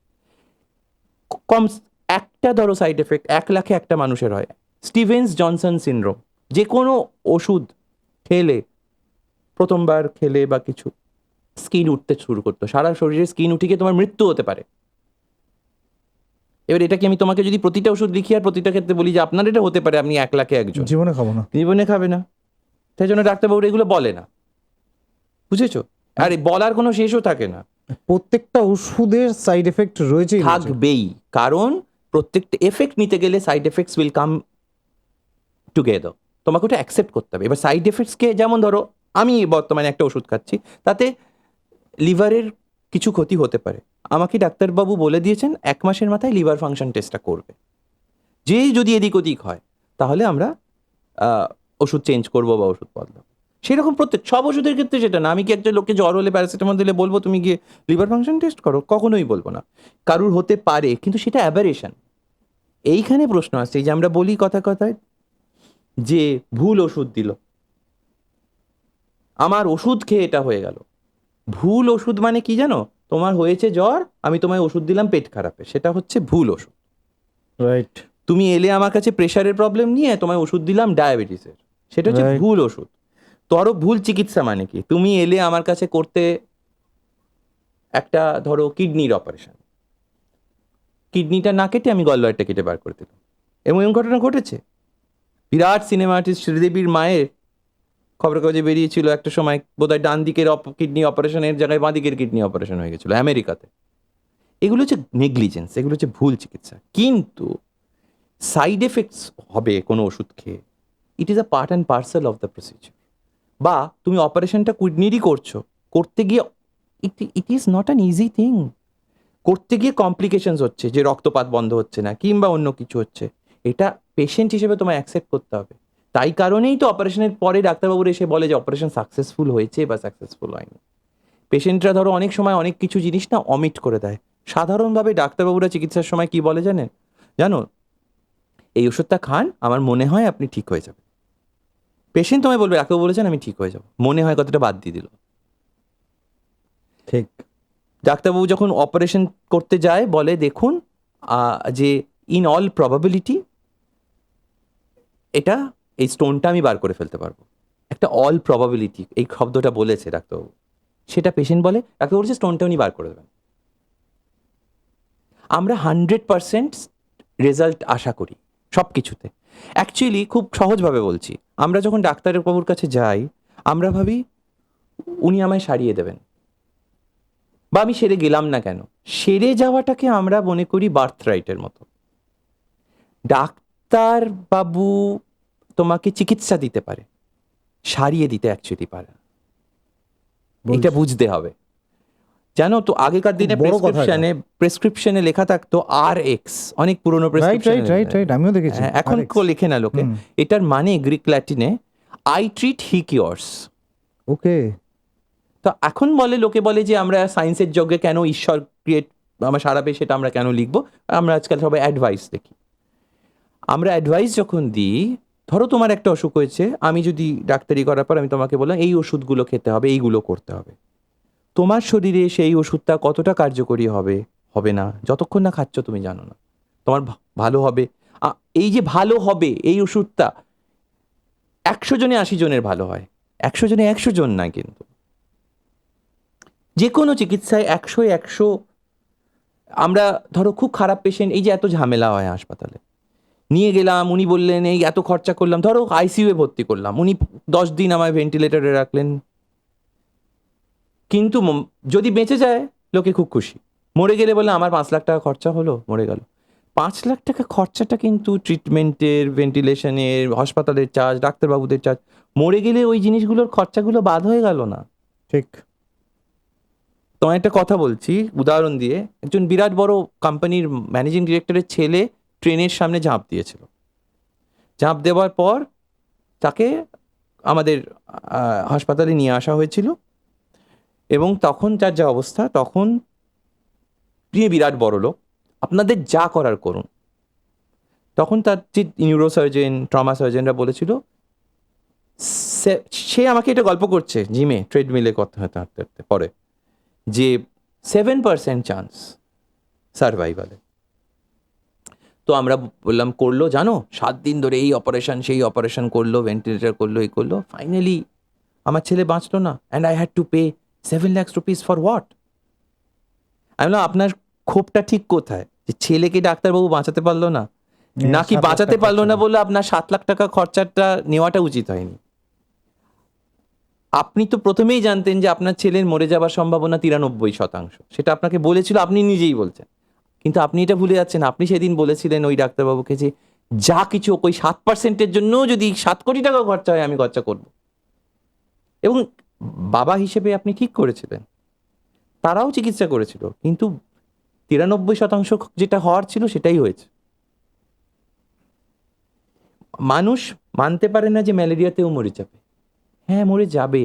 একটা ধরো সাইড এফেক্ট 1 লাখে একটা মানুষের হয়, স্টিভেন্স জনসন সিনড্রোম। যে কোনো ওষুধ খেলে, প্রথমবার খেলে বা কিছু, স্কিন উঠতে শুরু করতো, সারা শরীরে স্কিন উঠে গিয়ে তোমার মৃত্যু হতে পারে। এবার এটা কি আমি তোমাকে যদি প্রতিটা ওষুধ লিখি আর প্রতিটা ক্ষেত্রে বলি যে আপনার এটা হতে পারে, আপনি 1 লাখে একজন, জীবনে খাবো না, জীবনে খাবে না। তাই জন্য ডাক্তারবাবুরা এগুলো বলে না, বুঝেছো? আর বলার কোনো শেষও থাকে না। প্রত্যেকটা ওষুধের সাইড এফেক্ট রয়েছে, থাকবেই, কারণ প্রত্যেকটা এফেক্ট নিতে গেলে side effects will come together. তোমাকে ওটা অ্যাকসেপ্ট করতে হবে। এবার সাইড এফেক্টসকে, যেমন ধরো আমি বর্তমানে একটা ওষুধ খাচ্ছি, তাতে লিভারের কিছু ক্ষতি হতে পারে, আমাকে ডাক্তারবাবু বলে দিয়েছেন 1 মাসের মাথায় লিভার ফাংশন টেস্টটা করবে। যদি এদিক ওদিক হয় তাহলে আমরা ওষুধ চেঞ্জ করবো বা ওষুধ বদলাবো। সেরকম প্রত্যেক সব ওষুধের ক্ষেত্রে সেটা না। আমি কি একটা লোককে জ্বর হলে প্যারাসিটামল দিলে বলবো তুমি গিয়ে লিভার ফাংশন টেস্ট করো? কখনোই বলবো না। কারুর হতে পারে, কিন্তু সেটা অ্যাবারেশন। এইখানে প্রশ্ন আসছে, এই যে আমরা বলি কথায় যে ভুল ওষুধ দিল, আমার ওষুধ খেয়ে এটা হয়ে গেল। ভুল ওষুধ মানে কি জানো? তোমার হয়েছে জ্বর, আমি তোমায় ওষুধ দিলাম পেট খারাপে, সেটা হচ্ছে ভুল ওষুধ। রাইট। তুমি এলে আমার কাছে প্রেশারের প্রবলেম নিয়ে, তোমায় ওষুধ দিলাম ডায়াবেটিসের, সেটা হচ্ছে Right. ভুল ওষুধ। ধরো ভুল চিকিৎসা মানে কি? তুমি এলে আমার কাছে করতে একটা ধরো কিডনির অপারেশন, কিডনিটা না কেটে আমি গলব্লাডারটা কেটে বার করে দিলাম, এবং এমন ঘটনা ঘটেছে। বিরাট সিনেমা আর্টিস্ট শ্রীদেবীর মায়ের খবরের কাগজে বেরিয়েছিল একটা সময়, বোধহয় ডান দিকের কিডনি অপারেশনের জায়গায় বাঁ দিকের কিডনি অপারেশন হয়ে গেছিল আমেরিকাতে। এগুলো হচ্ছে নেগলিজেন্স, এগুলো হচ্ছে ভুল চিকিৎসা। কিন্তু সাইড এফেক্টস হবে কোনো ওষুধ খেয়ে, it is a part and parcel of the procedure. বা তুমি অপারেশনটা কিডনিরই করছো, করতে গিয়ে it is not an easy thing. করতে গিয়ে কমপ্লিকেশনস হচ্ছে, যে রক্তপাত বন্ধ হচ্ছে না কিংবা অন্য কিছু হচ্ছে, এটা পেশেন্ট হিসেবে তোমায় অ্যাকসেপ্ট করতে হবে। তাই কারণেই তো অপারেশনের পরে ডাক্তারবাবুরা এসে বলে যে অপারেশন সাকসেসফুল হয়েছে বা সাকসেসফুল হয়নি। পেশেন্টরা ধরো অনেক সময় অনেক কিছু জিনিস না অমিট করে দেয়। সাধারণভাবে ডাক্তারবাবুরা চিকিৎসার সময় কি বলে জানো? এই ওষুধটা খান, আমার মনে হয় আপনি ঠিক হয়ে যাবেন। পেশেন্ট তোমায় বলবে ডাক্তারবাবু বলেছেন আমি ঠিক হয়ে যাবো, মনে হয় কথাটা বাদ দিয়ে দিল। ঠিক। ডাক্তারবাবু যখন অপারেশন করতে যায় বলে দেখুন যে ইন অল প্রবাবিলিটি এটা, এই স্টোনটা আমি বার করে ফেলতে পারবো। একটা অল প্রবাবিলিটি এই শব্দটা বলেছে ডাক্তারবাবু, সেটা পেশেন্ট বলে, ডাক্তারবাবু বলছে স্টোনটা উনি বার করে দেবেন। আমরা 100% রেজাল্ট আশা করি সব কিছুতে। অ্যাকচুয়ালি খুব সহজভাবে বলছি, আমরা যখন ডাক্তারের বাবুর কাছে যাই আমরা ভাবি উনি আমায় সারিয়ে দেবেন, বা আমি সেরে গেলাম না কেন। সেরে যাওয়াটাকে আমরা মনে করি বার্থ রাইটের মতো। ডাক্তার বাবু তোমাকে চিকিৎসা দিতে পারে, সারিয়ে দিতে অ্যাকচুয়ালি পারে না। এটা বুঝতে হবে। জানো তো আগেকার দিনে বড় কথা এটা। প্রেসক্রিপশনে লেখা থাকতো RX, অনেক পুরনো right prescription. Right right right, আমিও দেখেছি। এখন RX লেখে না লোকে। এটার মানে Greek ল্যাটিনে I treat he cures. ওকে। তো এখন লোকে বলে যে আমরা সায়েন্সের যজ্ঞে কেন ঈশ্বর ক্রিয়েট আমার সারাবে সেটা আমরা কেন লিখবো? আমরা আজকাল সবাই অ্যাডভাইস দেখি। আমরা অ্যাডভাইস যখন দিই, ধরো তোমার একটা অসুখ হয়েছে, আমি যদি ডাক্তারি করার পর আমি তোমাকে বললাম এই ওষুধগুলো খেতে হবে, এইগুলো করতে হবে, তোমার শরীরে সেই ওষুধটা কতটা কার্যকরী হবে না যতক্ষণ না খাচ্ছ তুমি জানো না। তোমার ভালো হবে, এই যে ভালো হবে এই ওষুধটা 100 জনে 80 জনের ভালো হয়, 100 জনে 100 জন না। কিন্তু যে কোনো চিকিৎসায় 100 আমরা ধরো খুব খারাপ পেশেন্ট, এই যে এত ঝামেলা হয় হাসপাতালে, নিয়ে গেলাম, উনি বললেন এই এত খরচা করলাম, ধরো ICU এ ভর্তি করলাম, উনি 10 দিন আমায় ভেন্টিলেটরে রাখলেন, কিন্তু যদি বেঁচে যায় লোকে খুব খুশি, মরে গেলে বলে আমার 5 লাখ টাকা খরচা হলো, মরে গেল। 5 লাখ টাকা খরচাটা কিন্তু ট্রিটমেন্টের, ভেন্টিলেশনের, হাসপাতালের চার্জ, ডাক্তারবাবুদের চার্জ, মরে গেলে ওই জিনিসগুলোর খরচাগুলো বাদ হয়ে গেল না। ঠিক। তোমায় একটা কথা বলছি উদাহরণ দিয়ে। একজন বিরাট বড় কোম্পানির ম্যানেজিং ডিরেক্টরের ছেলে ট্রেনের সামনে ঝাঁপ দিয়েছিল। ঝাঁপ দেওয়ার পর তাকে আমাদের হাসপাতালে নিয়ে আসা হয়েছিল, এবং তখন তার যা অবস্থা, তখন তিনি বিরাট বড় লোক, আপনাদের যা করার করুন। তখন তার যে নিউরোসার্জেন, ট্রমা সার্জেনরা বলেছিল, সে আমাকে এটা গল্প করছে জিমে ট্রেডমিলে কথা হাঁটতে হাঁটতে পরে, যে 7% চান্স সার্ভাইভালে। তো আমরা বললাম করলো জানো, 7 দিন ধরে এই অপারেশন সেই অপারেশন করলো, ভেন্টিলেটার করলো, এই করলো, ফাইনালি আমার ছেলে বাঁচলো না, and I had to pay 7 lakh rupees for what? আমি বললাম আপনার ক্ষোভটা ঠিক কোথায়, যে ছেলেকে ডাক্তারবাবু বাঁচাতে পারলো না, নাকি 7 লাখ বাঁচাতে টাকা পারলো না খরচা। বলে আপনার 7 লাখ টাকা খরচাটা নেওয়াটা উচিত হয়নি? আপনি তো প্রথমেই জানতেন যে আপনার ছেলের মরে যাবার সম্ভাবনা 93%, সেটা আপনাকে বলেছিল, আপনি নিজেই বলছেন। কিন্তু আপনি এটা ভুলে যাচ্ছেন, আপনি সেদিন বলেছিলেন ওই ডাক্তারবাবুকে যে যা কিছু ওই 7%-এর জন্য যদি 7 কোটি টাকা খরচা হয় আমি খরচা করব। এবং বাবা হিসেবে আপনি ঠিক করেছিলেন, তারাও চিকিৎসা করেছিল, কিন্তু 93% যেটা হওয়ার ছিল সেটাই হয়েছে। মানুষ মানতে পারে না যে ম্যালেরিয়াতেও মরে যাবে, হ্যাঁ মরে যাবে,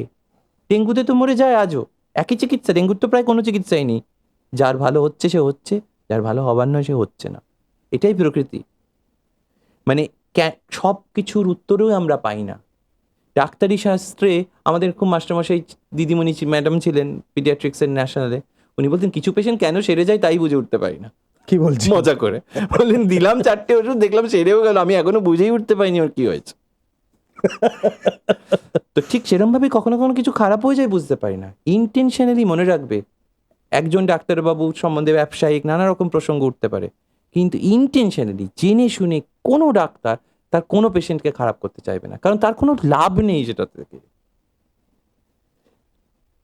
ডেঙ্গুতে তো মরে যায় আজও, একই চিকিৎসা, ডেঙ্গুর তো প্রায় কোনো চিকিৎসাই নেই, যার ভালো হচ্ছে সে হচ্ছে, যার ভালো হবার নয় সে হচ্ছে না, এটাই প্রকৃতি। মানে সব কিছুর উত্তরও আমরা পাই না। ডাক্তারি শাস্ত্রে আমাদের খুব মাস্টারমশাই দিদিমণি ম্যাডাম ছিলেন পিডিয়াট্রিক্সের ন্যাশনালে, উনি বলতেন কিছু পেশেন্ট কেন সেরে যায় তাই বুঝে উঠতে পারি না। কি বলছি? মজা করে বললেন দিলাম 4টে ওষুধ, দেখলাম সেরেও গেল, আমি এখনো বুঝেই উঠতে পারিনি ওর কি হয়েছে। তো ঠিক সেরকম ভাবে কখনো কখনো কিছু খারাপ হয়ে যায় বুঝতে পারি না। ইন্টেনশনালি মনে রাখবে, একজন ডাক্তারবাবু সম্বন্ধে ব্যবসায়িক নানা রকম প্রসঙ্গ উঠতে পারে, কিন্তু ইন্টেনশনালি জেনে শুনে কোনো ডাক্তার তার কোনো পেশেন্টকে খারাপ করতে চাইবে না, কারণ তার কোনো লাভ নেই সেটা থেকে,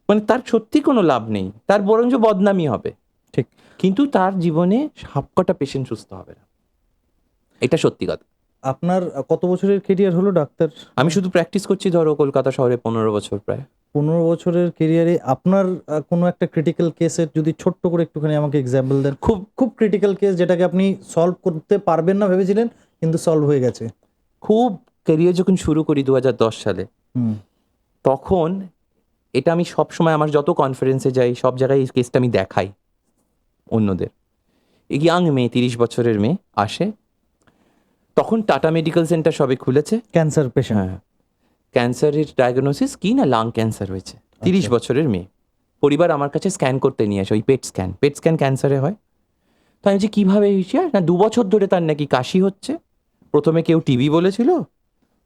মানে তার সত্যি কোনো লাভ নেই, তার বরঞ্চ বদনামি হবে। ঠিক। কিন্তু তার জীবনে সবকটা পেশেন্ট সুস্থ হবে না, এটা সত্যি কথা। আপনার কত বছরের কেরিয়ার হলো ডাক্তার? আমি শুধু প্র্যাকটিস করছি ধরো কলকাতা শহরে 15 বছর প্রায়। 15 বছরের কেরিয়ারে আপনার কোনো একটা ক্রিটিক্যাল কেসের যদি ছোট্ট করে একটুখানি আমাকে এক্সাম্পল দেন, খুব খুব ক্রিটিক্যাল কেস যেটাকে আপনি সলভ করতে পারবেন না ভেবেছিলেন কিন্তু সলভ হয়ে গেছে। খুব ক্যারিয়ার যখন শুরু করি 2010 সালে, তখন এটা আমি সব সময় আমার যত কনফারেন্সে যাই সব জায়গায় এই কেসটা আমি দেখাই অন্যদের। ইয়াং মেয়ে, 30 বছরের মেয়ে আসে, তখন টাটা মেডিকেল সেন্টার সবে খুলেছে। Cancer patient? হ্যাঁ, ক্যান্সারের ডায়াগনোসিস কি না লাং ক্যান্সার হয়েছে, 30 বছরের মেয়ে। পরিবার আমার কাছে স্ক্যান করতে নিয়ে আসে, ওই পেট স্ক্যান ক্যান্সারে হয়। তো আমি যে কীভাবে হয়েছে না, 2 বছর ধরে তার নাকি কাশি হচ্ছে, প্রথমে কেউ টিবি বলেছিল,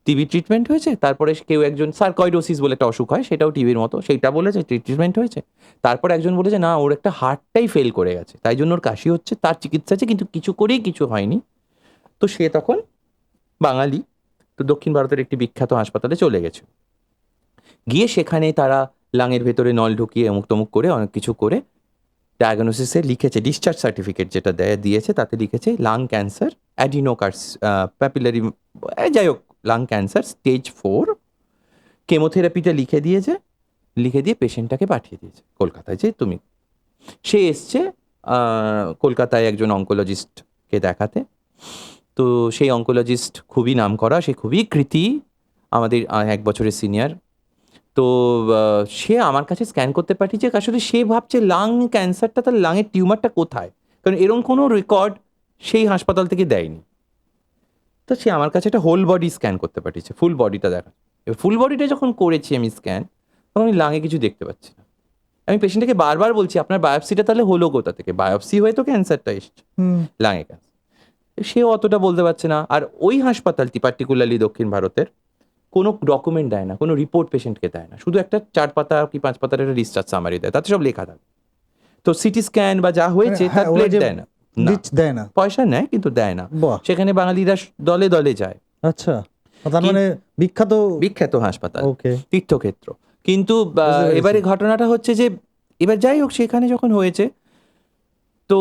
টিবি ট্রিটমেন্ট হয়েছে, তারপরে কেউ একজন সার্কয়েডোসিস বলে একটা অসুখ হয় সেটাও টিবির মতো, সেইটা বলেছে ট্রিটমেন্ট হয়েছে, তারপর একজন বলেছে না ওর একটা হার্টটাই ফেল করে গেছে তাই জন্য ওর কাশি হচ্ছে, তার চিকিৎসা আছে কিন্তু কিছু করেই কিছু হয়নি। তো সে তখন বাঙালি, তো দক্ষিণ ভারতের একটি বিখ্যাত হাসপাতালে চলে গেছে, গিয়ে সেখানে তারা লাঙের ভেতরে নল ঢুকিয়ে অমুক তমুক করে অনেক কিছু করে ডায়াগনোসিসে লিখেছে, ডিসচার্জ সার্টিফিকেট যেটা দিয়েছে তাতে লিখেছে লাং ক্যান্সার, অ্যাডিনোকার্স প্যাপিলারি, যাই হোক লাং ক্যান্সার স্টেজ 4, কেমোথেরাপিটা লিখে দিয়ে পেশেন্টটাকে পাঠিয়ে দিয়েছে কলকাতায়, যে তুমি। সে এসছে কলকাতায় একজন অঙ্কোলজিস্টকে দেখাতে, তো সেই অঙ্কোলজিস্ট খুবই নামকরা, সে খুবই কৃতি, আমাদের 1 বছরের সিনিয়র। তো সে আমার কাছে স্ক্যান করতে পাঠিয়েছে, আসলে সে ভাবছে লাং ক্যান্সারটা, তার লাঙের টিউমারটা কোথায়, কারণ এরকম কোনো রেকর্ড সেই হাসপাতাল থেকে দেয়নি। তো সে আমার কাছে একটা হোল বডি স্ক্যান করতে পাঠিয়েছে, ফুল বডিটা দেখা। এবার ফুল বডিটা যখন করেছি আমি স্ক্যান, তখন আমি লাঙে কিছু দেখতে পাচ্ছি না। আমি পেশেন্টটাকে বারবার বলছি আপনার বায়োপসিটা তাহলে হলো কোথা থেকে, বায়োপসি হয়ে তো ক্যান্সারটা এসছে, লাঙে ক্যান্সার। সে অতটা বলতে পারছে না। আর ওই হাসপাতালটি পার্টিকুলারলি দক্ষিণ ভারতের কোনো ডকুমেন্ট দেয় না, কোনো রিপোর্ট পেশেন্টকে দেয় না, শুধু একটা 4 পাতা কি 5 পাতার একটা ডিসচার্জ সামারি দেয়, তাতে সব লেখা থাকে। তো সিটি স্ক্যান বা যা হয়েছে তার প্লেট দেয় না, দেয় না, পয়সা নেয় কিন্তু দেয় না। সেখানে বাঙালিরা দলে দলে যায়। আচ্ছা, তার মানে বিখ্যাত হাসপাতাল, ওকে, তীর্থক্ষেত্র। কিন্তু এবারে ঘটনাটা হচ্ছে যে, এবার যাই হোক সেখানে যখন হয়েছে, তো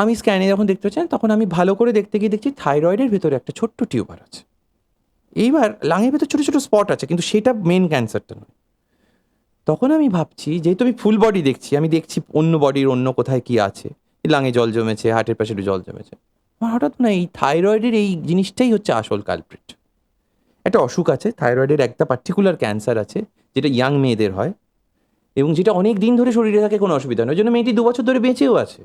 আমি স্ক্যানে যখন দেখতে পাচ্ছি তখন আমি ভালো করে দেখতে গিয়ে দেখছি থাইরয়েডের ভেতরে একটা ছোট্ট টিউমার আছে। এইবার লাঙের ভেতর ছোটো ছোটো স্পট আছে, কিন্তু সেটা মেন ক্যান্সারটা নয়। তখন আমি ভাবছি, যেহেতু আমি ফুল বডি দেখছি, আমি দেখছি অন্য বডির অন্য কোথায় কি আছে, লাঙে জল জমেছে, হার্টের পাশে জল জমেছে, আমার হঠাৎ না এই থাইরয়েডের এই জিনিসটাই হচ্ছে আসল কালপ্রিট। একটা অসুখ আছে থাইরয়েডের, একটা পার্টিকুলার ক্যান্সার আছে যেটা ইয়াং মেয়েদের হয় এবং যেটা অনেক দিন ধরে শরীরে থাকে, কোনো অসুবিধা নয়, ওই জন্য মেয়েটি 2 বছর ধরে বেঁচেও আছে।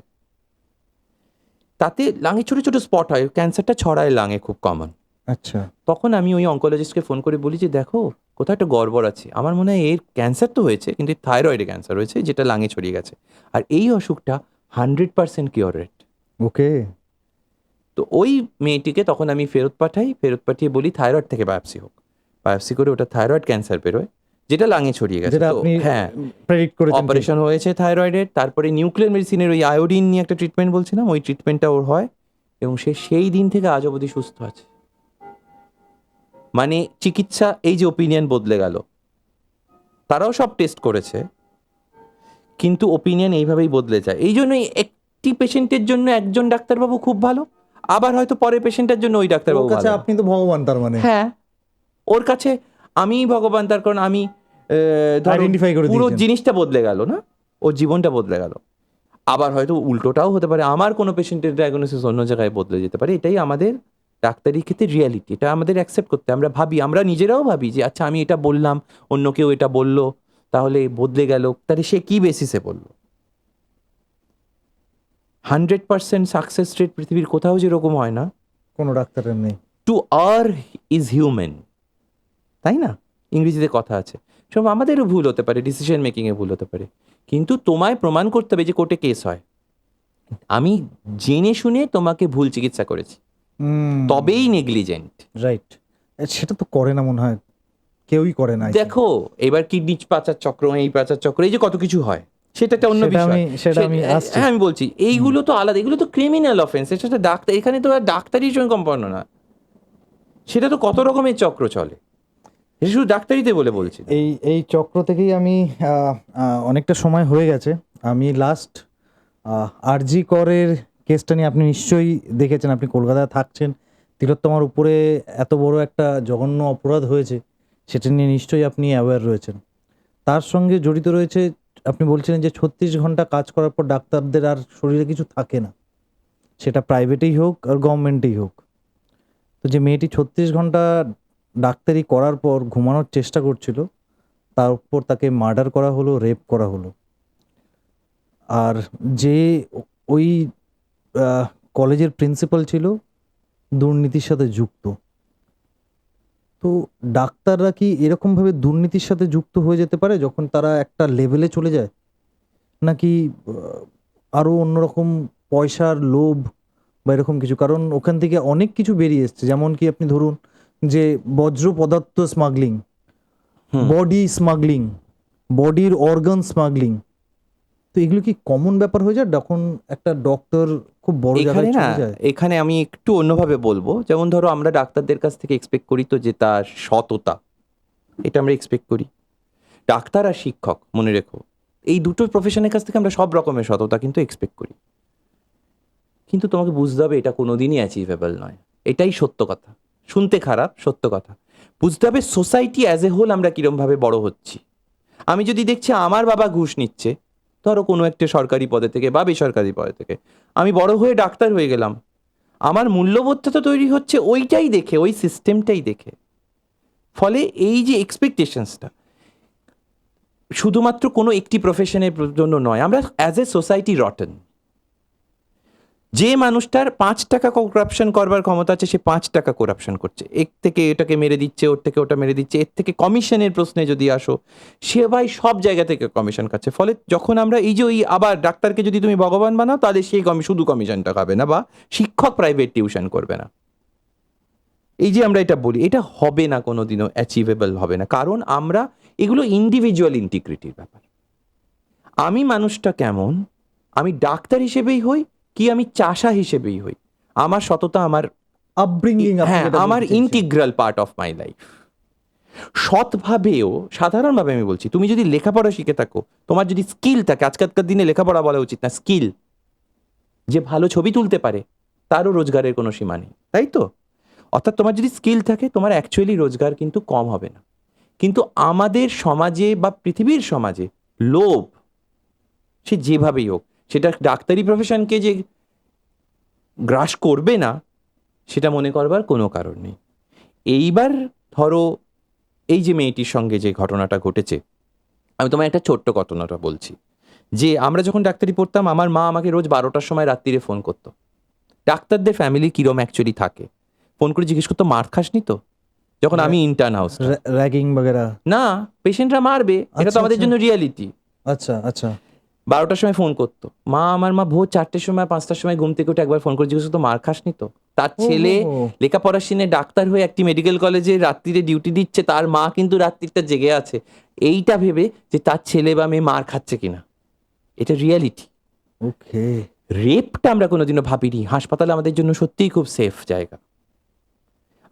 তাতে লাঙে ছোটো ছোটো স্পট হয়, ক্যান্সারটা ছড়ায় লাঙে, খুব কমন। আচ্ছা, তখন আমি ওই অঙ্কোলজিস্টকে ফোন করে বলি যে দেখো কোথাও একটা গড়বড় আছে, আমার মনে হয় এর ক্যান্সার তো হয়েছে কিন্তু থাইরয়েডে ক্যান্সার হয়েছে যেটা লাঙে ছড়িয়ে গেছে, আর এই অসুখটা 100% কিওর রেট। ওকে। তো ওই মেয়েটিকে তখন আমি ফেরত পাঠিয়ে বলি থাইরয়েড থেকে বায়োপসি হোক, বায়োপসি করে ওটা থাইরয়েড ক্যান্সার বেরোয় যেটা লাঙে ছড়িয়ে গেছে। হ্যাঁ, অপারেশন হয়েছে থাইরয়েডের, তারপরে নিউক্লিয়ার মেডিসিনের ওই আয়োডিন নিয়ে একটা ট্রিটমেন্ট বলছিলাম, ওই ট্রিটমেন্টটা ওর হয় এবং সে সেই দিন থেকে আজ অবধি সুস্থ আছে। মানে চিকিৎসা, এই যে ওপিনিয়ন বদলে গেল, তারাও সব টেস্ট করেছে কিন্তু ওপিনিয়ন এইভাবেই বদলে যায়। এই জন্যই একটি পেশেন্টের জন্য একজন ডাক্তারবাবু খুব ভালো, আবার হয়তো পরের পেশেন্টের জন্য ওই ডাক্তারবাবু ভালো। আপনি তো ভগবান তার মানে। হ্যাঁ, ওর কাছে আমি ভগবান, তার কারণ আমি পুরো জিনিসটা বদলে গেল না, ওর জীবনটা বদলে গেল। আবার হয়তো উল্টোটাও হতে পারে, আমার কোনো পেশেন্টের ডায়াগনোসিস অন্য জায়গায় বদলে যেতে পারে। এটাই আমাদের ডাক্তারি ক্ষেত্রে রিয়ালিটি, এটা আমাদের অ্যাকসেপ্ট করতে, আমরা ভাবি, আমরা নিজেরাও ভাবি যে আচ্ছা আমি এটা বললাম, অন্য কেউ এটা বললো, তাহলে বদলে গেল, তাহলে সে কি বেসিসে বললো? 100% সাকসেস রেট পৃথিবীর কোথাও যেরকম হয় না। কোনো ডাক্তারের নেই। টু আর ইজ হিউম্যান, তাই না? ইংরেজিতে কথা আছে। সব আমাদেরও ভুল হতে পারে, ডিসিশন মেকিংয়ে ভুল হতে পারে, কিন্তু তোমায় প্রমাণ করতে হবে যে কোর্টে কেস হয় আমি জেনে শুনে তোমাকে ভুল চিকিৎসা করেছি, তবেই নেগলিজেন্ট। রাইট, সেটা তো করে না মনে হয়, কেউই করে না। দেখো এবার কিডনি পাচার চক্র, এই পাচার চক্র, এই যে কত কিছু হয়, সেটা একটা অন্য সেটা বিষয়। সেটা আমি আসছি। হ্যাঁ, আমি বলছি এইগুলো তো আলাদা, এগুলো তো ক্রিমিনাল অফেন্স, এটা ডাক্তার, এখানে তো আর ডাক্তারির সঙ্গে সম্পন্ন না, সেটা তো কত রকমের চক্র চলে, এটা শুধু ডাক্তারিতে বলে বলছি। এই চক্র থেকেই আমি অনেকটা সময় হয়ে গেছে, আমি লাস্ট আরজি করের কেসটা নিয়ে, আপনি নিশ্চয়ই দেখেছেন, আপনি কলকাতায় থাকছেন, তিলোত্তমার উপরে এত বড় একটা জঘন্য অপরাধ হয়েছে, সেটা নিয়ে নিশ্চয়ই আপনি অ্যাওয়্যার রয়েছেন। তার সঙ্গে জড়িত রয়েছে, আপনি বলছিলেন যে 36 ঘন্টা কাজ করার পর ডাক্তারদের আর শরীরে কিছু থাকে না, সেটা প্রাইভেটেই হোক আর গভর্নমেন্টেই হোক। তো যে মেয়েটি 36 ঘন্টা ডাক্তারি করার পর ঘুমানোর চেষ্টা করছিল, তার উপর তাকে মার্ডার করা হলো, রেপ করা হলো। আর যে ওই কলেজের প্রিন্সিপাল ছিল দুর্নীতির সাথে যুক্ত। তো ডাক্তাররা কি এরকমভাবে দুর্নীতির সাথে যুক্ত হয়ে যেতে পারে যখন তারা একটা লেভেলে চলে যায়, নাকি আরও অন্যরকম পয়সার লোভ বা এরকম কিছু? কারণ ওখান থেকে অনেক কিছু বেরিয়ে এসছে, যেমন কি আপনি ধরুন যে বজ্র পদার্থ স্মাগলিং, বডি স্মাগলিং, বডির অর্গান স্মাগলিং, তো এগুলো কি কমন ব্যাপার হয়ে যায় যখন একটা ডক্টর খুব বড় জায়গায় এখানে না, চলে যায়? এখানে আমি একটু অন্যভাবে বলবো, যেমন ধরো আমরা ডাক্তারদের কাছ থেকে এক্সপেক্ট করি তো যে তার সততা, এটা আমরা এক্সপেক্ট করি। ডাক্তার আর শিক্ষক, মনে রেখো, এই দুটো প্রফেশনের কাছ থেকে আমরা সব রকমের সততা কিন্তু এক্সপেক্ট করি, কিন্তু তোমাকে বুঝতে হবে এটা কোনোদিনই অ্যাচিভেবল নয়, এটাই সত্য কথা, শুনতে খারাপ, সত্য কথা। বুঝতে হবে সোসাইটি অ্যাজ এ হোল আমরা কিরমভাবে বড় হচ্ছি। আমি যদি দেখছি আমার বাবা ঘুষ নিচ্ছে, ধরো কোনো একটা সরকারি পদে থেকে বা বেসরকারি পদে থেকে, আমি বড় হয়ে ডাক্তার হয়ে গেলাম, আমার মূল্যবোধটা তো তৈরি হচ্ছে ওইটাই দেখে, ওই সিস্টেমটাই দেখে। ফলে এই যে এক্সপেকটেশনসটা শুধুমাত্র কোনো একটি প্রফেশনের জন্য নয়, আমরা অ্যাজ এ সোসাইটি রটেন। যে মানুষটার 5 টাকা করাপশন করবার ক্ষমতা আছে, সে 5 টাকা করাপশন করছে, এর থেকে এটাকে মেরে দিচ্ছে, ওর থেকে ওটা মেরে দিচ্ছে, এর থেকে কমিশনের প্রশ্নে যদি আসো, সে ভাই সব জায়গা থেকে কমিশন খাচ্ছে। ফলে যখন আমরা এই যে ওই আবার ডাক্তারকে যদি তুমি ভগবান বানাও, তাহলে সেই শুধু কমিশনটা খাবে না, বা শিক্ষক প্রাইভেট টিউশন করবে না, এই যে আমরা এটা বলি, এটা হবে না, কোনোদিনও অ্যাচিভেবল হবে না, কারণ আমরা এগুলো ইন্ডিভিজুয়াল ইন্টিগ্রিটির ব্যাপার। আমি মানুষটা কেমন, আমি ডাক্তার হিসেবেই হই কি আমি চাষা হিসেবেই হই, আমার সততা, আমার আপব্রিঙ্গিং, হ্যাঁ, আমার integral part of my life. সৎভাবেও, সাধারণভাবে আমি বলছি, তুমি যদি লেখাপড়া শিখে থাকো, তোমার যদি স্কিল থাকে, আজকালকার দিনে লেখাপড়া বলা উচিত না, স্কিল, যে ভালো ছবি তুলতে পারে তারও রোজগারের কোনো সীমা নেই, তাই তো? অর্থাৎ তোমার যদি স্কিল থাকে, তোমার অ্যাকচুয়ালি রোজগার কিন্তু কম হবে না। কিন্তু আমাদের সমাজে বা পৃথিবীর সমাজে লোভ, সে যেভাবেই হোক, সেটা ডাক্তারি প্রফেশনকে যে গ্রাস করবে না সেটা মনে করবার কোনো কারণ নেই। এইবার ধরো এই যে মেয়েটির সঙ্গে যে ঘটনাটা ঘটেছে, আমি তোমায় একটা ছোট্ট ঘটনাটা বলছি, যে আমরা যখন ডাক্তারি পড়তাম, আমার মা আমাকে রোজ 12টার সময় রাত্রিরে ফোন করতো। ডাক্তারদের ফ্যামিলি কিরম অ্যাকচুয়ালি থাকে, ফোন করে জিজ্ঞেস করতো মার খাসনি তো, যখন আমি ইন্টার্ন হাউস, র্যাগিং বগেরা না, পেশেন্টরা মারবে, এটা তো আমাদের জন্য রিয়ালিটি। আচ্ছা আচ্ছা, 12টার সময় ফোন করতো মা, আমার মা ভোর 4টের সময় 5টার সময় ঘুম থেকে উঠে একবার ফোন করে জিজ্ঞেস করতো মার খাসনি তো। তার ছেলে লেখাপড়া শিনে ডাক্তার হয়ে একটি মেডিকেল কলেজে রাত্রিরে ডিউটি দিচ্ছে, তার মা কিন্তু রাত্রিটা জেগে আছে, এইটা ভেবে যে তার ছেলে বা মেয়ে মার খাচ্ছে কিনা, এটা রিয়ালিটি। ওকে, রেপটা আমরা কোনোদিনও ভাবিনি। হাসপাতাল আমাদের জন্য সত্যিই খুব সেফ জায়গা।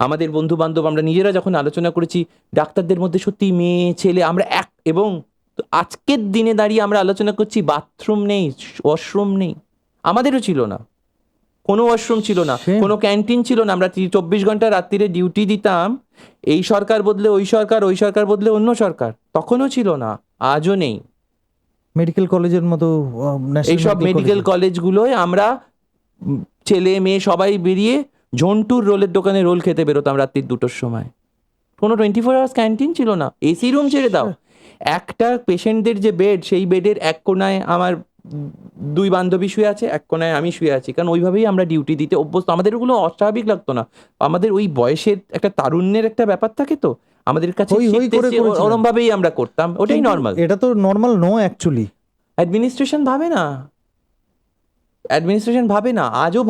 আমাদের বন্ধু বান্ধব, আমরা নিজেরা যখন আলোচনা করেছি, ডাক্তারদের মধ্যে সত্যি মেয়ে ছেলে আমরা এক, এবং আজকের দিনে দাঁড়িয়ে আমরা আলোচনা করছি বাথরুম নেই, ওয়াশরুম নেই, আমাদেরও ছিল না, কোনো ওয়াশরুম ছিল না, কোনো ক্যান্টিন ছিল না, আমরা 24 ঘন্টা রাত্রিরে ডিউটি দিতাম, এই সরকার বদলে ওই সরকার, ওই সরকার বদলে অন্য সরকার, তখনও ছিল না, আজও নেই। মেডিকেল কলেজের মতো এইসব মেডিকেল কলেজগুলোয় আমরা ছেলে মেয়ে সবাই বেরিয়ে ঝন্টুর রোলের দোকানে রোল খেতে বেরোতাম রাত্রির 2টোর সময়। কোনো 24 আওয়ার্স ক্যান্টিন ছিল না, এসি রুম ছেড়ে দাও, একটা পেশেন্টদের যে বেড, সেই বেডের এক কোনায় আমার 2 বান্ধবী শুয়ে আছে, এক কোনায় আমি শুয়ে আছি, কারণ ওইভাবেই আমরা ডিউটি দিতে অভ্যস্ত। আমাদের ওগুলো অস্বাভাবিক লাগতো না, আমাদের ওই বয়সের একটা তারুণ্যের একটা ব্যাপার থাকে, তো আমাদের কাছে হই হই করে করেছিলেন। ওরম ভাবেই আমরা করতাম, ওটাই কিন্তু নর্মাল। এটা তো নর্মাল নয় অ্যাকচুয়ালি। অ্যাডমিনিস্ট্রেশন ভাবে না, আজও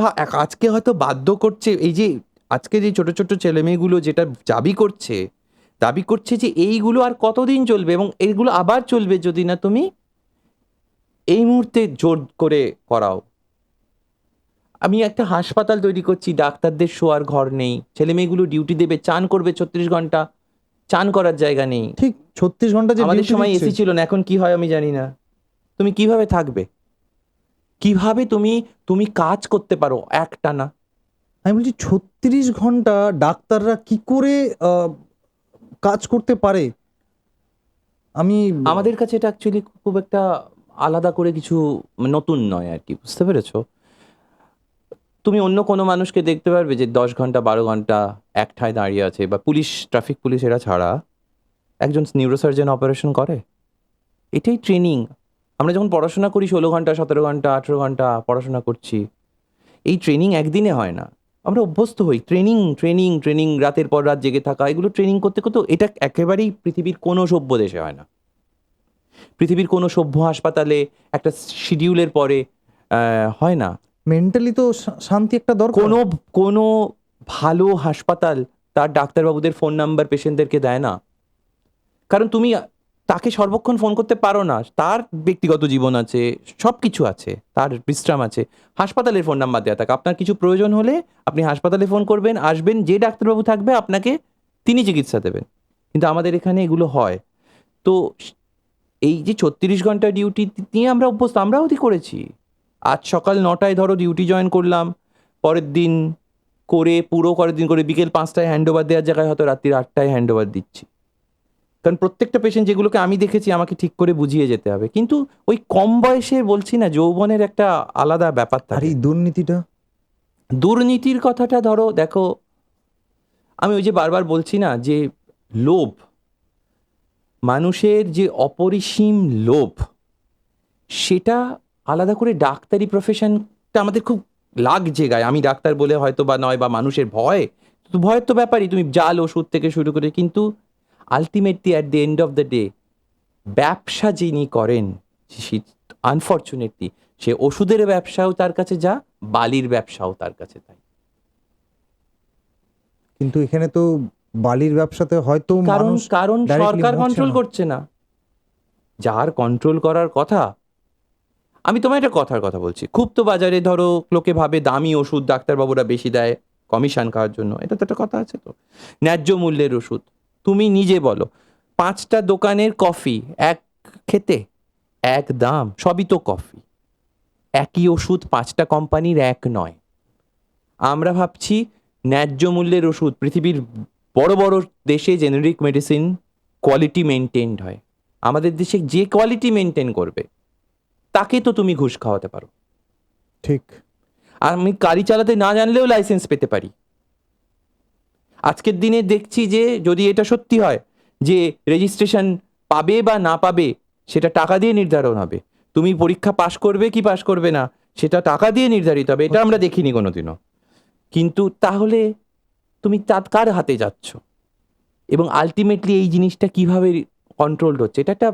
আজকে হয়তো বাধ্য করছে, এই যে আজকে যে ছোট ছোট ছেলে মেয়েগুলো যেটা দাবি করছে যে এইগুলো আর কতদিন চলবে, এবং এইগুলো আবার চলবে যদি না তুমি এই মুহূর্তে জোর করে করাও। আমি একটা হাসপাতাল তৈরি করছি, ডাক্তারদের শোয়ার ঘর নেই, ছেলে মেয়েগুলো ডিউটি দেবে, চান করবে 36 ঘন্টা, চান করার জায়গা নেই। ঠিক 36 ঘন্টা যে আমাদের duty সময় দিচ্ছে। এসি ছিল না, এখন কি হয় আমি জানি না। তুমি কিভাবে থাকবে, কিভাবে তুমি কাজ করতে পারো একটানা? আমি বলছি 36 ঘন্টা ডাক্তাররা কি করে কাজ করতে পারে? আমি আমাদের কাছে এটা অ্যাকচুয়ালি খুব একটা আলাদা করে কিছু নতুন নয় আর কি, বুঝতে পেরেছো? তুমি অন্য কোনো মানুষকে দেখতে পারবে যে 10 ঘন্টা 12 ঘন্টা এক ঠায় দাঁড়িয়ে আছে, বা পুলিশ, ট্রাফিক পুলিশ এরা ছাড়া একজন নিউরোসার্জন অপারেশন করে? এটাই ট্রেনিং। আমরা যখন পড়াশোনা করি 16 ঘন্টা 17 ঘন্টা 18 ঘন্টা পড়াশোনা করছি, এই ট্রেনিং একদিনে হয় না, আমরা অভ্যস্ত হই ট্রেনিং ট্রেনিং ট্রেনিং, রাতের পর রাত জেগে থাকা, এগুলো ট্রেনিং করতে করতে এটা একেবারেই পৃথিবীর কোনো সভ্য দেশে হয় না। পৃথিবীর কোনো সভ্য হাসপাতালে একটা শিডিউলের পরে হয় না। মেন্টালি তো শান্তি একটা দরকার। কোনো ভালো হাসপাতাল তার ডাক্তারবাবুদের ফোন নাম্বার পেশেন্টদেরকে দেয় না, কারণ তুমি তাকে সর্বক্ষণ ফোন করতে পারো না, তার ব্যক্তিগত জীবন আছে, সব কিছু আছে, তার বিশ্রাম আছে। হাসপাতালের ফোন নাম্বার দেওয়া থাকে, আপনার কিছু প্রয়োজন হলে আপনি হাসপাতালে ফোন করবেন, আসবেন, যে ডাক্তারবাবু থাকবে আপনাকে তিনি চিকিৎসা দেবেন। কিন্তু আমাদের এখানে এগুলো হয়। তো এই যে 36 ঘন্টা ডিউটি নিয়ে আমরা অভ্যস্ত, আমরাও করেছি। আজ সকাল 9টায় ধরো ডিউটি জয়েন করলাম, পরের দিন করে বিকেল 5টায় হ্যান্ড ওভার দেওয়ার জায়গায় হয়তো রাত্রির 8টায় হ্যান্ড ওভার দিচ্ছি, কারণ প্রত্যেকটা পেশেন্ট যেগুলোকে আমি দেখেছি আমাকে ঠিক করে বুঝিয়ে যেতে হবে। কিন্তু ওই কম বয়সের বলছি না, যৌবনের একটা আলাদা ব্যাপার আর থাকে। এই দুর্নীতির কথাটা ধরো, দেখো আমি ওই যে বারবার বলছি না যে লোভ, মানুষের যে অপরিসীম লোভ, সেটা আলাদা করে ডাক্তারি প্রফেশনটা আমাদের খুব লাগছে গায়ে। আমি ডাক্তার বলে হয়তো বা নয়, বা মানুষের ভয়ের তো ব্যাপারই, তুমি জাল ওষুধ থেকে শুরু করে, কিন্তু ultimately at the end of the day ব্যবসা যিনি করেন, আনফর্চুনেটলি সে ওষুধের ব্যবসাও তার কাছে যা, বালির ব্যবসাও তার কাছে তাই। কিন্তু এখানে তো বালির ব্যবসাতে হয়তো কারণ মানুষ কারণ directly সরকার মরছে কন্ট্রোল না। করছে না, যার কন্ট্রোল করার কথা। আমি তোমায় একটা কথার কথা বলছি, খুব তো বাজারে ধরো লোকে ভাবে দামি ওষুধ ডাক্তারবাবুরা বেশি দেয় কমিশন খাওয়ার জন্য, এটা তো একটা কথা আছে। তো ন্যায্য মূল্যের ওষুধ, তুমি নিজে বলো, 5টা দোকানের কফি এক খেতে এক দাম, সবই তো কফি, একই ওষুধ 5টা কোম্পানির এক নয়। আমরা ভাবছি ন্যায্য মূল্যের ওষুধ, পৃথিবীর বড় বড় দেশে জেনেরিক মেডিসিন কোয়ালিটি মেনটেনড হয়, আমাদের দেশে যে কোয়ালিটি মেনটেন করবে তাকে তো তুমি ঘুষ খাওয়াতে পারো। ঠিক। আর আমি গাড়ি চালাতে না জানলেও লাইসেন্স পেতে পারি। আজকের দিনে দেখছি যে যদি এটা সত্যি হয় যে রেজিস্ট্রেশন পাবে বা না পাবে সেটা টাকা দিয়ে নির্ধারণ হবে, তুমি পরীক্ষা পাশ করবে কি পাশ করবে না সেটা টাকা দিয়ে নির্ধারিত হবে, এটা আমরা দেখিনি কোনোদিনও। কিন্তু তাহলে তুমি কার হাতে যাচ্ছ, এবং আলটিমেটলি এই জিনিসটা কিভাবে কন্ট্রোল হচ্ছে, এটা একটা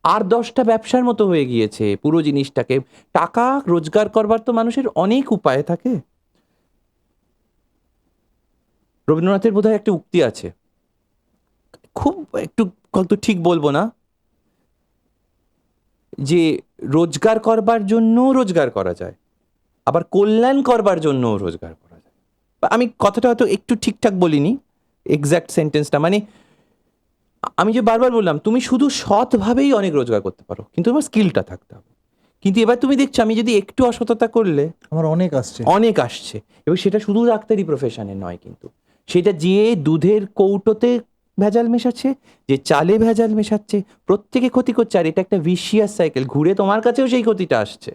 8-10টা ব্যবসার মতো হয়ে গিয়েছে পুরো জিনিসটাকে। টাকা রোজগার করবার তো মানুষের অনেক উপায় থাকে। রবীন্দ্রনাথের বোধহয় একটা উক্তি আছে, খুব একটু ঠিক বলবো না, যে রোজগার করবার জন্য রোজগার করা যায়, আবার কল্যাণ করবার জন্য রোজগার করা যায়। আমি কথাটা হয়তো একটু ঠিকঠাক বলিনি এক্স্যাক্ট সেন্টেন্সটা, মানে আমি যে বারবার বললাম তুমি শুধু সৎভাবেই অনেক রোজগার করতে পারো, কিন্তু তোমার স্কিলটা থাকতে হবে। কিন্তু এবার তুমি দেখছো আমি যদি একটু অসততা করলে আমার অনেক আসছে, এবং সেটা শুধু ডাক্তারি প্রফেশনে নয়, কিন্তু সেটা যে দুধের কৌটোতে ভেজাল মেশাচ্ছে, যে চালে ভেজাল মেশাচ্ছে, প্রত্যেকে ক্ষতি করছে, আর এটা একটা ভিশিয়াস সাইকেল, ঘুরে তোমার কাছেও সেই ক্ষতিটা আসছে,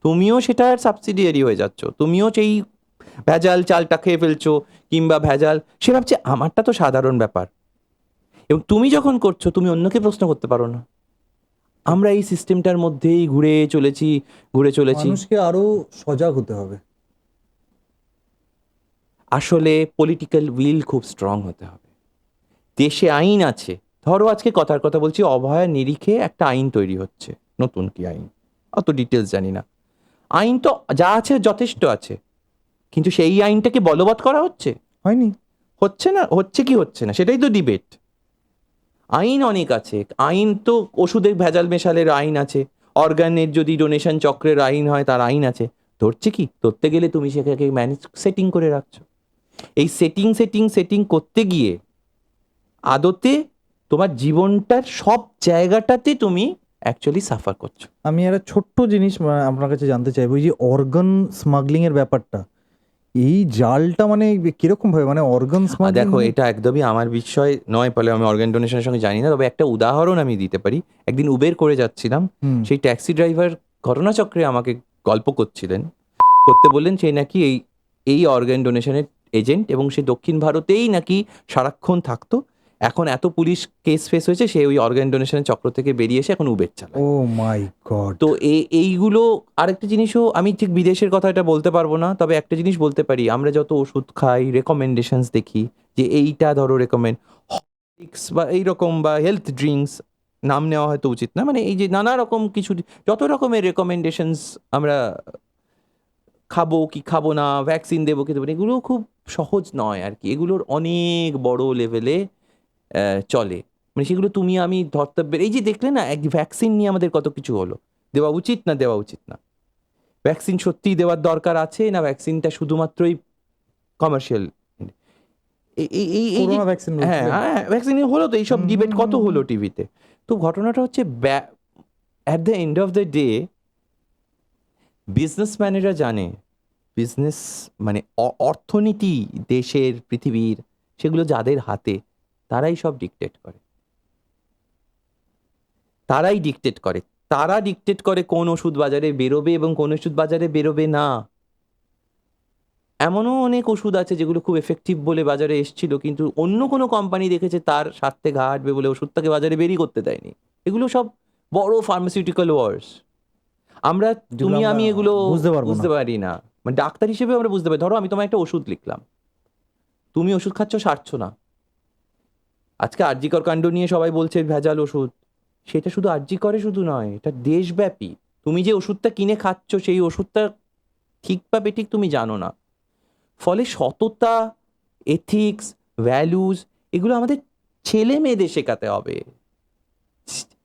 তুমিও সেটার সাবসিডিয়ারি হয়ে যাচ্ছ, তুমিও সেই ভেজাল চালটা খেয়ে ফেলছো কিংবা ভেজাল, সে ভাবছে আমারটা তো সাধারণ ব্যাপার। এবং তুমি যখন করছো তুমি অন্যকে প্রশ্ন করতে পারো না। আমরা এই সিস্টেমটার মধ্যেই ঘুরে চলেছি। মানুষকে আরো সজাগ হতে হবে। আসলে পলিটিক্যাল উইল খুব স্ট্রং হতে হবে। দেশে আইন আছে, ধরো আজকে কথার কথা বলছি, অভয়া নিরিখে একটা আইন তৈরি হচ্ছে, নতুন কি আইন অত ডিটেলস জানি না, আইন তো যা আছে যথেষ্ট আছে, কিন্তু সেই আইনটাকে বলবৎ করা হচ্ছে হয়নি। হচ্ছে না, হচ্ছে কি হচ্ছে না সেটাই তো ডিবেট। আইন অনেক আছে, আইন তো ওষুধের ভেজাল মেশালের আইন আছে, অর্গানের যদি ডোনেশন চক্রের আইন হয় তার আইন আছে। ধরছে কি, ধরতে গেলে তুমি সেটাকে ম্যানেজ সেটিং করে রাখছো। এই সেটিং করতে গিয়ে আদতে তোমার জীবনটার সব জায়গাটাতে তুমি অ্যাকচুয়ালি সাফার করছো। আমি একটা ছোট্ট জিনিস আপনার কাছে জানতে চাইবো, এই যে অর্গান স্মাগলিং এর ব্যাপারটা, এই জালটা মানে কিরকম ভাবে, মানে অর্গান স্মাগলিং? দেখো এটা একদমই আমার বিষয় নয়, ফলে আমি অর্গান ডোনেশনের সঙ্গে জানি না, তবে একটা উদাহরণ আমি দিতে পারি। একদিন উবের করে যাচ্ছিলাম, সেই ট্যাক্সি ড্রাইভার ঘটনাচক্রে আমাকে গল্প করতে বললেন সে নাকি এই অর্গান ডোনেশনের এজেন্ট, এবং সে দক্ষিণ ভারতেই নাকি সারাক্ষণ থাকতো। এখন এত পুলিশ কেস ফেস হয়েছে, সে ওই অর্গান ডোনেশনের চক্র থেকে বেরিয়ে এসে এখন উবের চালায়। ও মাই গড। তো এইগুলো, আরেকটা জিনিসও আমি ঠিক বিদেশের কথা এটা বলতে পারবো না, তবে একটা জিনিস বলতে পারি, আমরা যত ওষুধ খাই রেকমেন্ডেশনস দেখি যে এইটা ধরো রেকমেন্ড হরলিক্স বা এইরকম বা হেলথ ড্রিঙ্কস, নাম নেওয়া হয়তো উচিত না, মানে এই যে নানা রকম কিছু যত রকমের রেকমেন্ডেশনস আমরা খাবো কি খাবো না, ভ্যাকসিন দেবো কি দেবো না, এগুলো খুব সহজ নয় আর কি, এগুলোর অনেক বড় লেভেলে চলে। মানে সেগুলো তুমি আমি ধর্তব্যের, এই যে দেখলে না এক ভ্যাকসিন নিয়ে আমাদের কত কিছু হলো, দেওয়া উচিত না দেওয়া উচিত না, ভ্যাকসিন সত্যিই দেওয়ার দরকার আছে না ভ্যাকসিনটা শুধুমাত্রই কমার্শিয়াল, করোনা ভ্যাকসিন হ্যাঁ হ্যাঁ ভ্যাকসিন হলো তো, এইসব ডিবেট কত হলো টিভিতে। তো ঘটনাটা হচ্ছে at the end of the day বিজনেসম্যানেরা জানে বিজনেস মানে অর্থনীতি দেশের পৃথিবীর, সেগুলো যাদের হাতে তারাই সব ডিকটেট করে, তারা ডিকটেট করে কোন ওষুধ বাজারে বেরোবে এবং কোন ওষুধ বাজারে বেরোবে না। এমনও অনেক ওষুধ আছে যেগুলো খুব এফেক্টিভ বলে বাজারে এসেছিল, কিন্তু অন্য কোনো কোম্পানি দেখেছে তার স্বার্থে ঘা হাঁটবে বলে ওষুধটাকে বাজারে বেরিয়ে করতে দেয়নি। এগুলো সব বড় ফার্মাসিউটিক্যাল ওয়ার্স, আমরা তুমি আমি এগুলো বুঝতে পারি না, মানে ডাক্তার হিসেবে আমরা বুঝতে পারি। ধরো আমি তোমায় একটা ওষুধ লিখলাম, তুমি ওষুধ খাচ্ছ সারছো না, আজকে আরজিকর কাণ্ড নিয়ে সবাই বলছে ভেজাল ওষুধ, সেটা শুধু আরজিকরে শুধু নয়, এটা দেশব্যাপী। তুমি যে ওষুধটা কিনে খাচ্ছ সেই ওষুধটা ঠিক বা বেঠিক তুমি জানো না, ফলে সততা, এথিক্স, ভ্যালুজ এগুলো আমাদের ছেলে মেয়েদের শেখাতে হবে,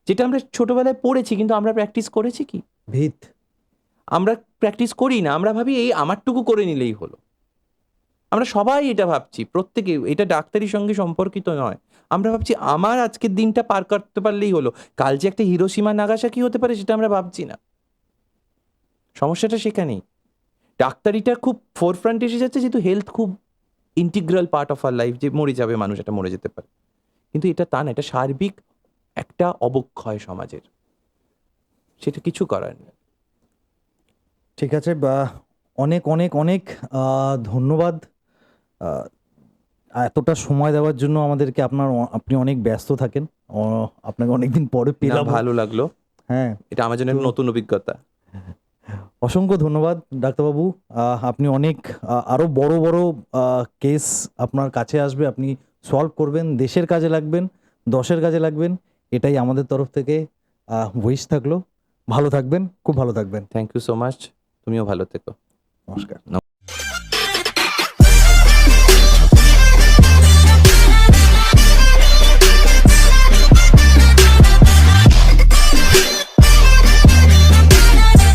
যেটা আমরা ছোটবেলায় পড়েছি কিন্তু আমরা প্র্যাকটিস করেছি কি? ভিত আমরা প্র্যাকটিস করি না, আমরা ভাবি এই আমারটুকু করে নিলেই হলো। আমরা সবাই এটা ভাবছি, প্রত্যেকে, এটা ডাক্তারির সঙ্গে সম্পর্কিত নয়, আমরা ভাবছি আমার আজকের দিনটা পার করতে পারলেই হলো, কাল যে একটা হিরোশিমা নাগাসাকি হতে পারে সেটা আমরা ভাবছি না। সমস্যাটা সেখানেই, ডাক্তারিটা খুব ফোরফ্রন্টে এসে যাচ্ছে যেহেতু হেলথ খুব integral part of our life, যে মরে যাবে মানুষ, এটা মরে যেতে পারে, কিন্তু এটা তা না, এটা সার্বিক একটা অবক্ষয় সমাজের, সেটা কিছু করার নেই। ঠিক আছে, বা অনেক অনেক অনেক ধন্যবাদ এতটা সময় দেওয়ার জন্য আমাদেরকে। আপনি অনেক ব্যস্ত থাকেন, আপনাকে অনেকদিন পরে পেলাম, ভালো লাগলো, হ্যাঁ এটা আমার জন্য নতুন অভিজ্ঞতা। অসংখ্য ধন্যবাদ ডাক্তারবাবু। আপনি অনেক আরো বড় বড় কেস আপনার কাছে আসবে, আপনি সলভ করবেন, দেশের কাজে লাগবেন, দশের কাজে লাগবেন, এটাই আমাদের তরফ থেকে উইশ থাকলো। ভালো থাকবেন, খুব ভালো থাকবেন। থ্যাংক ইউ সো মাচ, তুমিও ভালো থেকো। নমস্কার।